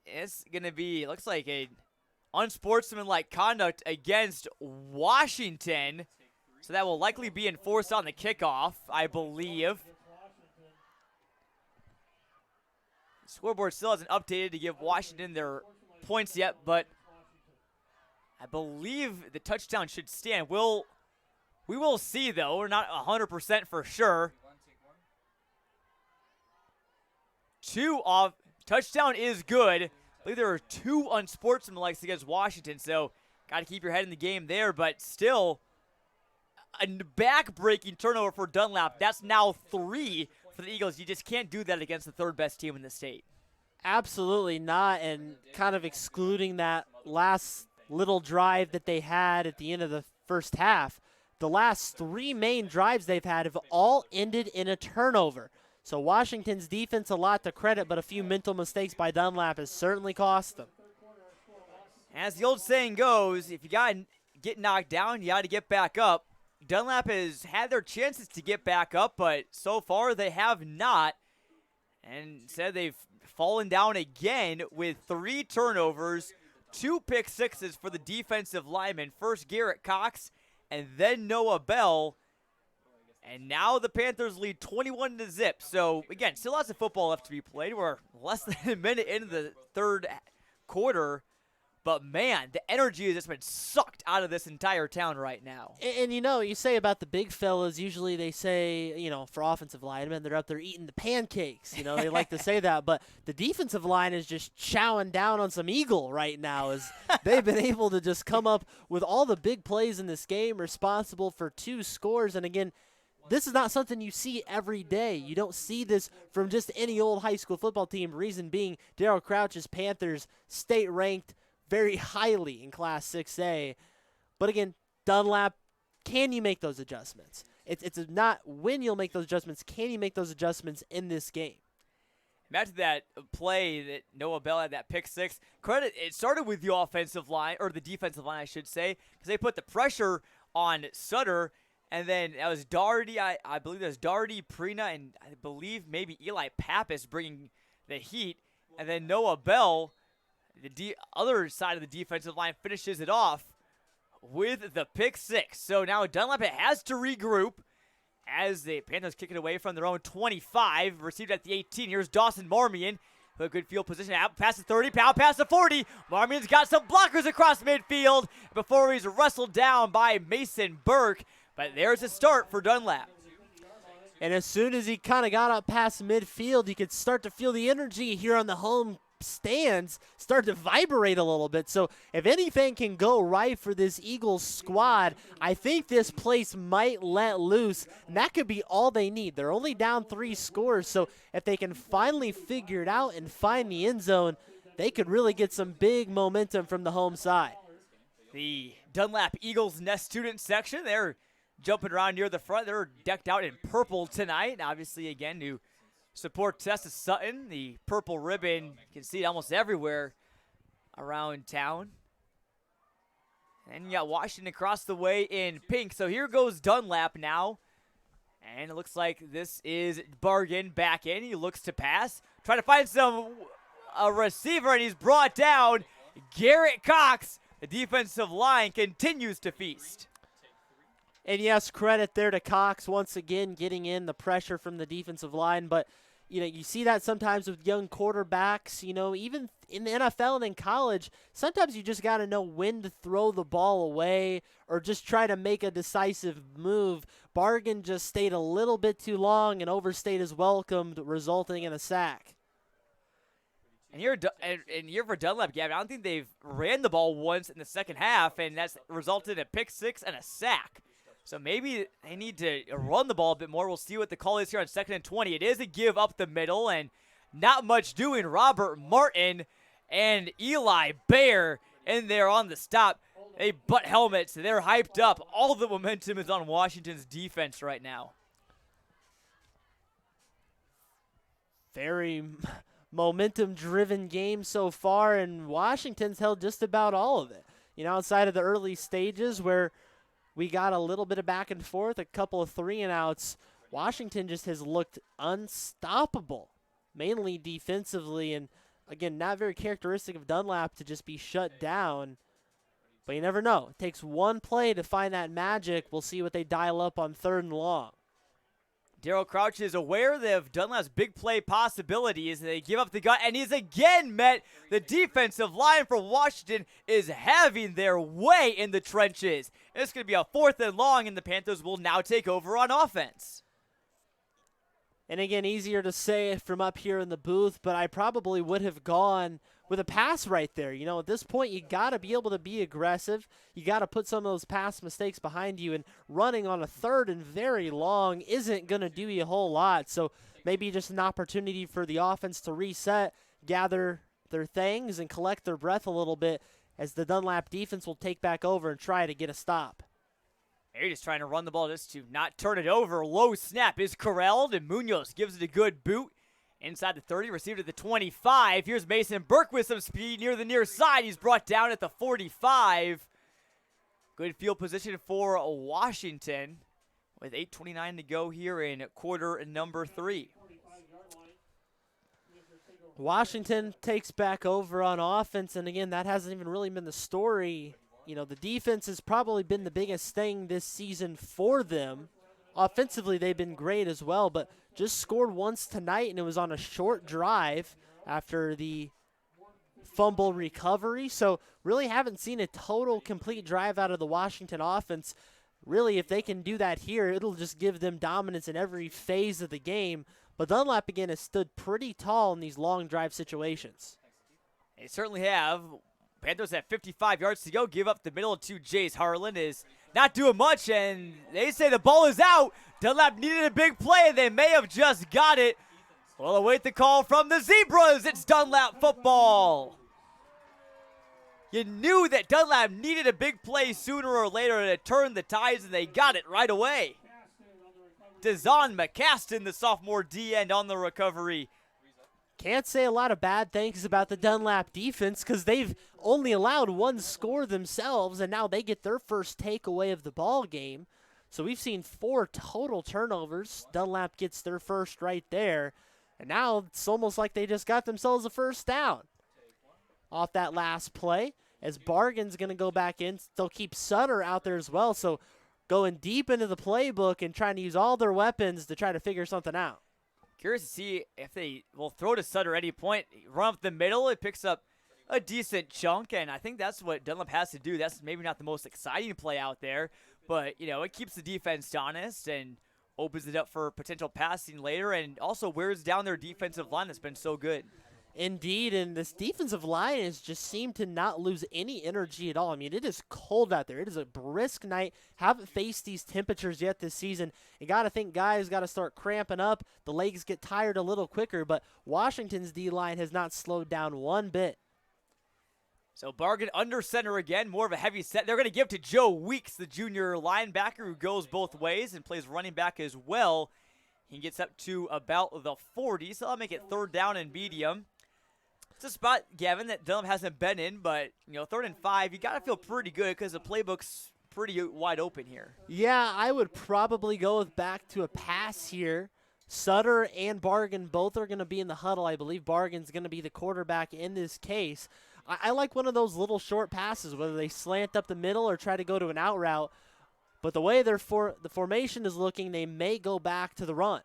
it's going to be, looks like a unsportsmanlike conduct against Washington. So that will likely be enforced on the kickoff, I believe. The scoreboard still hasn't updated to give Washington their points yet, but I believe the touchdown should stand. We will see, though. We're not 100% for sure. 2 off. Touchdown is good. I believe there are 2 unsportsmanlike against Washington, so got to keep your head in the game there. But still, a back-breaking turnover for Dunlap. That's now 3 for the Eagles. You just can't do that against the 3rd-best team in the state. Absolutely not, and kind of excluding that last little drive that they had at the end of the first half. The last 3 main drives they've had have all ended in a turnover. So Washington's defense, a lot to credit, but a few mental mistakes by Dunlap has certainly cost them. As the old saying goes, if you got to get knocked down, you got to get back up. Dunlap has had their chances to get back up, but so far they have not. And instead they've fallen down again with 3 turnovers, 2 pick sixes for the defensive linemen. First Garrett Cox, and then Noah Bell. And now the Panthers lead 21-0. So, again, still lots of football left to be played. We're less than a minute into the 3rd quarter. But, man, the energy has just been sucked out of this entire town right now. And you say about the big fellas, usually they say, for offensive linemen, they're up there eating the pancakes. They like to say that. But the defensive line is just chowing down on some eagle right now as they've been able to just come up with all the big plays in this game, responsible for 2 scores. And, again, this is not something you see every day. You don't see this from just any old high school football team. Reason being, Darryl Crouch's Panthers state-ranked very highly in Class 6A. But again, Dunlap, can you make those adjustments? It's not when you'll make those adjustments. Can you make those adjustments in this game? Imagine that play that Noah Bell had, that pick 6. Credit, it started with the offensive line, or the defensive line, I should say, because they put the pressure on Sutter. And then that was Doherty, I believe that was Doherty, Prina, and I believe maybe Eli Pappas bringing the heat. And then Noah Bell, the other side of the defensive line, finishes it off with the pick 6. So now Dunlap has to regroup as the Panthers kick it away from their own 25. Received at the 18. Here's Dawson Marmion. A good field position. Out past the 30, past the 40. Marmion's got some blockers across midfield before he's wrestled down by Mason Burke. But there's a start for Dunlap. And as soon as he kind of got up past midfield, you could start to feel the energy here on the home stands start to vibrate a little bit. So if anything can go right for this Eagles squad, I think this place might let loose, and that could be all they need. They're only down 3 scores, so if they can finally figure it out and find the end zone, they could really get some big momentum from the home side. The Dunlap Eagles Nest student section, they're jumping around near the front. They're decked out in purple tonight. Obviously, again, to support Tessa Sutton. The purple ribbon, you can see it almost everywhere around town. And you got Washington across the way in pink. So here goes Dunlap now. And it looks like this is Bargan back in. He looks to pass. Trying to find a receiver, and he's brought down. Garrett Cox, the defensive line, continues to feast. And yes, credit there to Cox once again getting in the pressure from the defensive line. But, you see that sometimes with young quarterbacks, even in the NFL and in college, sometimes you just got to know when to throw the ball away or just try to make a decisive move. Bargan just stayed a little bit too long and overstayed his welcome, resulting in a sack. And here for Dunlap, Gavin, I don't think they've ran the ball once in the second half, and that's resulted in a pick six and a sack. So maybe they need to run the ball a bit more. We'll see what the call is here on 2nd and 20. It is a give up the middle, and not much doing. Robert Martin and Eli Bear in there on the stop. They butt helmets. They're hyped up. All the momentum is on Washington's defense right now. Very momentum-driven game so far, and Washington's held just about all of it. You know, outside of the early stages where we got a little bit of back and forth, a couple of 3-and-outs, Washington just has looked unstoppable, mainly defensively, and again, not very characteristic of Dunlap to just be shut down. But you never know. It takes one play to find that magic. We'll see what they dial up on 3rd and long. Darryl Crouch is aware of Dunlap's big play possibilities. They give up the gut, and he's again met. The defensive line for Washington is having their way in the trenches. It's going to be a 4th and long, and the Panthers will now take over on offense. And again, easier to say it from up here in the booth, but I probably would have gone with a pass right there. You know, at this point, you got to be able to be aggressive. You got to put some of those past mistakes behind you, and running on a 3rd and very long isn't going to do you a whole lot. So maybe just an opportunity for the offense to reset, gather their things, and collect their breath a little bit as the Dunlap defense will take back over and try to get a stop. They're just trying to run the ball just to not turn it over. Low snap is corralled, and Munoz gives it a good boot. Inside the 30, received at the 25. Here's Mason Burke with some speed near the near side. He's brought down at the 45. Good field position for Washington with 8:29 to go here in quarter number 3. Washington takes back over on offense, and again, that hasn't even really been the story. You know, the defense has probably been the biggest thing this season for them. Offensively, they've been great as well, but just scored once tonight, and it was on a short drive after the fumble recovery. So really haven't seen a total complete drive out of the Washington offense. Really, if they can do that here, it'll just give them dominance in every phase of the game. But Dunlap, again, has stood pretty tall in these long drive situations. They certainly have. Panthers have 55 yards to go. Give up the middle to Jace Harlan is not doing much, and they say the ball is out. Dunlap needed a big play, and they may have just got it. We'll await the call from the Zebras. It's Dunlap football. You knew that Dunlap needed a big play sooner or later to turn the tides, and they got it right away. Dazon McCaston, the sophomore D-end, on the recovery. Can't say a lot of bad things about the Dunlap defense because they've only allowed one score themselves, and now they get their first takeaway of the ball game. So we've seen 4 total turnovers. Dunlap gets their first right there, and now it's almost like they just got themselves a first down off that last play, as Bargan's going to go back in. They'll keep Sutter out there as well, so going deep into the playbook and trying to use all their weapons to try to figure something out. Curious to see if they will throw to Sutter at any point. Run up the middle, it picks up a decent chunk, and I think that's what Dunlap has to do. That's maybe not the most exciting play out there, but, you know, it keeps the defense honest and opens it up for potential passing later, and also wears down their defensive line that's been so good. Indeed, and this defensive line has just seemed to not lose any energy at all. I mean, it is cold out there. It is a brisk night. Haven't faced these temperatures yet this season. You got to think guys got to start cramping up. The legs get tired a little quicker, but Washington's D-line has not slowed down one bit. So Bargan under center again, more of a heavy set. They're going to give to Joe Weeks, the junior linebacker who goes both ways and plays running back as well. He gets up to about the 40, so that'll make it 3rd down and medium. It's a spot, Gavin, that Dunlap hasn't been in, but, you know, 3rd and 5, you got to feel pretty good because the playbook's pretty wide open here. Yeah, I would probably go back to a pass here. Sutter and Bargan both are going to be in the huddle. I believe Bargan's going to be the quarterback in this case. I like one of those little short passes, whether they slant up the middle or try to go to an out route. But the way the formation is looking, they may go back to the run.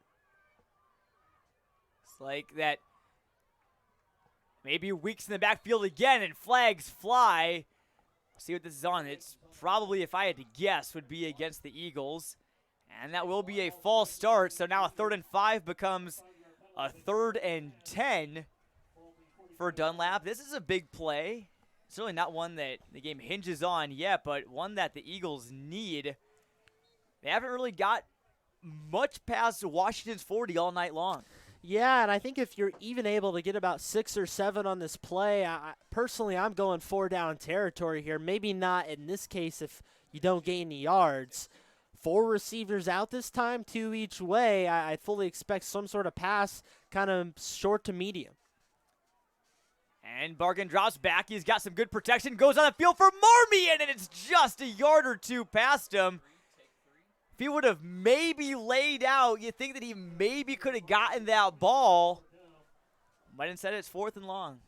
It's like that Maybe Weeks in the backfield again, and flags fly. See what this is on. It's probably, if I had to guess, would be against the Eagles. And that will be a false start. So now a 3rd and 5 becomes a 3rd and 10 for Dunlap. This is a big play. It's really not one that the game hinges on yet, but one that the Eagles need. They haven't really got much past Washington's 40 all night long. Yeah, and I think if you're even able to get about 6 or 7 on this play, personally, I'm going 4 down territory here. Maybe not in this case if you don't gain any yards. 4 receivers out this time, 2 each way. I fully expect some sort of pass, kind of short to medium. And Bargan drops back. He's got some good protection. Goes on the field for Marmion, and it's just a yard or 2 past him. If he would have maybe laid out, you think that he maybe could have gotten that ball. But instead, it's 4th and long.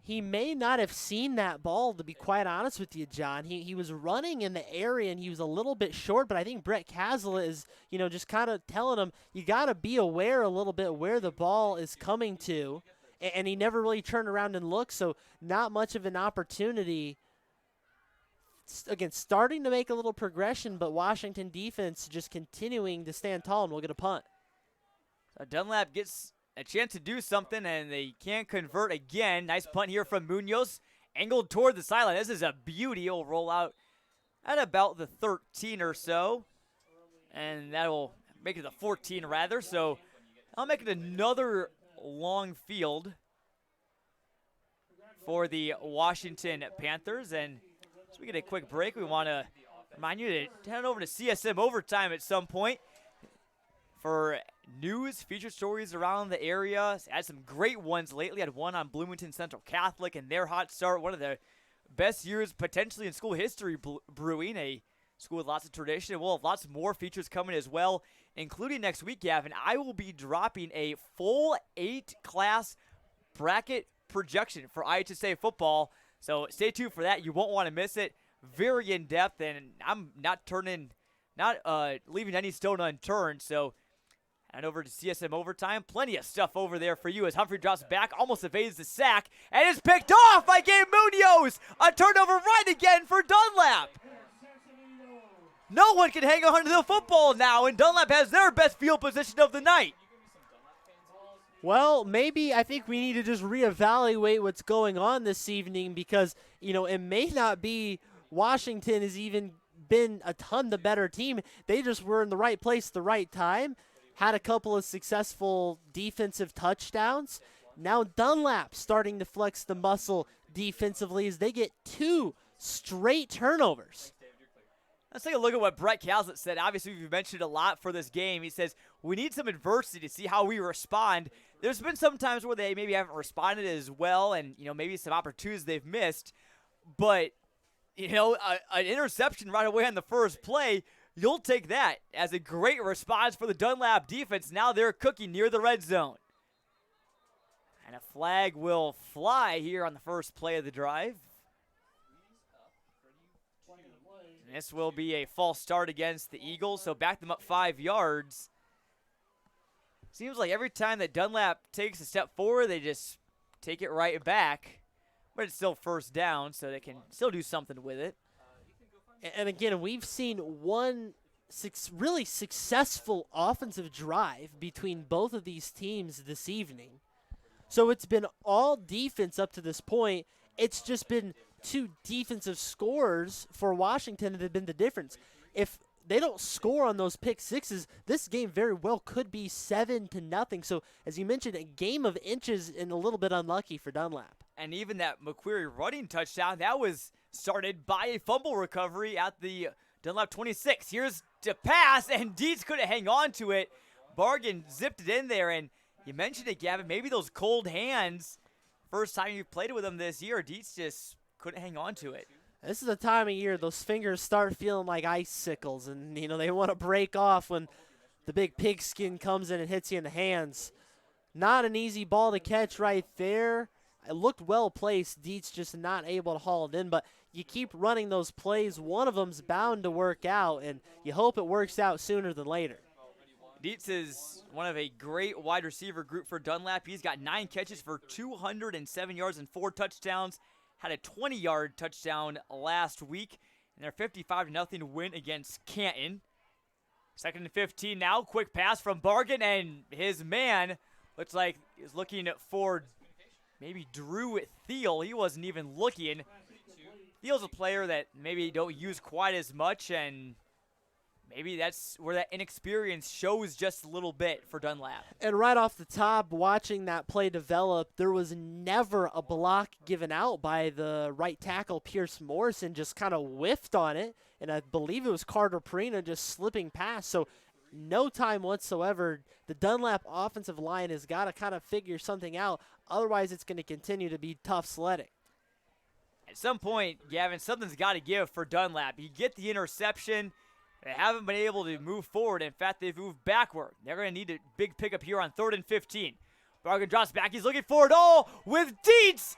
He may not have seen that ball, to be quite honest with you, John. He was running in the area, and he was a little bit short, but I think Brett Casella is, just kind of telling him, you got to be aware a little bit where the ball is coming to, and he never really turned around and looked, so not much of an opportunity. Again, starting to make a little progression, but Washington defense just continuing to stand tall, and we'll get a punt. So Dunlap gets a chance to do something, and they can't convert again. Nice punt here from Munoz. Angled toward the sideline. This is a beauty. It'll roll out at about the 13 or so. And that'll make it the 14, rather. So I'll make it another long field for the Washington Panthers. And as we get a quick break, we want to remind you to head over to CSM Overtime at some point for news, feature stories around the area. Had some great ones lately. Had one on Bloomington Central Catholic and their hot start. One of the best years potentially in school history brewing. A school with lots of tradition. We'll have lots more features coming as well, including next week, Gavin. I will be dropping a full 8-class bracket projection for IHSA football. So stay tuned for that. You won't want to miss it. Very in-depth, and I'm not leaving any stone unturned. So and over to CSM Overtime. Plenty of stuff over there for you as Humphrey drops back, almost evades the sack, and is picked off by Gabe Munoz. A turnover right again for Dunlap. No one can hang on to the football now, and Dunlap has their best field position of the night. Well, maybe I think we need to just reevaluate what's going on this evening because, it may not be Washington has even been a ton the better team. They just were in the right place at the right time, had a couple of successful defensive touchdowns. Now Dunlap starting to flex the muscle defensively as they get 2 straight turnovers. Let's take a look at what Brett Caslett said. Obviously, we've mentioned a lot for this game. He says, we need some adversity to see how we respond. There's been some times where they maybe haven't responded as well and, maybe some opportunities they've missed. But, an interception right away on the first play, you'll take that as a great response for the Dunlap defense. Now they're cooking near the red zone. And a flag will fly here on the first play of the drive. This will be a false start against the Eagles, so back them up 5 yards. Seems like every time that Dunlap takes a step forward, they just take it right back. But it's still first down, so they can still do something with it. And again, we've seen one really successful offensive drive between both of these teams this evening. So it's been all defense up to this point. It's just been 2 defensive scores for Washington that have been the difference. If they don't score on those pick sixes, this game very well could be 7-0. So, as you mentioned, a game of inches and a little bit unlucky for Dunlap. And even that McQuarrie running touchdown, that was started by a fumble recovery at the Dunlap 26. Here's to pass, and Dietz couldn't hang on to it. Bargan zipped it in there, and you mentioned it, Gavin, maybe those cold hands, first time you've played with them this year, Dietz just couldn't hang on to it. This is the time of year those fingers start feeling like icicles, and they want to break off when the big pigskin comes in and hits you in the hands. Not an easy ball to catch right there. It looked well placed. Dietz just not able to haul it in, but you keep running those plays. One of them's bound to work out, and you hope it works out sooner than later. Dietz is one of a great wide receiver group for Dunlap. He's got 9 catches for 207 yards and 4 touchdowns. Had a 20-yard touchdown last week in their 55-0 win against Canton. 2nd and 15 now. Quick pass from Bargan, and his man looks like he's looking for maybe Drew Thiel. He wasn't even looking. Thiel's a player that maybe don't use quite as much, and maybe that's where that inexperience shows just a little bit for Dunlap. And right off the top, watching that play develop, there was never a block given out by the right tackle, Pierce Morrison, just kind of whiffed on it. And I believe it was Carter Perina just slipping past. So no time whatsoever. The Dunlap offensive line has got to kind of figure something out. Otherwise, it's going to continue to be tough sledding. At some point, Gavin, something's got to give for Dunlap. You get the interception. They haven't been able to move forward. In fact, they've moved backward. They're going to need a big pickup here on 3rd and 15. Bargan drops back. He's looking for it all with Dietz.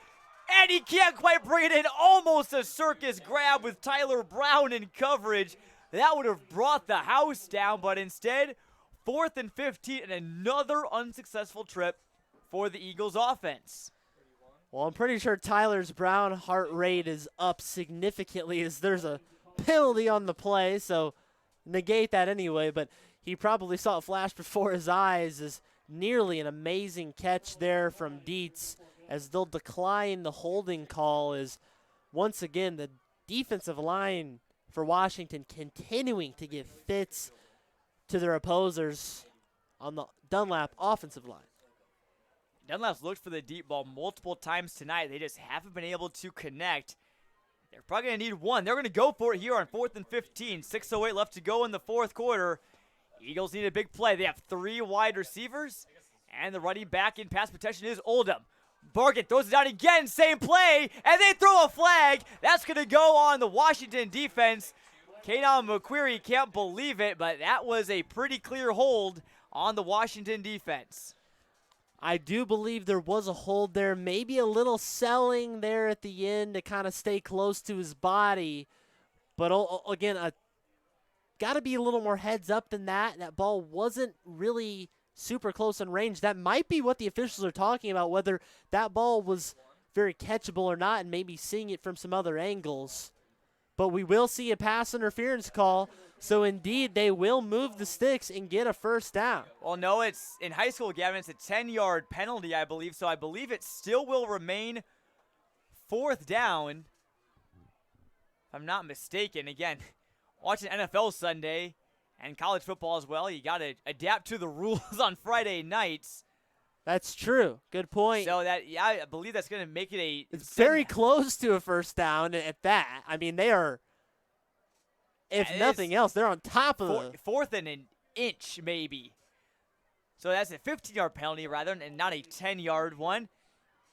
And he can't quite bring it in. Almost a circus grab with Tyler Brown in coverage. That would have brought the house down. But instead, 4th and 15 and another unsuccessful trip for the Eagles offense. Well, I'm pretty sure Tyler's Brown heart rate is up significantly as there's a penalty on the play. So negate that anyway, but he probably saw it flash before his eyes as nearly an amazing catch there from Dietz, as they'll decline the holding call. Is once again the defensive line for Washington continuing to give fits to their opposers on the Dunlap offensive line. Dunlap's looked for the deep ball multiple times tonight. They just haven't been able to connect. They're probably going to need one. They're going to go for it here on 4th and 15. 6:08 left to go in the 4th quarter. Eagles need a big play. They have 3 wide receivers, and the running back in pass protection is Oldham. Bargan throws it down again, same play, and they throw a flag. That's going to go on the Washington defense. Kanan McQuarrie can't believe it, but that was a pretty clear hold on the Washington defense. I do believe there was a hold there, maybe a little selling there at the end to kind of stay close to his body. But again, got to be a little more heads up than that. That ball wasn't really super close in range. That might be what the officials are talking about, whether that ball was very catchable or not, and maybe seeing it from some other angles. But we will see a pass interference call. So, indeed, they will move the sticks and get a first down. Well, no, it's in high school, Gavin. It's a 10-yard penalty, I believe. So, I believe it still will remain 4th down, if I'm not mistaken. Again, watching NFL Sunday and college football as well, you got to adapt to the rules on Friday nights. That's true. Good point. So, I believe that's going to make it it's very close to a first down at that. I mean, they are... If nothing else, they're on top of the 4th and an inch, maybe. So that's a 15-yard penalty rather, and not a 10-yard one.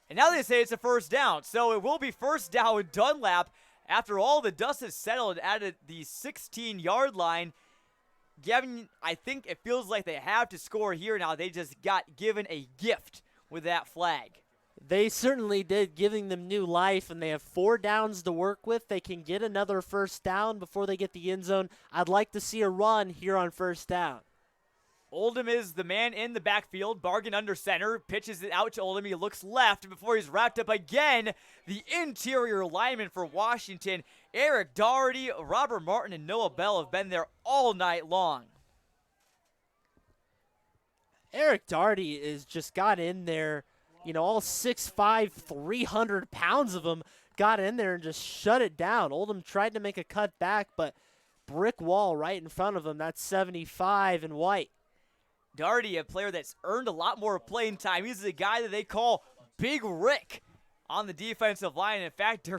And now they say it's a first down. So it will be first down with Dunlap after all the dust has settled at the 16-yard line. Gavin, I think it feels like they have to score here now. They just got given a gift with that flag. They certainly did, giving them new life, and they have 4 downs to work with. They can get another first down before they get the end zone. I'd like to see a run here on first down. Oldham is the man in the backfield. Bargan under center, pitches it out to Oldham. He looks left before he's wrapped up again. The interior lineman for Washington, Eric Doherty, Robert Martin, and Noah Bell have been there all night long. Eric Doherty is just got in there. You know, all 6'5", 300 pounds of them got in there and just shut it down. Oldham tried to make a cut back, but brick wall right in front of him. That's 75 in white. Doherty, a player that's earned a lot more playing time. He's the guy that they call Big Rick on the defensive line. In fact,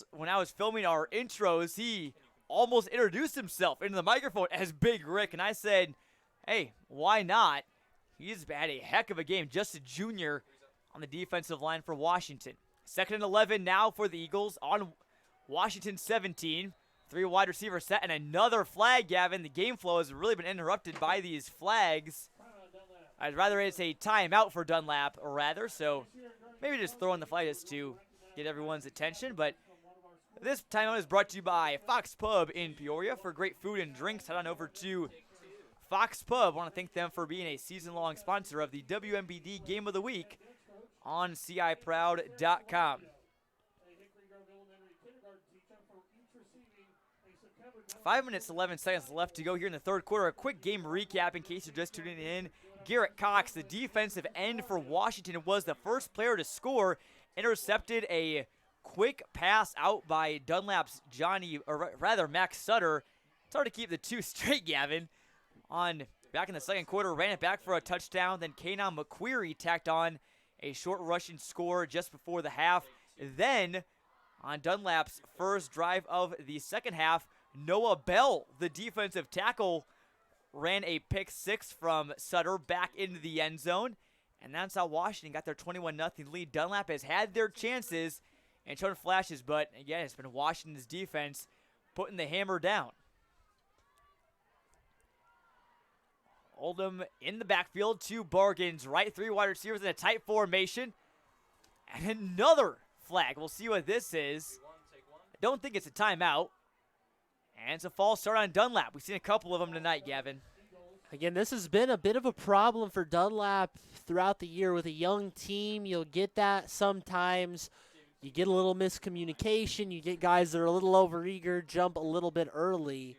when I was filming our intros, he almost introduced himself into the microphone as Big Rick, and I said, hey, why not? He's had a heck of a game, just a junior on the defensive line for Washington. 2nd and 11 now for the Eagles on Washington 17. 3 wide receiver set and another flag, Gavin. The game flow has really been interrupted by these flags. I'd rather it's a timeout for Dunlap, so maybe just throwing the flag just to get everyone's attention. But this timeout is brought to you by Fox Pub in Peoria. For great food and drinks, head on over to Fox Pub. I want to thank them for being a season-long sponsor of the WMBD Game of the Week on CIProud.com. 5 minutes, 11 seconds left to go here in the third quarter. A quick game recap in case you're just tuning in. Garrett Cox, the defensive end for Washington, was the first player to score. Intercepted a quick pass out by Dunlap's Max Sutter. It's hard to keep the two straight, Gavin. Back in the second quarter, ran it back for a touchdown. Then Kanon McQuarrie tacked on a short rushing score just before the half. Then, on Dunlap's first drive of the second half, Noah Bell, the defensive tackle, ran a pick six from Sutter back into the end zone. And that's how Washington got their 21-0 lead. Dunlap has had their chances and shown flashes, but again, it's been Washington's defense putting the hammer down. Oldham in the backfield, two bargains, right, three wide receivers in a tight formation. And another flag. We'll see what this is. I don't think it's a timeout. And it's a false start on Dunlap. We've seen a couple of them tonight, Gavin. Again, this has been a bit of a problem for Dunlap throughout the year. With a young team, you'll get that sometimes. You get a little miscommunication. You get guys that are a little overeager, jump a little bit early.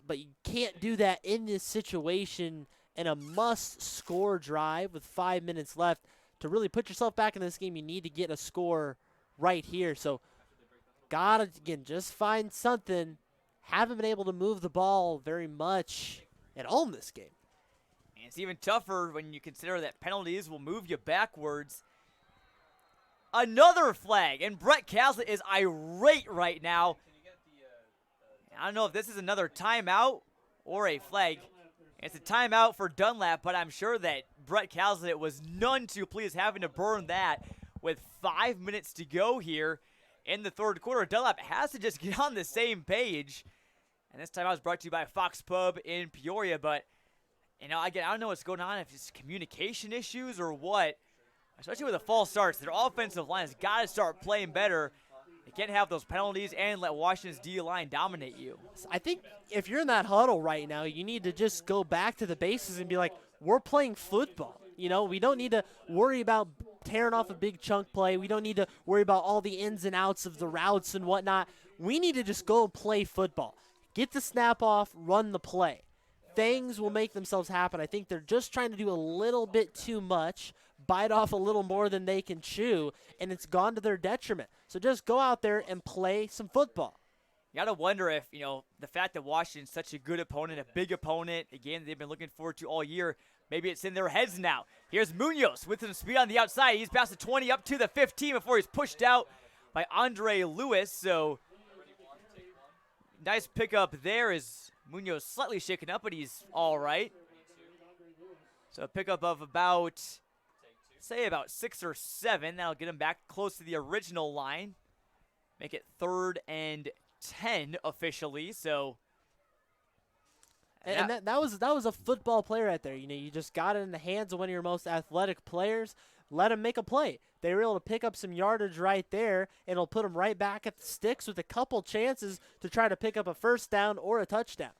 But you can't do that in this situation in a must-score drive with 5 minutes left. To really put yourself back in this game, you need to get a score right here. So, gotta, again, just find something. Haven't been able to move the ball very much at all in this game. And it's even tougher when you consider that penalties will move you backwards. Another flag, and Brett Caslett is irate right now. I don't know if this is another timeout or a flag. It's a timeout for Dunlap, but I'm sure that Brett Caslett was none too pleased having to burn that with 5 minutes to go here in the third quarter. Dunlap has to just get on the same page. And this timeout is brought to you by Fox Pub in Peoria. But, again, I don't know what's going on, if it's communication issues or what. Especially with the false starts. Their offensive line has got to start playing better. They can't have those penalties and let Washington's D-line dominate you. I think if you're in that huddle right now, you need to just go back to the bases and be like, we're playing football. We don't need to worry about tearing off a big chunk play. We don't need to worry about all the ins and outs of the routes and whatnot. We need to just go play football. Get the snap off, run the play. Things will make themselves happen. I think they're just trying to do a little bit too much, bite off a little more than they can chew, and it's gone to their detriment. So just go out there and play some football. You got to wonder if, the fact that Washington's such a good opponent, a big opponent, a game that they've been looking forward to all year, maybe it's in their heads now. Here's Munoz with some speed on the outside. He's past the 20 up to the 15 before he's pushed out by Andre Lewis. So nice pickup there as Munoz slightly shaken up, but he's all right. So a pickup of about 6 or 7. That'll get him back close to the original line. Make it 3rd and 10 officially. So, and that was a football play right there. You just got it in the hands of one of your most athletic players. Let him make a play. They were able to pick up some yardage right there, and it'll put them right back at the sticks with a couple chances to try to pick up a first down or a touchdown.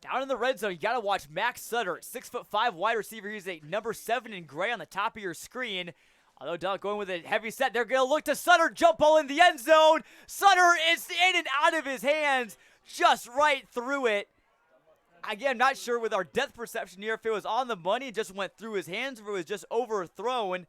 Down in the red zone, you got to watch Max Sutter, 6'5" wide receiver. He's a number 7 in gray on the top of your screen. Although Dunlap going with a heavy set, they're going to look to Sutter, jump ball in the end zone. Sutter is in and out of his hands, just right through it. Again, I'm not sure with our depth perception here if it was on the money and just went through his hands or if it was just overthrown.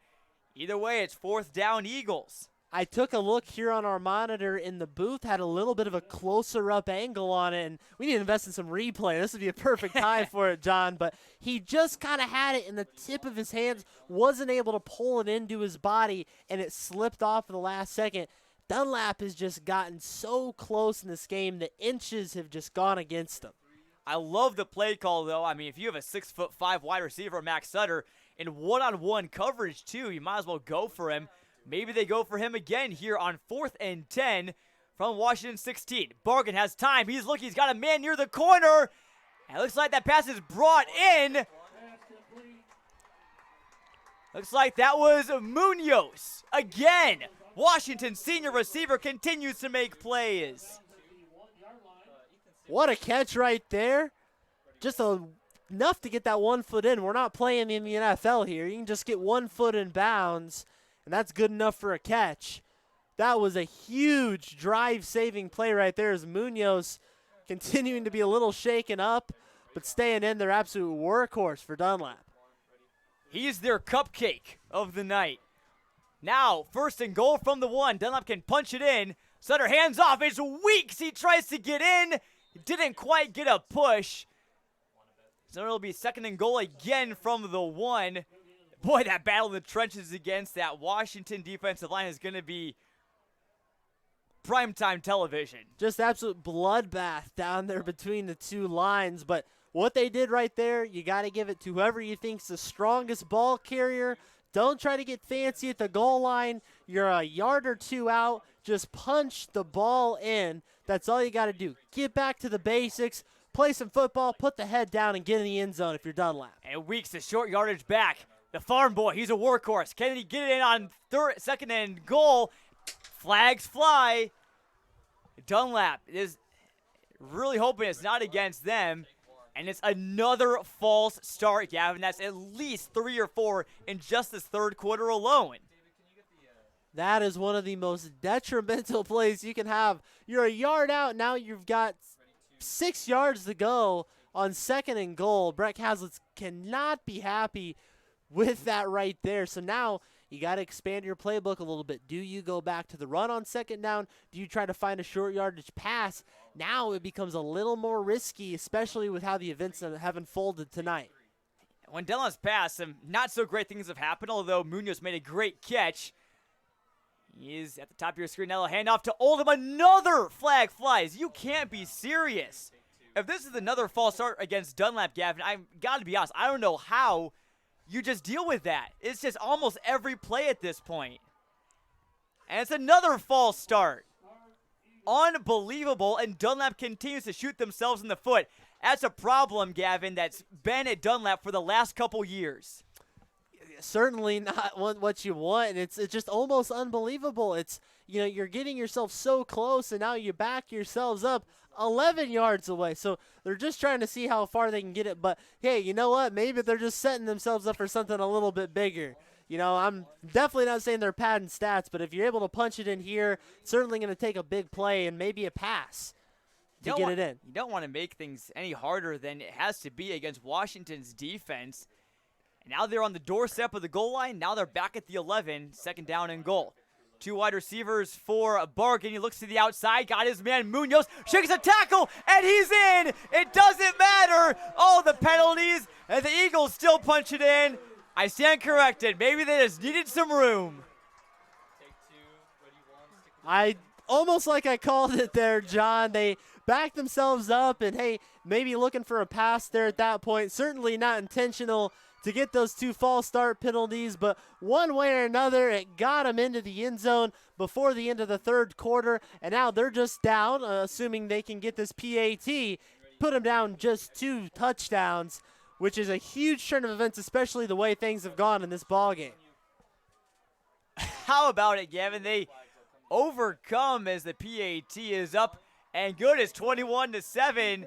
Either way, it's 4th down Eagles. I took a look here on our monitor in the booth, had a little bit of a closer up angle on it, and we need to invest in some replay. This would be a perfect time for it, John, but he just kind of had it in the tip of his hands, wasn't able to pull it into his body, and it slipped off at the last second. Dunlap has just gotten so close in this game, the inches have just gone against him. I love the play call, though. I mean, if you have a 6'5" wide receiver, Max Sutter, in one-on-one coverage, too, you might as well go for him. Maybe they go for him again here on 4th and 10 from Washington 16. Bargan has time. He's looking. He's got a man near the corner. And it looks like that pass is brought in. Looks like that was Munoz. Again, Washington senior receiver continues to make plays. What a catch right there. Just a enough to get that 1 foot in. We're not playing in the NFL here. You can just get 1 foot in bounds, and that's good enough for a catch. That was a huge drive-saving play right there as Munoz continuing to be a little shaken up, but staying in their absolute workhorse for Dunlap. He's their cupcake of the night. Now, 1st and goal from the 1. Dunlap can punch it in. Sutter hands off. It's Weeks. He tries to get in. Didn't quite get a push. So it'll be 2nd and goal again from the 1. Boy, that battle in the trenches against that Washington defensive line is going to be primetime television. Just absolute bloodbath down there between the two lines. But what they did right there, you got to give it to whoever you think's the strongest ball carrier. Don't try to get fancy at the goal line. You're a yard or 2 out. Just punch the ball in. That's all you got to do. Get back to the basics. Play some football. Put the head down and get in the end zone if you're Dunlap. And Weeks, the short yardage back. The farm boy, he's a workhorse. Can he get it in on 2nd and goal? Flags fly. Dunlap is really hoping it's not against them. And it's another false start, Gavin. That's at least 3 or 4 in just this 3rd quarter alone. That is one of the most detrimental plays you can have. You're a yard out. Now you've got 6 yards to go on 2nd and goal. Brett Haslett cannot be happy with that right there. So now you got to expand your playbook a little bit. Do you go back to the run on 2nd down? Do you try to find a short yardage pass? Now it becomes a little more risky, especially with how the events have unfolded tonight. When Dunlap's passed, some not so great things have happened, although Munoz made a great catch. He is at the top of your screen now. A handoff to Oldham. Another flag flies. You can't be serious. If this is another false start against Dunlap, Gavin, I've got to be honest, I don't know how you just deal with that. It's just almost every play at this point. And it's another false start. Unbelievable, and Dunlap continues to shoot themselves in the foot. That's a problem, Gavin, that's been at Dunlap for the last couple years. Certainly not what you want, and it's just almost unbelievable. It's, you know, you're getting yourself so close, and now you back yourselves up 11 yards away. So they're just trying to see how far they can get it. But, hey, you know what? Maybe they're just setting themselves up for something a little bit bigger. You know, I'm definitely not saying they're padding stats, but if you're able to punch it in here, it's certainly going to take a big play and maybe a pass to get it in. You don't want to make things any harder than it has to be against Washington's defense. And now they're on the doorstep of the goal line. Now they're back at the 11, 2nd down and goal. 2 wide receivers for Bargan. He looks to the outside, got his man Munoz, shakes a tackle, and he's in. It doesn't matter. All the penalties, and the Eagles still punch it in. I stand corrected. Maybe they just needed some room. I almost like I called it there, John. They backed themselves up, and, hey, maybe looking for a pass there at that point. Certainly not intentional to get those 2 false start penalties, but one way or another, it got them into the end zone before the end of the 3rd quarter, and now they're just down, assuming they can get this PAT, put them down just 2 touchdowns, which is a huge turn of events, especially the way things have gone in this ballgame. How about it, Gavin? They overcome as the PAT is up and good. It's 21-7.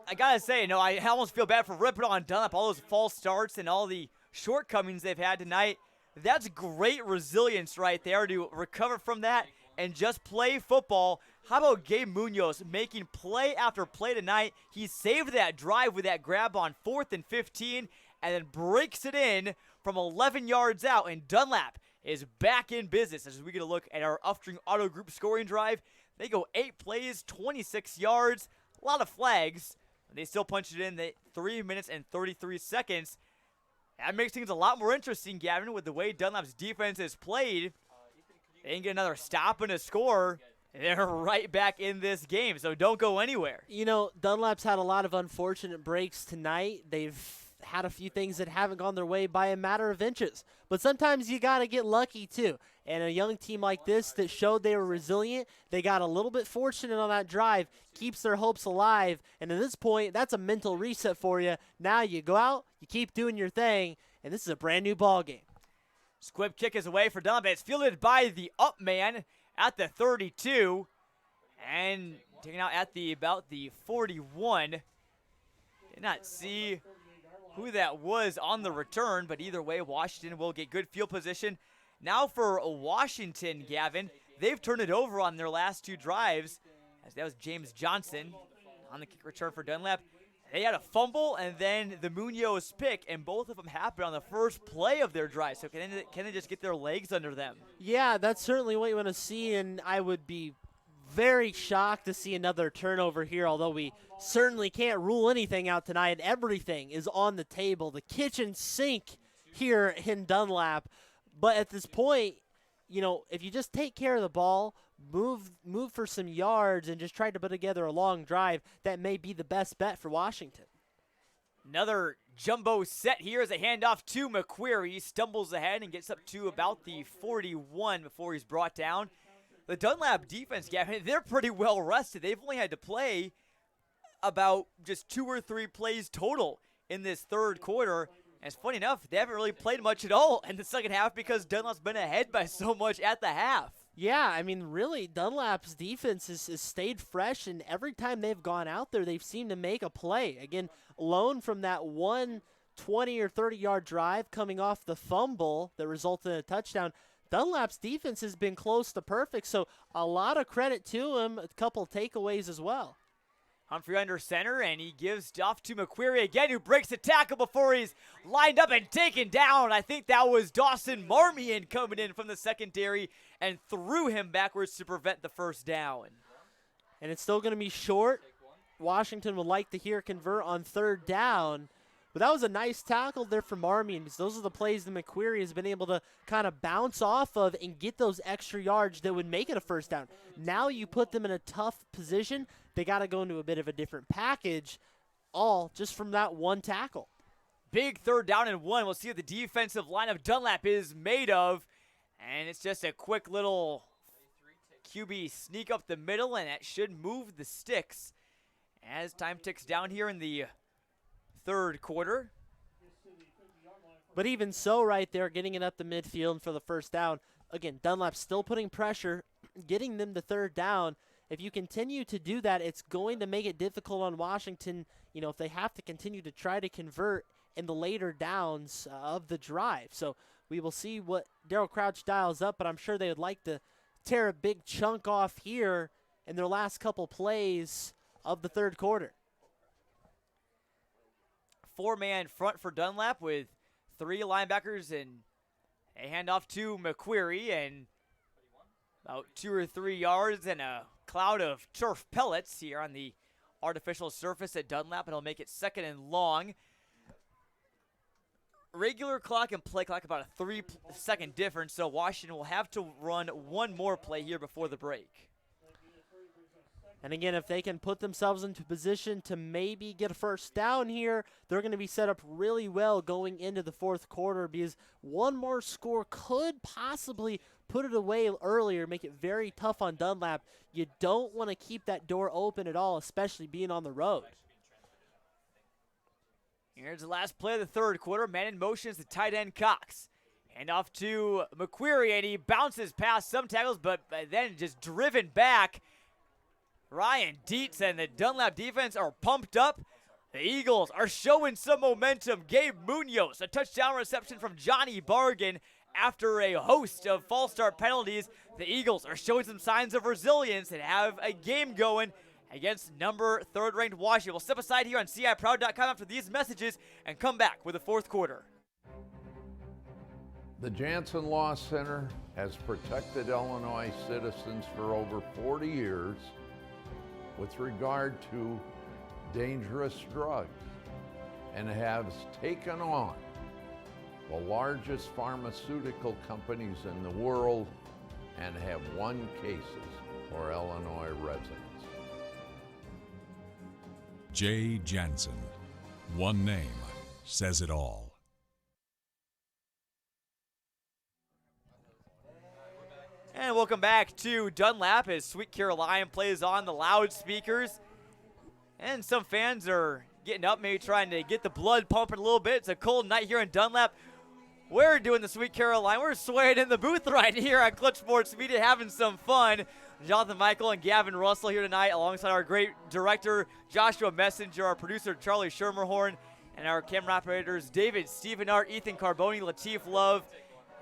I got to say, I almost feel bad for ripping on Dunlap, all those false starts and all the shortcomings they've had tonight. That's great resilience right there to recover from that and just play football. How about Gabe Munoz making play after play tonight? He saved that drive with that grab on 4th and 15 and then breaks it in from 11 yards out. And Dunlap is back in business as we get a look at our Upstream Auto Group scoring drive. They go 8 plays, 26 yards, a lot of flags. They still punch it in the 3 minutes and 33 seconds. That makes things a lot more interesting, Gavin, with the way Dunlap's defense is played. They can get another stop and a score. They're right back in this game, so don't go anywhere. You know, Dunlap's had a lot of unfortunate breaks tonight. They've had a few things that haven't gone their way by a matter of inches. But sometimes you got to get lucky, too. And a young team like this that showed they were resilient, they got a little bit fortunate on that drive, keeps their hopes alive. And at this point, that's a mental reset for you. Now you go out, you keep doing your thing, and this is a brand new ball game. Squib kick is away for Dunlap. It's fielded by the up man at the 32 and taken out at about the 41. Did not see who that was on the return, but either way, Washington will get good field position. Now for Washington, Gavin, they've turned it over on their last 2 drives, as that was James Johnson on the kick return for Dunlap. They had a fumble and then the Munoz pick, and both of them happened on the first play of their drive. So can they just get their legs under them? Yeah, that's certainly what you want to see, and I would be very shocked to see another turnover here, although we certainly can't rule anything out tonight. Everything is on the table, the kitchen sink here in Dunlap. But at this point, if you just take care of the ball, move for some yards, and just try to put together a long drive, that may be the best bet for Washington. Another jumbo set here as a handoff to McQuarrie. Stumbles ahead and gets up to about the 41 before he's brought down. The Dunlap defense, Gavin, they're pretty well rested. They've only had to play about just 2 or 3 plays total in this third quarter. And it's funny enough, they haven't really played much at all in the second half because Dunlap's been ahead by so much at the half. Yeah, I mean, really, Dunlap's defense has stayed fresh, and every time they've gone out there, they've seemed to make a play. Again, alone from that one 20 or 30-yard drive coming off the fumble that resulted in a touchdown, Dunlap's defense has been close to perfect, so a lot of credit to him, a couple takeaways as well. Humphrey under center, and he gives off to McQuarrie again, who breaks the tackle before he's lined up and taken down. I think that was Dawson Marmion coming in from the secondary and threw him backwards to prevent the first down. And it's still going to be short. Washington would like to hear convert on third down. But that was a nice tackle there for Marmion, because those are the plays that McQuarrie has been able to kind of bounce off of and get those extra yards that would make it a first down. Now you put them in a tough position. They got to go into a bit of a different package, all just from that one tackle. Big third down and 1. We'll see what the defensive line of Dunlap is made of. And it's just a quick little QB sneak up the middle, and that should move the sticks as time ticks down here in the third quarter. But even so, right there, getting it up the midfield for the first down. Again, Dunlap still putting pressure, getting them to third down. If you continue to do that, it's going to make it difficult on Washington, if they have to continue to try to convert in the later downs of the drive. So we will see what Darryl Crouch dials up, but I'm sure they would like to tear a big chunk off here in their last couple plays of the third quarter. 4-man front for Dunlap with 3 linebackers and a handoff to McQuarrie, and about 2 or 3 yards and a cloud of turf pellets here on the artificial surface at Dunlap, and it'll make it 2nd and long. Regular clock and play clock about a 3-second difference, so Washington will have to run one more play here before the break. And again, if they can put themselves into position to maybe get a first down here, they're going to be set up really well going into the fourth quarter, because one more score could possibly put it away earlier, make it very tough on Dunlap. You don't want to keep that door open at all, especially being on the road. Here's the last play of the third quarter. Man in motion is the tight end Cox. Hand off to McQuarrie, and he bounces past some tackles, but then just driven back. Ryan Dietz and the Dunlap defense are pumped up. The Eagles are showing some momentum. Gabe Munoz, a touchdown reception from Johnny Bargan after a host of false start penalties. The Eagles are showing some signs of resilience and have a game going against number 3rd-ranked Washington. We'll step aside here on CIProud.com after these messages and come back with the fourth quarter. The Jansen Law Center has protected Illinois citizens for over 40 years with regard to dangerous drugs, and has taken on the largest pharmaceutical companies in the world and have won cases for Illinois residents. Jay Jansen. One name says it all. And welcome back to Dunlap as Sweet Caroline plays on the loudspeakers. And some fans are getting up, maybe trying to get the blood pumping a little bit. It's a cold night here in Dunlap. We're doing the Sweet Caroline. We're swaying in the booth right here on Clutch Sports Media, having some fun. Jonathan Michael and Gavin Russell here tonight, alongside our great director, Joshua Messenger, our producer, Charlie Schermerhorn, and our camera operators, David Stevenart, Ethan Carboni, Latif Love.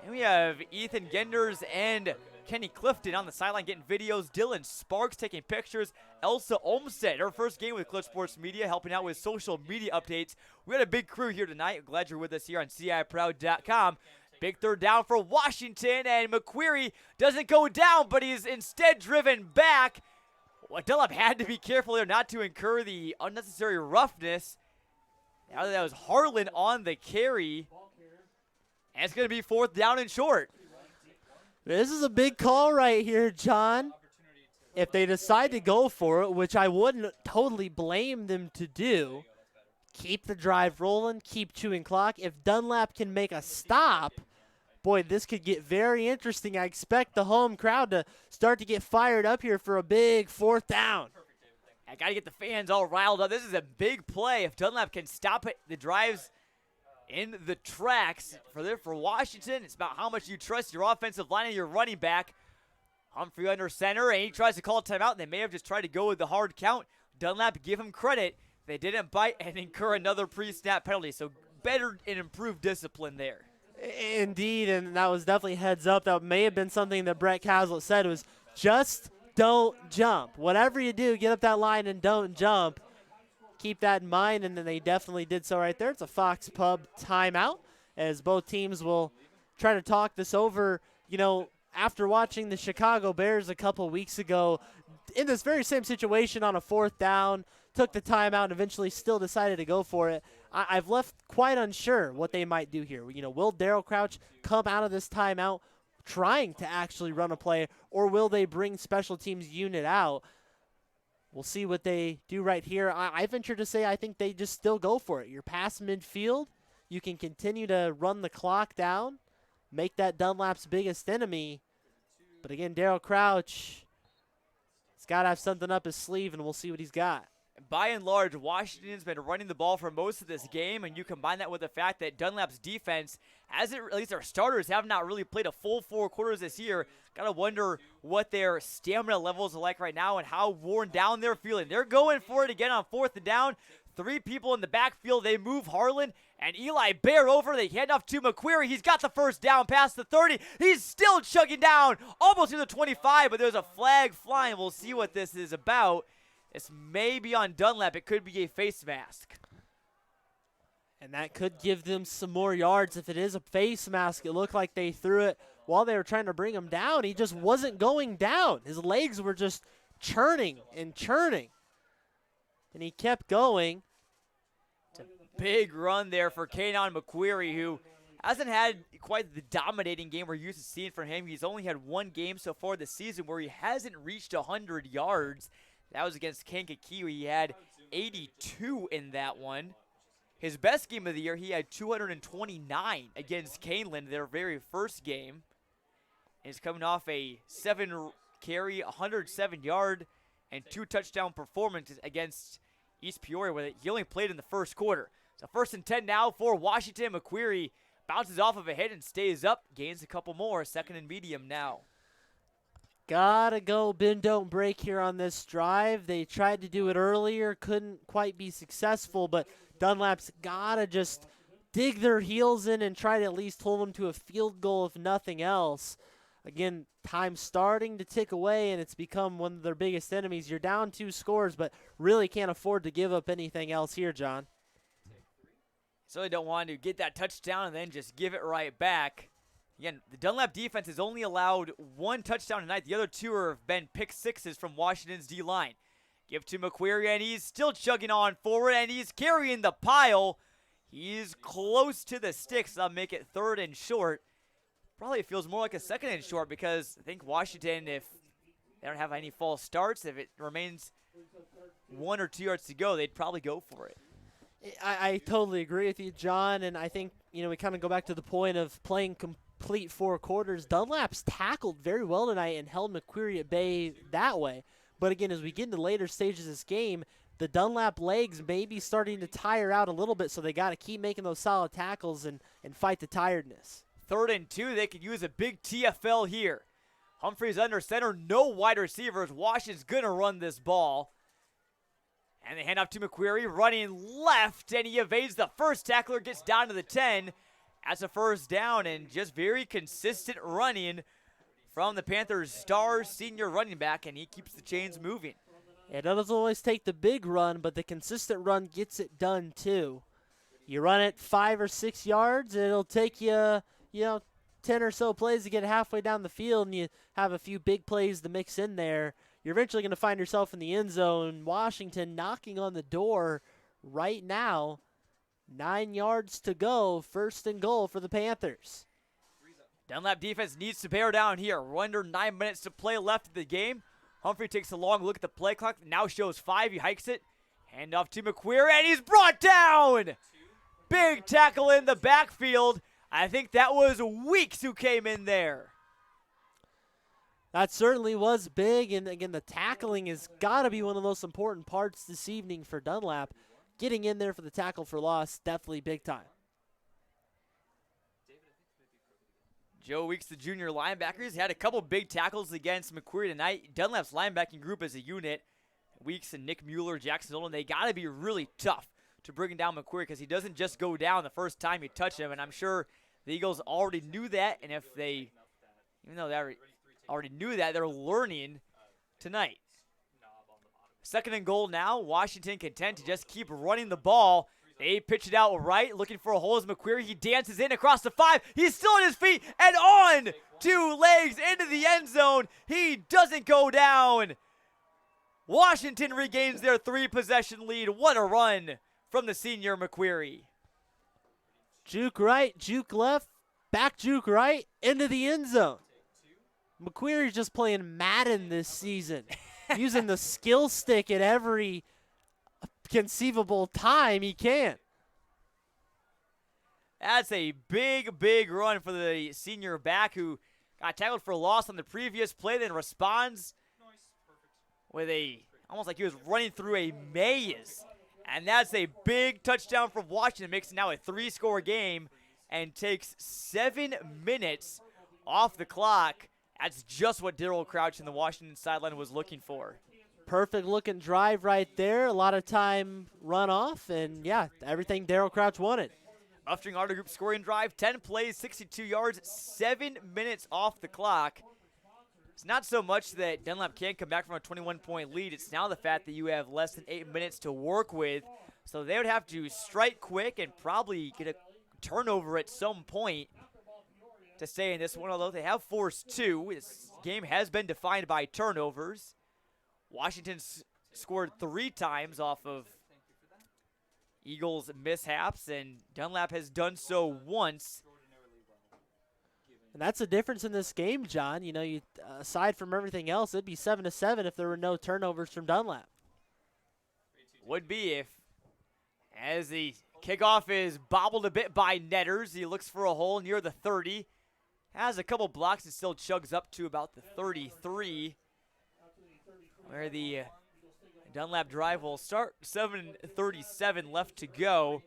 And we have Ethan Genders and Kenny Clifton on the sideline getting videos. Dylan Sparks taking pictures. Elsa Olmstead, her first game with Clutch Sports Media, helping out with social media updates. We had a big crew here tonight. Glad you're with us here on CIProud.com. Big third down for Washington, and McQuarrie doesn't go down, but he's instead driven back. Well, Dunlap had to be careful there not to incur the unnecessary roughness. Now that was Harlan on the carry. And it's going to be 4th down and short. This is a big call right here, John. If they decide to go for it, which I wouldn't totally blame them to do, keep the drive rolling, keep chewing clock. If Dunlap can make a stop, boy, this could get very interesting. I expect the home crowd to start to get fired up here for a big 4th down. I got to get the fans all riled up. This is a big play. If Dunlap can stop it, the drives in the tracks for Washington. It's about how much you trust your offensive line and your running back. Humphrey under center, and he tries to call a timeout. They may have just tried to go with the hard count. Dunlap, give him credit. They didn't bite and incur another pre-snap penalty, so better and improved discipline there. Indeed, and that was definitely heads up. That may have been something that Brett Caslett said. It was just don't jump. Whatever you do, get up that line and don't jump. Keep that in mind, and then they definitely did so right there. It's a Fox Pub timeout, as both teams will try to talk this over. You know, after watching the Chicago Bears a couple weeks ago, in this very same situation on a 4th down, took the timeout and eventually still decided to go for it. I've left quite unsure what they might do here. You know, will Darryl Crouch come out of this timeout trying to actually run a play, or will they bring special teams unit out? We'll see what they do right here. I venture to say I think they just still go for it. You're past midfield. You can continue to run the clock down, make that Dunlap's biggest enemy. But again, Darryl Crouch, he's got to have something up his sleeve, and we'll see what he's got. By and large, Washington's been running the ball for most of this game, and you combine that with the fact that Dunlap's defense, at least our starters, have not really played a full 4 quarters this year. Got to wonder what their stamina levels are like right now and how worn down they're feeling. They're going for it again on 4th down. 3 people in the backfield. They move Harlan and Eli Bear over. They hand off to McQuarrie. He's got the 1st down past the 30. He's still chugging down almost to the 25, but there's a flag flying. We'll see what this is about. This may be on Dunlap. It could be a face mask. And that could give them some more yards. If it is a face mask, it looked like they threw it while they were trying to bring him down. He just wasn't going down. His legs were just churning and churning. And he kept going. It's a big run there for Kanon McQuarrie, who hasn't had quite the dominating game we're used to seeing from him. He's only had 1 game so far this season where he hasn't reached 100 yards. That was against Kankakee. He had 82 in that one. His best game of the year, he had 229 against Canelan, their very first game. And he's coming off a 7-carry, 107-yard, and 2 touchdown performances against East Peoria, where he only played in the first quarter. So 1st and 10 now for Washington. McQuarrie bounces off of a hit and stays up, gains a couple more, 2nd and medium now. Gotta go bend, don't break here on this drive. They tried to do it earlier, couldn't quite be successful, but Dunlap's gotta just dig their heels in and try to at least hold them to a field goal, if nothing else. Again, time starting to tick away, and it's become one of their biggest enemies. You're down 2 scores, but really can't afford to give up anything else here, John. So they don't want to get that touchdown and then just give it right back. Again, the Dunlap defense has only allowed 1 touchdown tonight. The other 2 have been pick sixes from Washington's D-line. Give to McQuarrie, and he's still chugging on forward, and he's carrying the pile. He's close to the sticks. That'll make it 3rd and short. Probably feels more like a 2nd and short because I think Washington, if they don't have any false starts, if it remains 1 or 2 yards to go, they'd probably go for it. I totally agree with you, John, and I think, you know, we kind of go back to the point of playing complete 4 quarters. Dunlap's tackled very well tonight and held McQuarrie at bay that way. But again, as we get into later stages of this game, the Dunlap legs may be starting to tire out a little bit, so they got to keep making those solid tackles and fight the tiredness. 3rd and 2, they could use a big TFL here. Humphreys under center, no wide receivers. Washington's going to run this ball. And they hand off to McQuarrie, running left, and he evades the first tackler, gets down to the 10. That's a first down, and just very consistent running from the Panthers' star senior running back, and he keeps the chains moving. It doesn't always take the big run, but the consistent run gets it done too. You run it 5 or 6 yards, and it'll take you, 10 or so plays to get halfway down the field, and you have a few big plays to mix in there. You're eventually going to find yourself in the end zone. Washington knocking on the door right now. 9 yards to go, 1st and goal for the Panthers. Dunlap defense needs to bear down here. We're under 9 minutes to play left in the game. Humphrey takes a long look at the play clock. Now shows 5. He hikes it. Hand off to McQuarrie, and he's brought down. Big tackle in the backfield. I think that was Weeks who came in there. That certainly was big, and again, the tackling has got to be one of the most important parts this evening for Dunlap. Getting in there for the tackle for loss, definitely big time. Joe Weeks, the junior linebacker, has had a couple big tackles against McQuarrie tonight. Dunlap's linebacking group as a unit, Weeks and Nick Mueller, Jackson Nolan, they got to be really tough to bring down McQuarrie because he doesn't just go down the first time you touch him, and I'm sure the Eagles already knew that, and if they, even though they already knew that, they're learning tonight. 2nd and goal now. Washington content to just keep running the ball. They pitch it out right, looking for a hole as McQuarrie. He dances in across the 5. He's still on his feet and on 2 legs into the end zone. He doesn't go down. Washington regains their 3-possession lead. What a run from the senior McQuarrie. Juke right, juke left, back juke right, into the end zone. McQuarrie's just playing Madden this season, using the skill stick at every conceivable time he can. That's a big, big run for the senior back who got tackled for a loss on the previous play, then responds with almost like he was running through a maze. And that's a big touchdown from Washington. Makes it now a 3-score game and takes 7 minutes off the clock. That's just what Darryl Crouch in the Washington sideline was looking for. Perfect looking drive right there. A lot of time run off, and yeah, everything Darryl Crouch wanted. Uftring Auto Group scoring drive, 10 plays, 62 yards, 7 minutes off the clock. It's not so much that Dunlap can't come back from a 21-point lead. It's now the fact that you have less than 8 minutes to work with. So they would have to strike quick and probably get a turnover at some point to stay in this one, although they have forced 2. This game has been defined by turnovers. Washington's scored 3 times off of Eagles mishaps, and Dunlap has done so once. And that's the difference in this game, John. You aside from everything else, it'd be 7-7 if there were no turnovers from Dunlap. Would be if, as the kickoff is bobbled a bit by Netters, he looks for a hole near the 30. Has a couple blocks and still chugs up to about the 33, where the Dunlap drive will start. 7:37 left to go.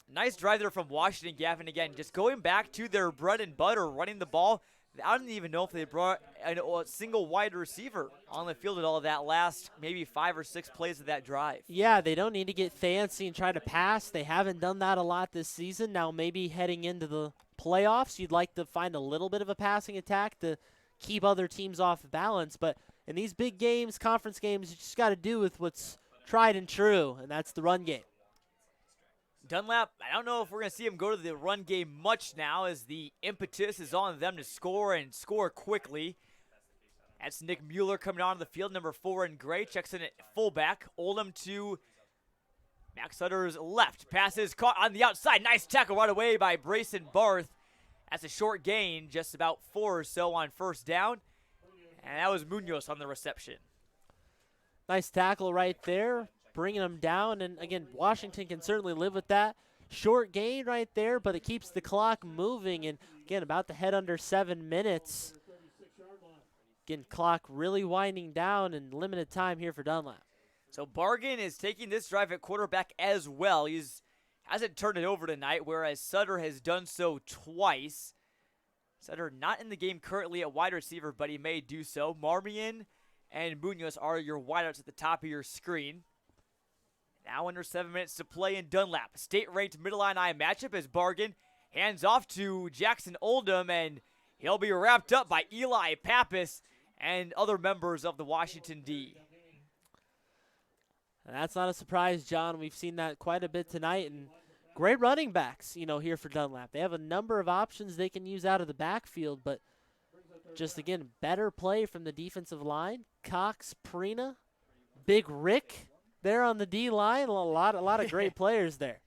Nice drive there from Washington, Gavin, again, just going back to their bread and butter, running the ball. I don't even know if they brought a single wide receiver on the field at all that last maybe 5 or 6 plays of that drive. Yeah, they don't need to get fancy and try to pass. They haven't done that a lot this season. Now maybe heading into the playoffs, you'd like to find a little bit of a passing attack to keep other teams off balance. But in these big games, conference games, you just got to do with what's tried and true, and that's the run game. Dunlap, I don't know if we're going to see him go to the run game much now as the impetus is on them to score and score quickly. That's Nick Mueller coming onto the field, number 4 in gray. Checks in at fullback. Oldham to Max Sutter's left. Passes caught on the outside. Nice tackle right away by Brayson Barth. That's a short gain, just about 4 or so on first down. And that was Munoz on the reception. Nice tackle right there, bringing them down. And again, Washington can certainly live with that. Short gain right there, but it keeps the clock moving. And again, about to head under 7 minutes. Again, clock really winding down and limited time here for Dunlap. So Bargan is taking this drive at quarterback as well. Hasn't turned it over tonight, whereas Sutter has done so twice. Sutter not in the game currently at wide receiver, but he may do so. Marmion and Munoz are your wideouts at the top of your screen. Now under 7 minutes to play in Dunlap. State-ranked Mid-Illini matchup as Bargan hands off to Jackson Oldham, and he'll be wrapped up by Eli Pappas and other members of the Washington D. And that's not a surprise, John. We've seen that quite a bit tonight, and great running backs, here for Dunlap. They have a number of options they can use out of the backfield, but just, again, better play from the defensive line. Cox, Prina, Big Rick there on the D-line. A lot of great players there.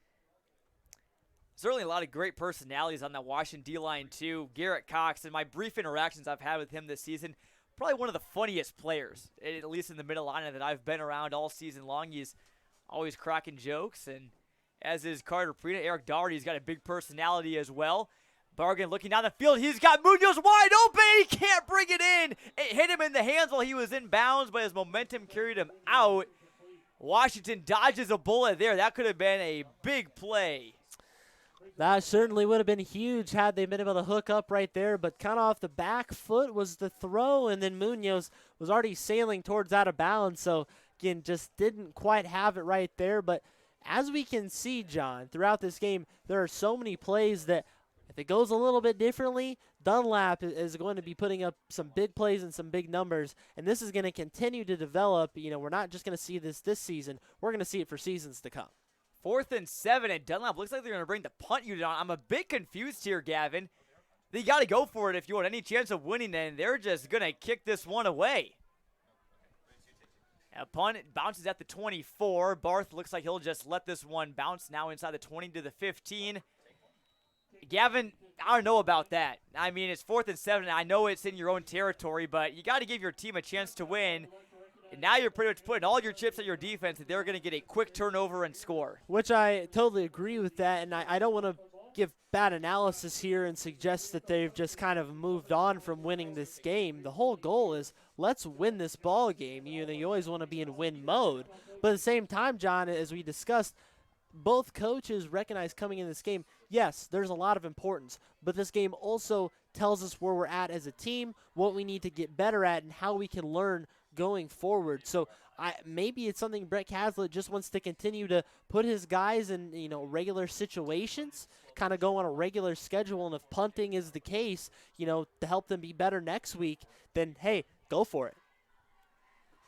Certainly a lot of great personalities on that Washington D-line, too. Garrett Cox, in my brief interactions I've had with him this season, probably one of the funniest players, at least in the Mid-Illini, that I've been around all season long. He's always cracking jokes, and as is Carter Prina. Eric Doherty's got a big personality as well. Bargan looking down the field. He's got Munoz wide open. He can't bring it in. It hit him in the hands while he was in bounds, but his momentum carried him out. Washington dodges a bullet there. That could have been a big play. That certainly would have been huge had they been able to hook up right there, but kind of off the back foot was the throw, and then Munoz was already sailing towards out of bounds, so again, just didn't quite have it right there. But as we can see, John, throughout this game, there are so many plays that if it goes a little bit differently, Dunlap is going to be putting up some big plays and some big numbers, and this is going to continue to develop. We're not just going to see this season. We're going to see it for seasons to come. 4th and 7, and Dunlap looks like they're going to bring the punt unit on. I'm a bit confused here, Gavin. You got to go for it if you want any chance of winning, and they're just going to kick this one away. A punt bounces at the 24. Barth looks like he'll just let this one bounce now inside the 20 to the 15. Gavin, I don't know about that. I mean, it's 4th and 7. I know it's in your own territory, but you got to give your team a chance to win. And now you're pretty much putting all your chips on your defense that they're going to get a quick turnover and score. Which I totally agree with that, and I don't want to give bad analysis here and suggest that they've just kind of moved on from winning this game. The whole goal is let's win this ball game. You always want to be in win mode. But at the same time, John, as we discussed, both coaches recognize coming in this game, yes, there's a lot of importance, but this game also tells us where we're at as a team, what we need to get better at, and how we can learn going forward. So maybe it's something Brett Caslett just wants to continue to put his guys in regular situations, kind of go on a regular schedule, and if punting is the case, to help them be better next week, then hey, go for it.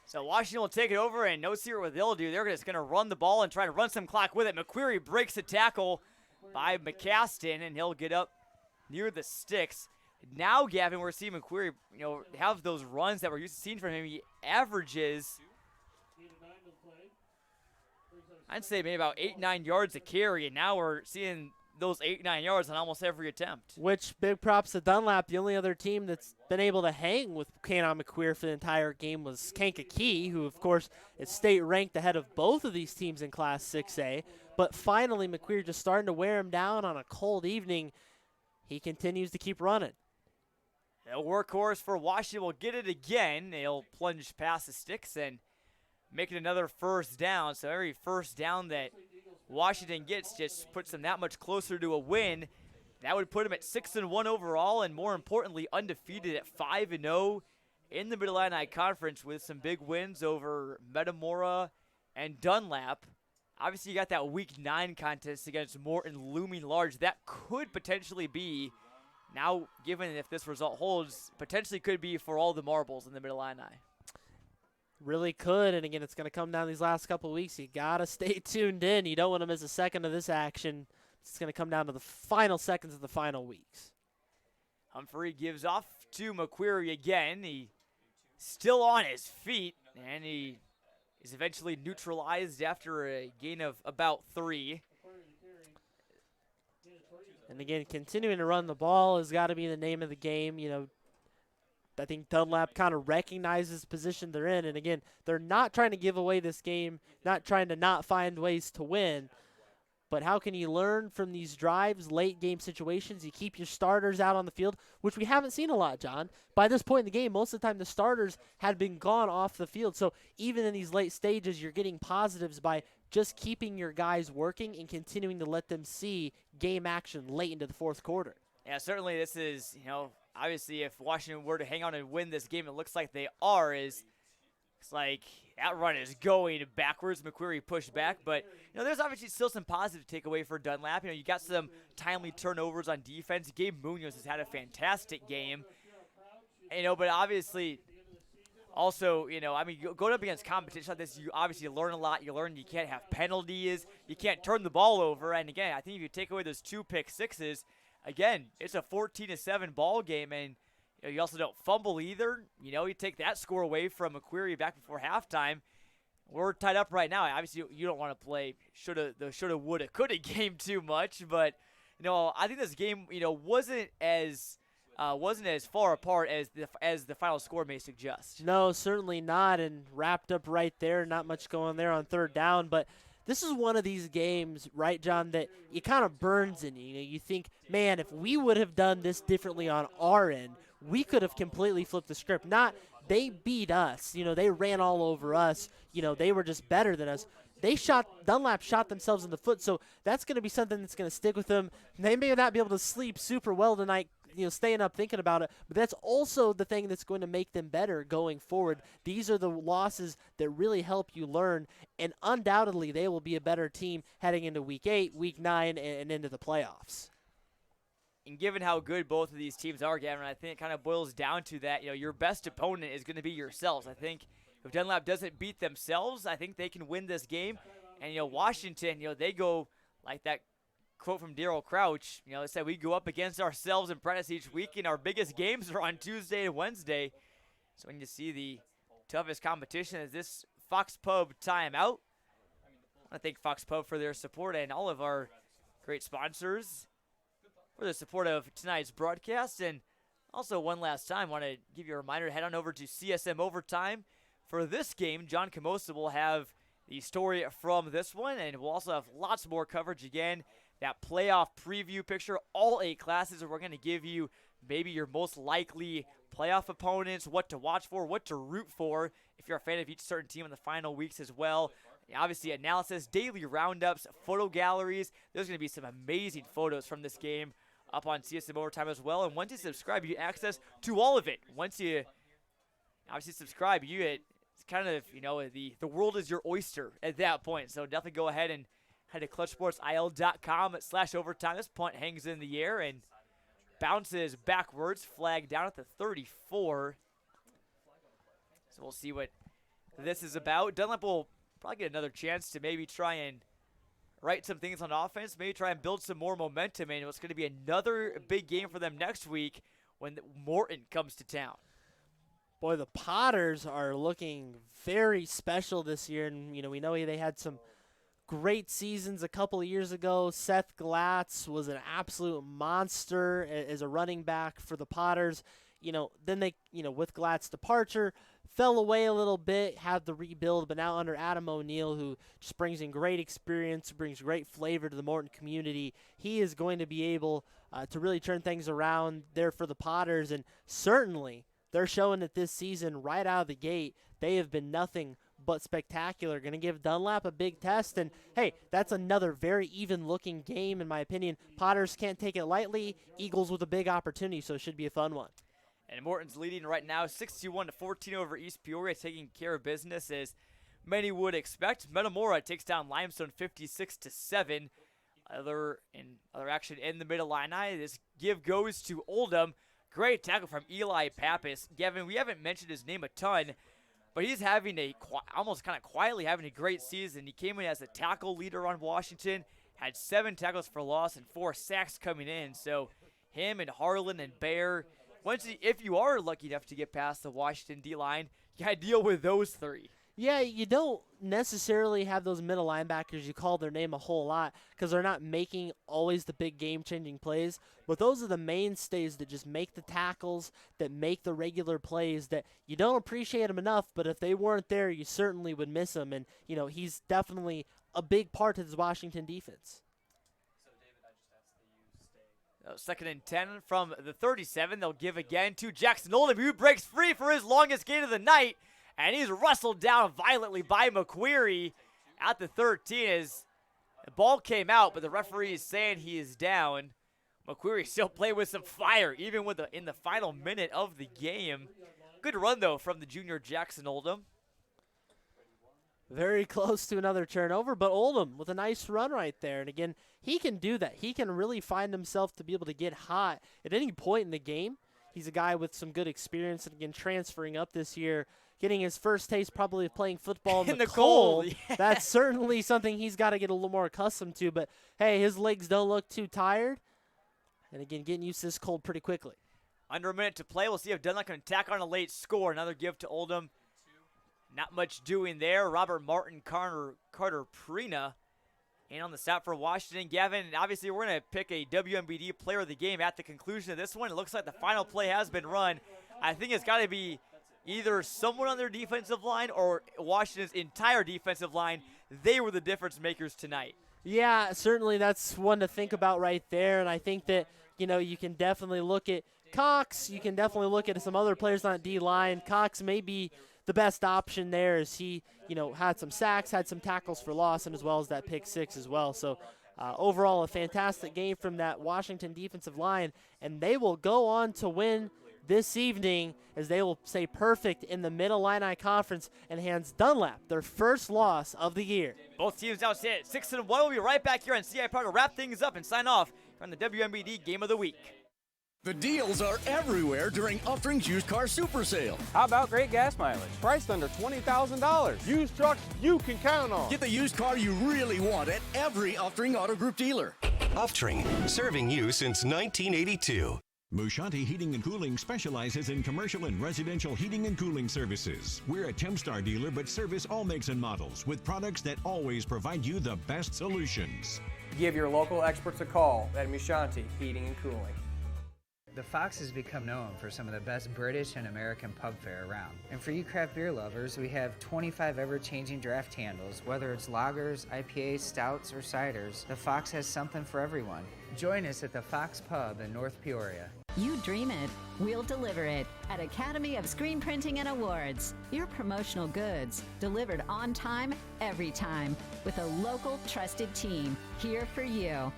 So Washington will take it over, and no secret what they'll do. They're just going to run the ball and try to run some clock with it. McQuarrie breaks the tackle by McCaston, and he'll get up near the sticks. Now, Gavin, we're seeing McQuarrie, have those runs that we're used to seeing from him. He averages, I'd say maybe about 8-9 yards a carry, and now we're seeing those 8-9 yards on almost every attempt. Which, big props to Dunlap. The only other team that's been able to hang with Kanon McQuarrie for the entire game was Kankakee, who, of course, is state-ranked ahead of both of these teams in Class 6A. But finally, McQuarrie just starting to wear him down on a cold evening. He continues to keep running. The workhorse for Washington will get it again. They'll plunge past the sticks and make it another first down. So every first down that Washington gets just puts them that much closer to a win. That would put them at 6-1 overall, and more importantly, undefeated at 5-0 in the Mid-Illini Conference with some big wins over Metamora and Dunlap. Obviously, you got that Week 9 contest against Morton looming large. That could potentially be, now given if this result holds, potentially could be for all the marbles in the Mid-Illini. Really could, and again, it's going to come down these last couple of weeks. You got to stay tuned in. You don't want to miss a second of this action. It's going to come down to the final seconds of the final weeks. Humphrey gives off to McQuarrie again. He's still on his feet, and he is eventually neutralized after a gain of about 3. And again, continuing to run the ball has got to be the name of the game. I think Dunlap kind of recognizes the position they're in. And again, they're not trying to give away this game, not trying to not find ways to win. But how can you learn from these drives, late game situations? You keep your starters out on the field, which we haven't seen a lot, John. By this point in the game, most of the time the starters had been gone off the field. So even in these late stages, you're getting positives by just keeping your guys working and continuing to let them see game action late into the fourth quarter. Yeah, certainly this is, obviously if Washington were to hang on and win this game, it looks like they are, it's like that run is going backwards. McQuarrie pushed back, but, there's obviously still some positive takeaway for Dunlap. You got some timely turnovers on defense. Gabe Munoz has had a fantastic game. But obviously also, going up against competition like this, you obviously learn a lot. You learn you can't have penalties. You can't turn the ball over. And, again, I think if you take away those 2 pick sixes, again, it's a 14-7 ball game, and you also don't fumble either. You take that score away from McQuarrie back before halftime. We're tied up right now. Obviously, you don't want to play the shoulda, woulda, coulda game too much, but I think this game wasn't as far apart as the final score may suggest. No, certainly not, and wrapped up right there. Not much going there on third down, but this is one of these games, right, John, that it kind of burns in you. You think, man, if we would have done this differently on our end, we could have completely flipped the script. Not they beat us. They ran all over us. They were just better than us. Dunlap shot themselves in the foot, so that's going to be something that's going to stick with them. They may not be able to sleep super well tonight, staying up thinking about it, but that's also the thing that's going to make them better going forward. These are the losses that really help you learn, and undoubtedly they will be a better team heading into Week 8, Week 9, and into the playoffs. And given how good both of these teams are, Gavin, I think it kind of boils down to that, your best opponent is going to be yourselves. I think if Dunlap doesn't beat themselves, I think they can win this game. And, Washington, they go like that quote from Darryl Crouch, they said we go up against ourselves in practice each week, and our biggest games are on Tuesday and Wednesday. So when you see the toughest competition is this Fox Pub timeout. I want to thank Fox Pub for their support and all of our great sponsors for the support of tonight's broadcast. And also one last time, I want to give you a reminder to head on over to CSM Overtime. For this game, John Camosa will have the story from this one, and we'll also have lots more coverage again. That playoff preview picture, all 8 classes, we're going to give you maybe your most likely playoff opponents, what to watch for, what to root for if you're a fan of each certain team in the final weeks as well. Obviously, analysis, daily roundups, photo galleries. There's going to be some amazing photos from this game up on CSM Overtime as well. And once you subscribe, you get access to all of it. Once you obviously subscribe, you get it's kind of, the world is your oyster at that point. So definitely go ahead and head to clutchsportsil.com/overtime. This punt hangs in the air and bounces backwards, flag down at the 34. So we'll see what this is about. Dunlap will probably get another chance to maybe try and right some things on offense, maybe try and build some more momentum, and it's going to be another big game for them next week when Morton comes to town. Boy, the Potters are looking very special this year, and we know they had some great seasons a couple of years ago. Seth Glatz was an absolute monster as a running back for the Potters. Then they, with Glatz's departure, fell away a little bit, had the rebuild, but now under Adam O'Neill, who just brings in great experience, brings great flavor to the Morton community, he is going to be able to really turn things around there for the Potters, and certainly they're showing that this season, right out of the gate, they have been nothing but spectacular. Going to give Dunlap a big test, and hey, that's another very even-looking game in my opinion. Potters can't take it lightly. Eagles with a big opportunity, so it should be a fun one. And Morton's leading right now 61-14 over East Peoria, taking care of business as many would expect. Metamora takes down Limestone 56-7. Other action in the Mid-Illini. This give goes to Oldham. Great tackle from Eli Pappas. Gavin, we haven't mentioned his name a ton, but he's having almost kind of quietly having a great season. He came in as a tackle leader on Washington, had 7 tackles for loss and 4 sacks coming in. So him and Harlan and Bear, if you are lucky enough to get past the Washington D-line, you got to deal with those 3. Yeah, you don't necessarily have those middle linebackers you call their name a whole lot because they're not making always the big game-changing plays, but those are the mainstays that just make the tackles, that make the regular plays, that you don't appreciate them enough, but if they weren't there, you certainly would miss them, and, he's definitely a big part of this Washington defense. Second and 10 from the 37. They'll give again to Jackson Oldham, who breaks free for his longest gain of the night. And he's wrestled down violently by McQuarrie at the 13 as the ball came out, but the referee is saying he is down. McQuarrie still played with some fire, even with in the final minute of the game. Good run, though, from the junior Jackson Oldham. Very close to another turnover, but Oldham with a nice run right there. And again, he can do that. He can really find himself to be able to get hot at any point in the game. He's a guy with some good experience, and again, transferring up this year, getting his first taste probably of playing football in the cold. Yeah. That's certainly something he's got to get a little more accustomed to. But, hey, his legs don't look too tired. And, again, getting used to this cold pretty quickly. Under a minute to play. We'll see if Dunlap can tack on a late score. Another give to Oldham. Not much doing there. Robert Martin, Carter Prina. And on the stop for Washington, Gavin, obviously we're going to pick a WMBD player of the game at the conclusion of this one. It looks like the final play has been run. I think it's got to be either someone on their defensive line or Washington's entire defensive line. They were the difference makers tonight. Yeah, certainly that's one to think about right there. And I think that, you can definitely look at Cox. You can definitely look at some other players on D-line. Cox may be the best option there as he, had some sacks, had some tackles for loss, and as well as that pick six as well. So overall, a fantastic game from that Washington defensive line, and they will go on to win this evening as they will stay perfect in the Mid-Illini Conference and hands Dunlap their first loss of the year. Both teams now sit at 6-1. We'll be right back here on CI Power to wrap things up and sign off on the WMBD Game of the Week. The deals are everywhere during Upring's Used Car Super Sale. How about great gas mileage? Priced under $20,000. Used trucks you can count on. Get the used car you really want at every Uppring Auto Group dealer. Uppring, serving you since 1982. Mushanti Heating and Cooling specializes in commercial and residential heating and cooling services. We're a Tempstar dealer but service all makes and models with products that always provide you the best solutions. Give your local experts a call at Mushanti Heating and Cooling. The Fox has become known for some of the best British and American pub fare around. And for you craft beer lovers, we have 25 ever-changing draft handles. Whether it's lagers, IPAs, stouts, or ciders, the Fox has something for everyone. Join us at the Fox Pub in North Peoria. You dream it, we'll deliver it at Academy of Screen Printing and Awards. Your promotional goods delivered on time, every time, with a local trusted team here for you.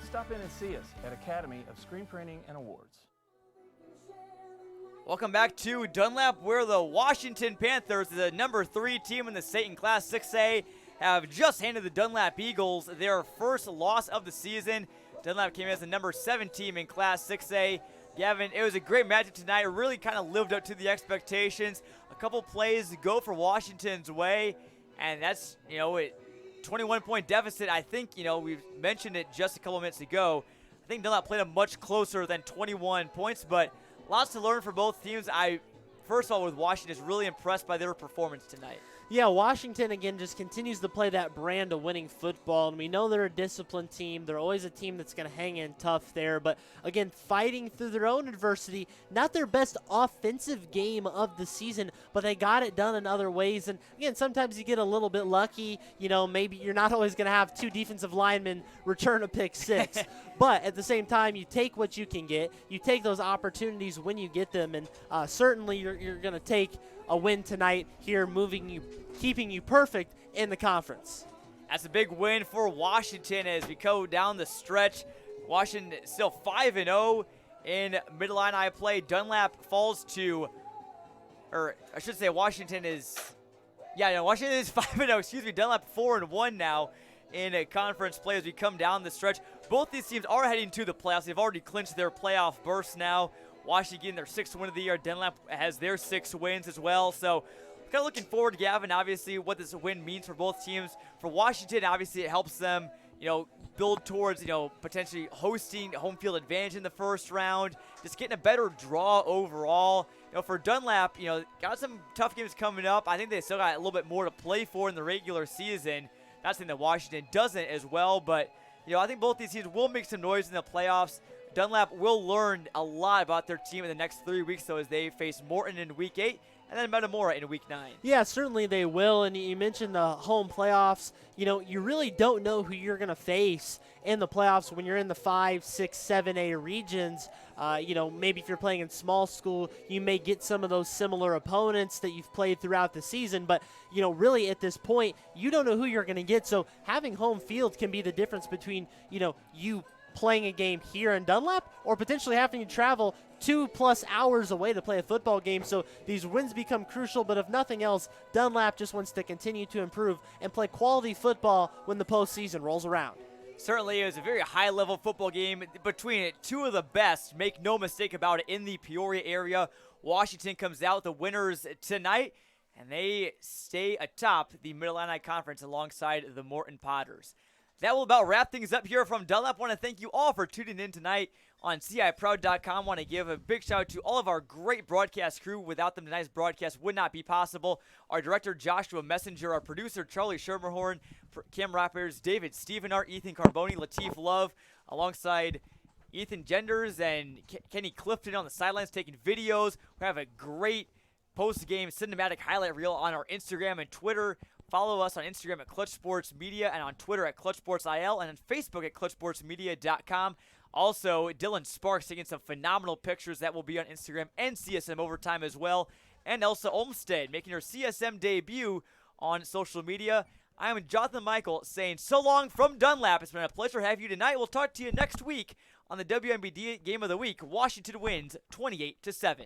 Stop in and see us at Academy of Screen Printing and Awards. Welcome back to Dunlap, where the Washington Panthers, the number 3 team in the state in Class 6A, have just handed the Dunlap Eagles their first loss of the season. Dunlap came in as the number 7 team in Class 6A. Gavin, it was a great matchup tonight. It really kind of lived up to the expectations. A couple plays to go for Washington's way, and that's, a 21-point deficit. I think, we've mentioned it just a couple minutes ago. I think Dunlap played them much closer than 21 points, but lots to learn for both teams. First of all, with Washington, is really impressed by their performance tonight. Yeah, Washington, again, just continues to play that brand of winning football, and we know they're a disciplined team. They're always a team that's going to hang in tough there, but, again, fighting through their own adversity. Not their best offensive game of the season, but they got it done in other ways, and, again, sometimes you get a little bit lucky. Maybe you're not always going to have 2 defensive linemen return a pick six, but at the same time, you take what you can get. You take those opportunities when you get them, and certainly you're going to take a win tonight here, keeping you perfect in the conference. That's a big win for Washington as we go down the stretch. Washington still 5-0 in Mid-Illini play. Dunlap falls to, or I should say Washington is 5-0. Excuse me, Dunlap 4-1 now in a conference play as we come down the stretch. Both these teams are heading to the playoffs. They've already clinched their playoff berths now. Washington getting their 6th win of the year. Dunlap has their 6 wins as well. So kind of looking forward, Gavin, obviously, what this win means for both teams. For Washington, obviously, it helps them, build towards, potentially hosting home field advantage in the first round, just getting a better draw overall. For Dunlap, got some tough games coming up. I think they still got a little bit more to play for in the regular season. Not saying that Washington doesn't as well, but, I think both these teams will make some noise in the playoffs. Dunlap will learn a lot about their team in the next 3 weeks, though, as they face Morton in Week 8 and then Metamora in Week 9. Yeah, certainly they will. And you mentioned the home playoffs. You really don't know who you're going to face in the playoffs when you're in the 5, 6, 7A regions. Maybe if you're playing in small school, you may get some of those similar opponents that you've played throughout the season. But, really at this point, you don't know who you're going to get. So having home field can be the difference between, you playing a game here in Dunlap or potentially having to travel 2+ hours away to play a football game. So these wins become crucial, but if nothing else, Dunlap just wants to continue to improve and play quality football when the postseason rolls around. Certainly, it was a very high-level football game between two of the best, make no mistake about it, in the Peoria area. Washington comes out the winners tonight, and they stay atop the Mid-Illini Conference alongside the Morton Potters. That will about wrap things up here from Dunlap. I want to thank you all for tuning in tonight on CIProud.com. I want to give a big shout out to all of our great broadcast crew. Without them, tonight's broadcast would not be possible. Our director, Joshua Messenger, our producer, Charlie Shermerhorn, camera operators, David Stevenart, Ethan Carboni, Latif Love, alongside Ethan Genders and Kenny Clifton on the sidelines taking videos. We have a great post-game cinematic highlight reel on our Instagram and Twitter. Follow us on Instagram at Clutch Sports Media and on Twitter at Clutch Sports IL and on Facebook at ClutchSportsMedia.com. Also, Dylan Sparks taking some phenomenal pictures that will be on Instagram and CSM Overtime as well. And Elsa Olmstead making her CSM debut on social media. I am Jonathan Michael saying so long from Dunlap. It's been a pleasure to have you tonight. We'll talk to you next week on the WMBD Game of the Week. Washington wins 28-7.